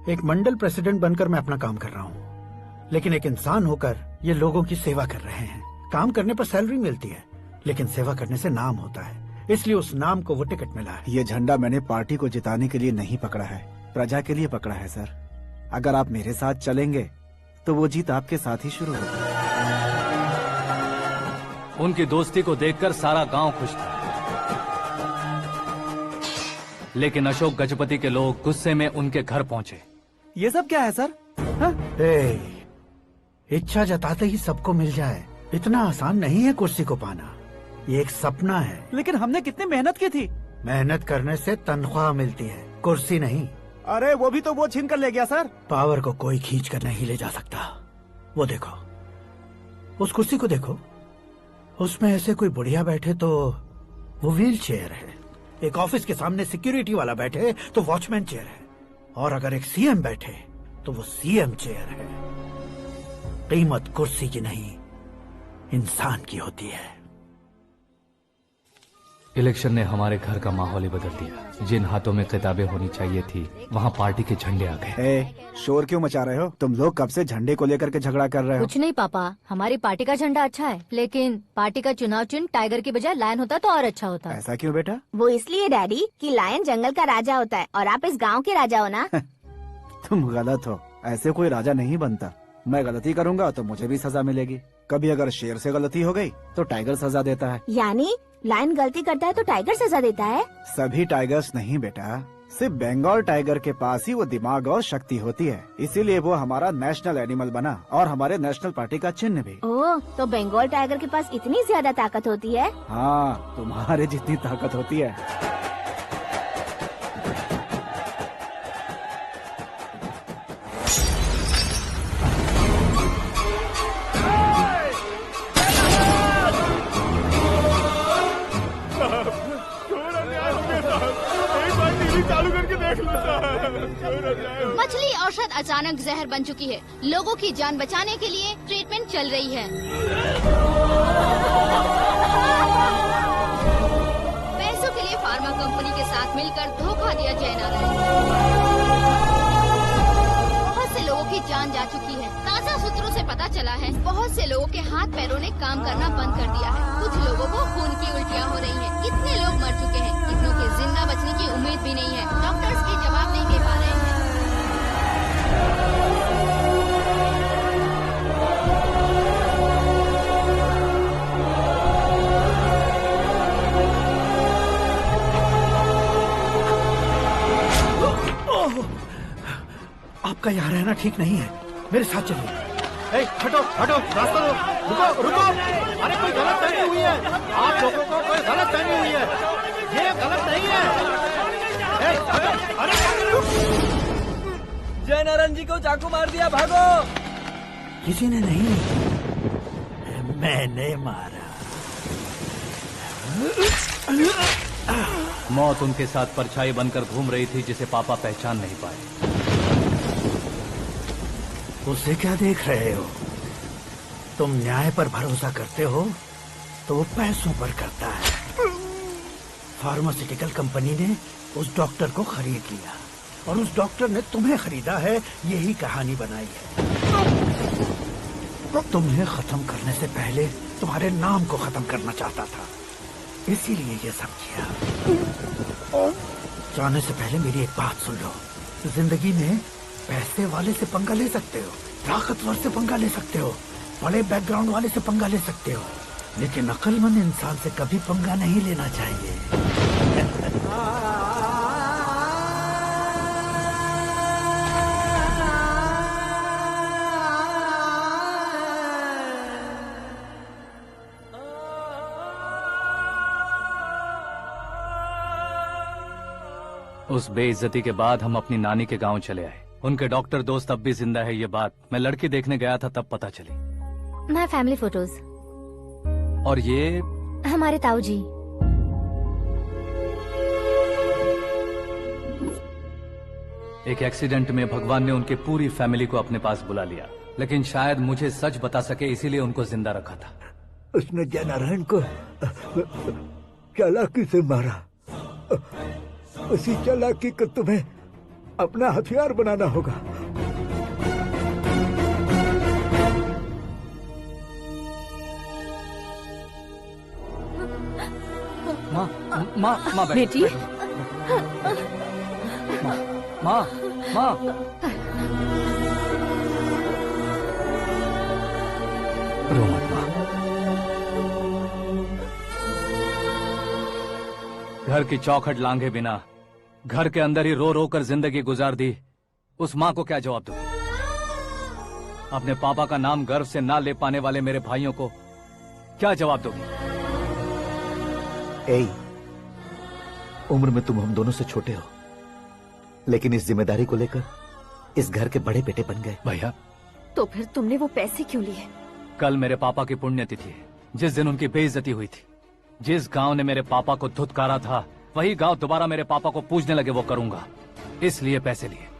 एक मंडल प्रेसिडेंट बनकर मैं अपना काम कर रहा हूँ, लेकिन एक इंसान होकर ये लोगों की सेवा कर रहे हैं। काम करने पर सैलरी मिलती है, लेकिन सेवा करने से नाम होता है, इसलिए उस नाम को वो टिकट मिला है। ये झंडा मैंने पार्टी को जिताने के लिए नहीं पकड़ा है, प्रजा के लिए पकड़ा है सर। अगर आप मेरे साथ चलेंगे तो वो जीत आपके साथ ही शुरू होगी। उनकी दोस्ती को देखकर सारा गांव खुश था, लेकिन अशोक गजपति के लोग गुस्से में उनके घर पहुंचे। ये सब क्या है सर? इच्छा जताते ही सबको मिल जाए, इतना आसान नहीं है कुर्सी को पाना। ये एक सपना है। लेकिन हमने कितनी मेहनत की थी। मेहनत करने से तनख्वाह मिलती है, कुर्सी नहीं। अरे वो भी तो वो छीन कर ले गया सर। पावर को कोई खींच कर नहीं ले जा सकता। वो देखो, उस कुर्सी को देखो, उसमें ऐसे कोई बुढ़िया बैठे तो वो व्हील चेयर है। एक ऑफिस के सामने सिक्योरिटी वाला बैठे तो वॉचमैन चेयर है, और अगर एक सीएम बैठे तो वो सीएम चेयर है। कीमत कुर्सी की नहीं, इंसान की होती है। इलेक्शन ने हमारे घर का माहौल ही बदल दिया। जिन हाथों में किताबें होनी चाहिए थी वहाँ पार्टी के झंडे आ गए। शोर क्यों मचा रहे हो? तुम लोग कब से झंडे को लेकर के झगड़ा कर रहे हो? कुछ नहीं पापा, हमारी पार्टी का झंडा अच्छा है, लेकिन पार्टी का चुनाव चिन्ह टाइगर की बजाय लायन होता तो और अच्छा होता। ऐसा क्यों बेटा? वो इसलिए डैडी कि लायन जंगल का राजा होता है और आप इस गांव के राजा हो ना। तुम गलत हो, ऐसे कोई राजा नहीं बनता। मैं गलती करूंगा तो मुझे भी सजा मिलेगी। कभी अगर शेर से गलती हो गई तो टाइगर सजा देता है। यानी लायन गलती करता है तो टाइगर सजा देता है? सभी टाइगर्स नहीं बेटा, सिर्फ बंगाल टाइगर के पास ही वो दिमाग और शक्ति होती है, इसीलिए वो हमारा नेशनल एनिमल बना और हमारे नेशनल पार्टी का चिन्ह भी। ओह, तो बंगाल टाइगर के पास इतनी ज्यादा ताकत होती है? हाँ, तुम्हारे जितनी ताकत होती है। मछली औषध अचानक जहर बन चुकी है। लोगों की जान बचाने के लिए ट्रीटमेंट चल रही है। पैसों के लिए फार्मा कंपनी के साथ मिलकर धोखा दिया जय नारायण। बहुत से लोगों की जान जा चुकी है। ताज़ा सूत्रों से पता चला है बहुत से लोगों के हाथ पैरों ने काम करना बंद कर दिया है। कुछ लोगों को खून की उल्टियाँ हो रही हैं। कितने लोग मर चुके हैं, कितनों के जिंदा बचने की उम्मीद भी नहीं है। डॉक्टर्स के जवाब नहीं दे पा रहे हैं। आपका यहाँ रहना ठीक नहीं है, मेरे साथ चलिए। हटो हटो, रास्ता दो, रुको रुको। अरे कोई गलत फहमी हुई है, आप लोगों को कोई गलत फहमी हुई है, ये गलत नहीं है। अरे जय नारायण जी को चाकू मार दिया, भागो। किसी ने नहीं, मैंने मारा। मौत उनके साथ परछाई बनकर घूम रही थी, जिसे पापा पहचान नहीं पाए। उसे क्या देख रहे हो? तुम न्याय पर भरोसा करते हो तो वो पैसों पर करता है। फार्मास्यूटिकल कंपनी ने उस डॉक्टर को खरीद लिया और उस डॉक्टर ने तुम्हें खरीदा है, यही कहानी बनाई है। तुम्हें खत्म करने से पहले तुम्हारे नाम को खत्म करना चाहता था, इसीलिए ये सब किया। जाने से पहले मेरी एक बात सुन लो। जिंदगी में पैसे वाले से पंगा ले सकते हो, ताकतवर से पंगा ले सकते हो, बड़े बैकग्राउंड वाले से पंगा ले सकते हो, लेकिन अक्लमंद इंसान से कभी पंगा नहीं लेना चाहिए। उस बेइज्जती के बाद हम अपनी नानी के गांव चले आए। उनके डॉक्टर दोस्त अब भी जिंदा है, ये बात मैं लड़की देखने गया था तब पता चली। My family photos. और ये हमारे ताऊ जी। एक एक्सीडेंट में भगवान ने उनकी पूरी फैमिली को अपने पास बुला लिया, लेकिन शायद मुझे सच बता सके इसीलिए उनको जिंदा रखा था। उसने जयनारायण को चालाकी से मारा। उसी चालाकी को तुम्हें अपना हथियार बनाना होगा। माँ, माँ, माँ बेटी। माँ, माँ, माँ। रो मत माँ। घर की चौखट लांघे बिना घर के अंदर ही रो रो कर जिंदगी गुजार दी उस माँ को क्या जवाब दूं? अपने पापा का नाम गर्व से ना ले पाने वाले मेरे भाइयों को क्या जवाब दोगी? ए, उम्र में तुम हम दोनों से छोटे हो, लेकिन इस जिम्मेदारी को लेकर इस घर के बड़े बेटे बन गए। भैया, तो फिर तुमने वो पैसे क्यों लिए? कल मेरे पापा की पुण्यतिथि है, जिस दिन उनकी बेइज्जती हुई थी। जिस गांव ने मेरे पापा को धुतकारा था, वही गांव दोबारा मेरे पापा को पूजने लगे वो करूंगा, इसलिए पैसे लिए।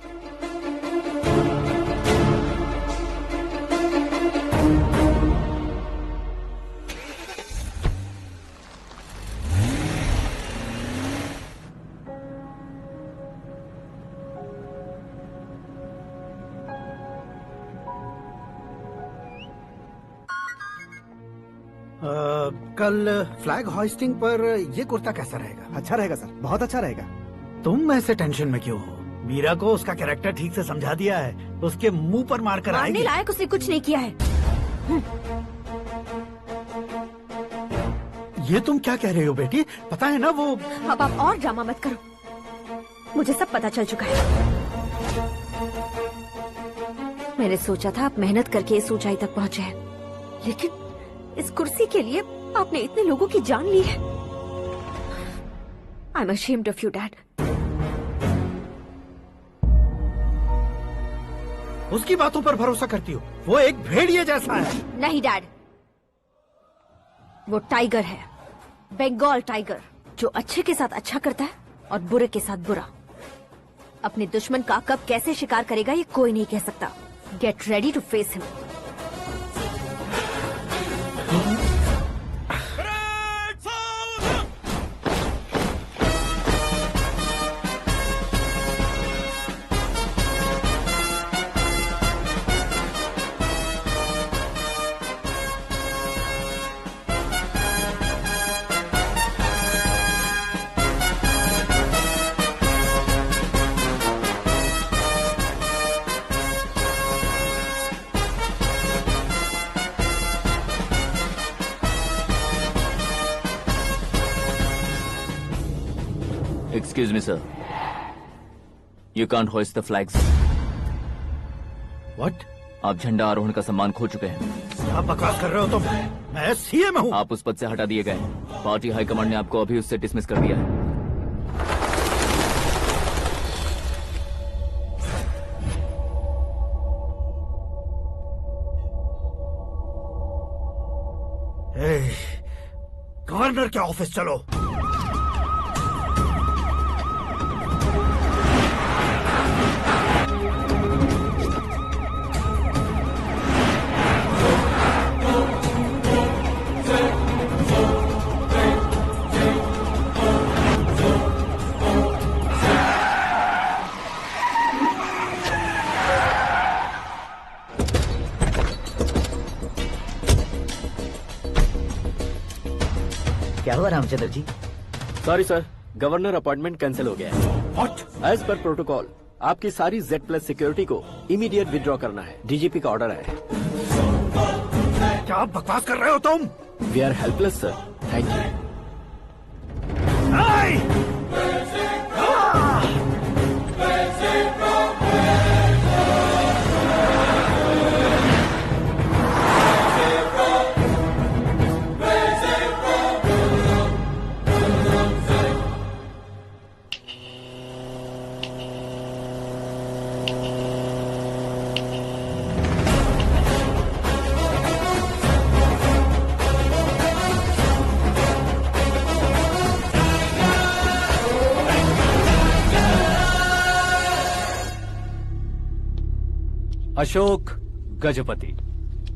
कल फ्लैग होइस्टिंग पर ये कुर्ता कैसा रहेगा? अच्छा रहेगा सर, बहुत अच्छा रहेगा। तुम ऐसे टेंशन में क्यों हो? मीरा को उसका कैरेक्टर ठीक से समझा दिया है, उसके मुंह पर मारकर आएगी। मारने लायक उसने कुछ नहीं किया है। ये तुम क्या कह रहे हो बेटी? पता है ना वो। अब आप और ड्रामा मत करो, मुझे सब पता चल चुका है। मैंने सोचा था आप मेहनत करके इस ऊंचाई तक पहुंचे हैं, लेकिन इस कुर्सी के लिए आपने इतने लोगों की जान ली है। I am ashamed of you dad. उसकी बातों पर भरोसा करती हो? वो एक भेड़िए जैसा है। नहीं डैड, वो टाइगर है, बंगाल टाइगर, जो अच्छे के साथ अच्छा करता है और बुरे के साथ बुरा। अपने दुश्मन का कब कैसे शिकार करेगा ये कोई नहीं कह सकता। Get ready to face him. Excuse me, sir. You can't hoist the flags. What? आप झंडा आरोहण का सम्मान खो चुके हैं। क्या बकवास कर रहे हो तुम? मैं सीएम हूँ। आप उस पद से हटा दिए गए। पार्टी हाईकमांड ने आपको अभी उससे डिसमिस कर दिया है। गवर्नर के ऑफिस चलो। क्या हुआ Ramchandra ji? Sorry sir, governor appointment cancel हो गया है। What? एज पर प्रोटोकॉल आपकी सारी Z+ सिक्योरिटी को इमीडिएट विड्रॉ करना है। डीजीपी का ऑर्डर है। क्या बकवास कर रहे हो तुम? We are helpless sir, thank you. Ashok Gajapati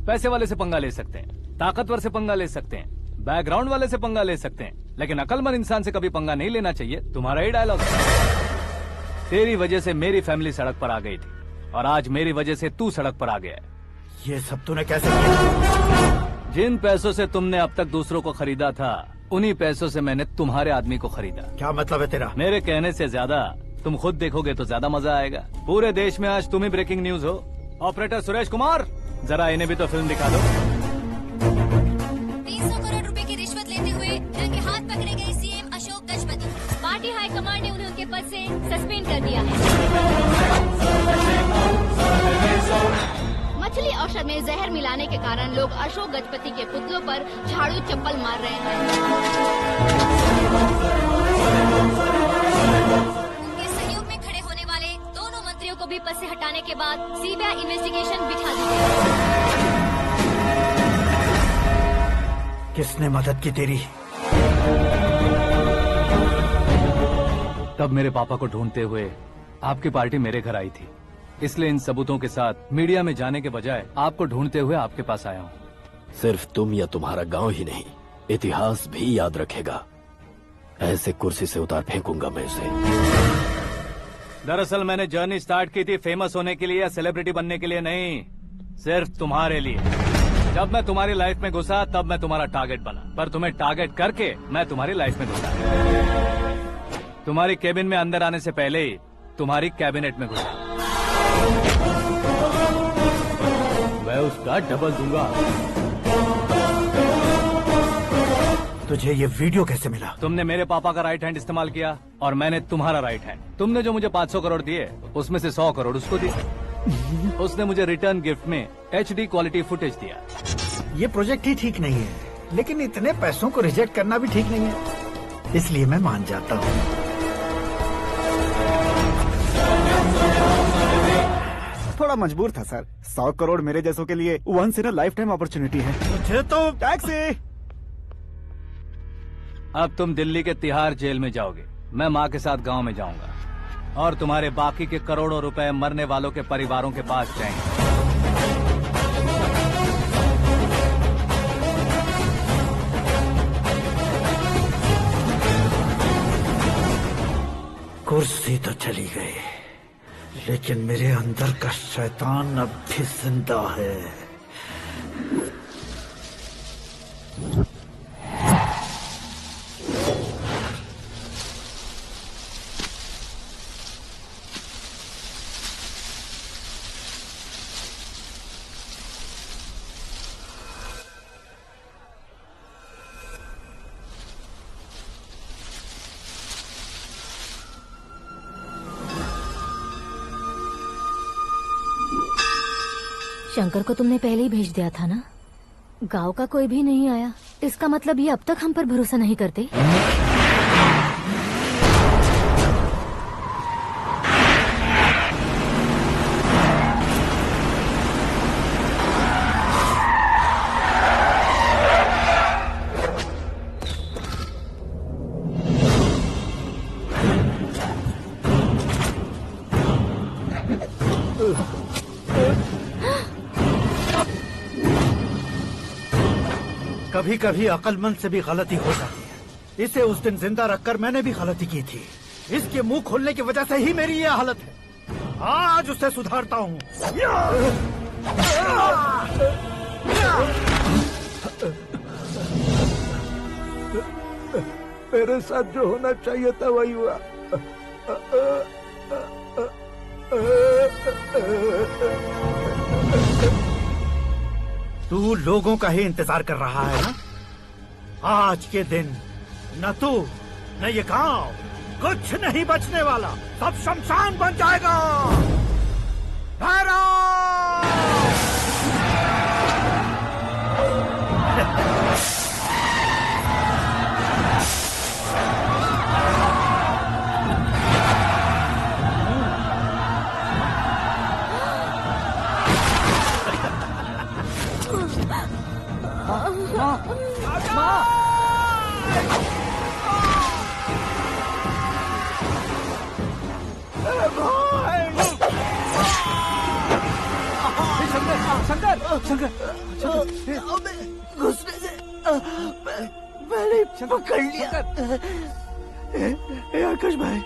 पैसे वाले से पंगा ले सकते हैं, ताकतवर से पंगा ले सकते हैं, बैकग्राउंड वाले से पंगा ले सकते हैं, लेकिन अकलमंद इंसान से कभी पंगा नहीं लेना चाहिए। तुम्हारा ही डायलॉग। तेरी वजह से मेरी फैमिली सड़क पर आ गई थी और आज मेरी वजह से तू सड़क पर आ गया है। ये सब तूने कैसे किया? जिन पैसों से तुमने अब तक दूसरों को खरीदा था, उन्हीं पैसों से मैंने तुम्हारे आदमी को खरीदा। क्या मतलब है तेरा? मेरे कहने से ज्यादा तुम खुद देखोगे तो ज्यादा मजा आएगा। पूरे देश में आज तुम ही ब्रेकिंग न्यूज हो। ऑपरेटर सुरेश कुमार, जरा इन्हें भी तो फिल्म दिखा दो। 300 करोड़ रुपए की रिश्वत लेते हुए रंगे हाथ पकड़े गए CM Ashok Gajapati. Party high command ने उन्हें उनके पद से सस्पेंड कर दिया है। मछली औषध में जहर मिलाने के कारण लोग अशोक गजपति के पुतलों पर झाड़ू चप्पल मार रहे हैं। उनके सहयोग में खड़े होने वाले दोनों मंत्रियों को भी पद से हटाने के बाद सीबीआई इन्वेस्टिगेशन बिठा दी गई। किसने मदद की तेरी? तब मेरे पापा को ढूंढते हुए आपकी पार्टी मेरे घर आई थी, इसलिए इन सबूतों के साथ मीडिया में जाने के बजाय आपको ढूंढते हुए आपके पास आया हूँ। सिर्फ तुम या तुम्हारा गांव ही नहीं, इतिहास भी याद रखेगा। ऐसे कुर्सी से उतार फेंकूंगा मैं उसे। दरअसल मैंने जर्नी स्टार्ट की थी फेमस होने के लिए या सेलिब्रिटी बनने के लिए नहीं, सिर्फ तुम्हारे लिए। जब मैं तुम्हारी लाइफ में घुसा तब मैं तुम्हारा टारगेट बना, पर तुम्हें टारगेट करके मैं तुम्हारी लाइफ में घुसा। तुम्हारी केबिन में अंदर आने से पहले ही तुम्हारी कैबिनेट में घुसा। मैं उसका डबल दूंगा। तुझे ये वीडियो कैसे मिला? तुमने मेरे पापा का राइट हैंड इस्तेमाल किया और मैंने तुम्हारा राइट हैंड। तुमने जो मुझे 500 करोड़ दिए, उसमें से 100 करोड़ उसको दिए। उसने मुझे रिटर्न गिफ्ट में HD क्वालिटी फुटेज दिया। ये प्रोजेक्ट ही ठीक नहीं है, लेकिन इतने पैसों को रिजेक्ट करना भी ठीक नहीं है, इसलिए मैं मान जाता हूँ। थोड़ा मजबूर था सर। 100 करोड़ मेरे जैसों के लिए once in a lifetime opportunity है। मुझे तो टैक्सी। अब तुम दिल्ली के तिहाड़ जेल में जाओगे, मैं माँ के साथ गांव में जाऊंगा और तुम्हारे बाकी के करोड़ों रुपए मरने वालों के परिवारों के पास जाएंगे। कुर्सी तो चली गई, लेकिन मेरे अंदर का शैतान अब भी जिंदा है। शंकर को तुमने पहले ही भेज दिया था ना? गांव का कोई भी नहीं आया, इसका मतलब ये अब तक हम पर भरोसा नहीं करते। कभी कभी अक्लमंद से भी गलती हो जाती है। इसे उस दिन जिंदा रखकर मैंने भी गलती की थी। इसके मुंह खोलने की वजह से ही मेरी ये हालत है। आज उसे सुधारता हूँ। मेरे साथ जो होना चाहिए था वही हुआ। तू लोगों का ही इंतजार कर रहा है ना? आज के दिन न तू न ये गांव कुछ नहीं बचने वाला, सब शमशान बन जाएगा। शंकर घुसने से मैंने पकड़ लिया। आकाश भाई,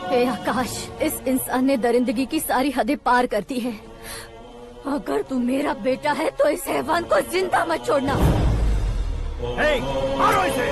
हे आकाश, इस इंसान ने दरिंदगी की सारी हदें पार कर दी है। अगर तू मेरा बेटा है तो इस हैवान को जिंदा मत छोड़ना। मारो इसे।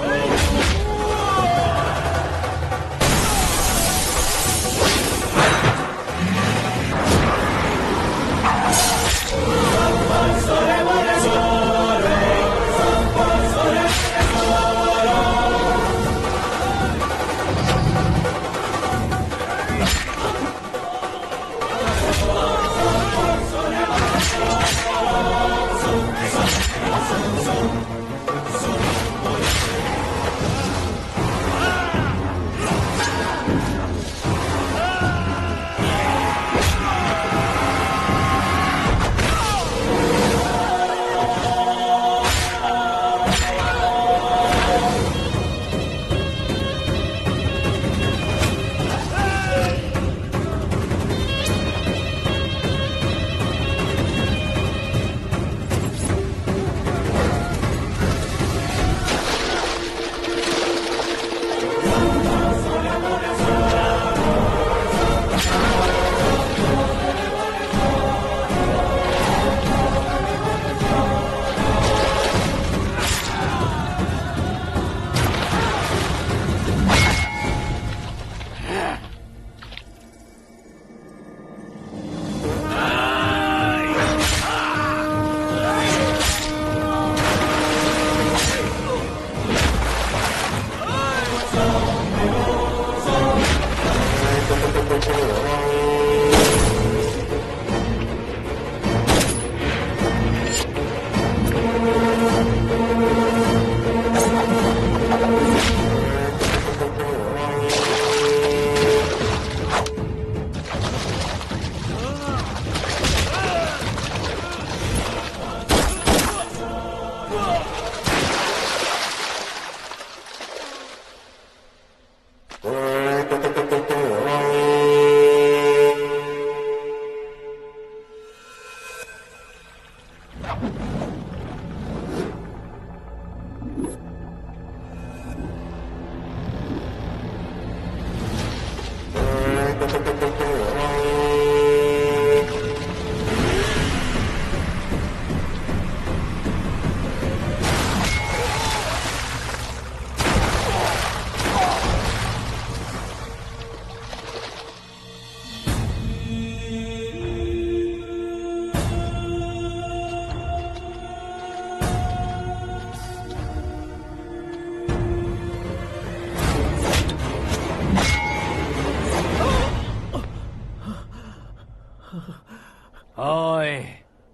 ओए,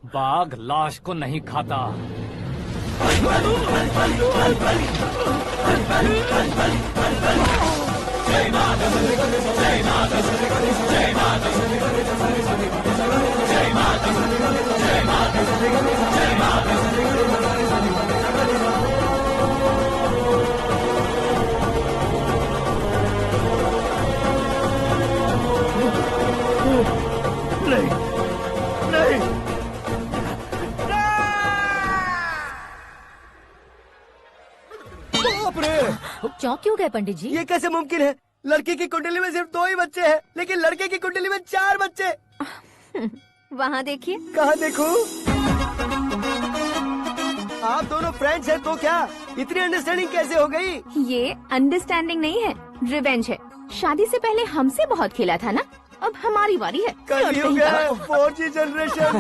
बाघ लाश को नहीं खाता। नहीं, नहीं, बाप रे! चौंक क्यों गए पंडित जी? ये कैसे मुमकिन है? लड़की की कुंडली में सिर्फ 2 ही बच्चे हैं, लेकिन लड़के की कुंडली में 4 बच्चे। वहाँ देखिए। कहाँ देखूं? आप दोनों फ्रेंड्स हैं तो क्या इतनी अंडरस्टैंडिंग कैसे हो गई? ये अंडरस्टैंडिंग नहीं है, रिवेंज है। शादी से पहले हमसे बहुत खेला था ना, अब हमारी बारी है। कल ही हो गया 4G जनरेशन।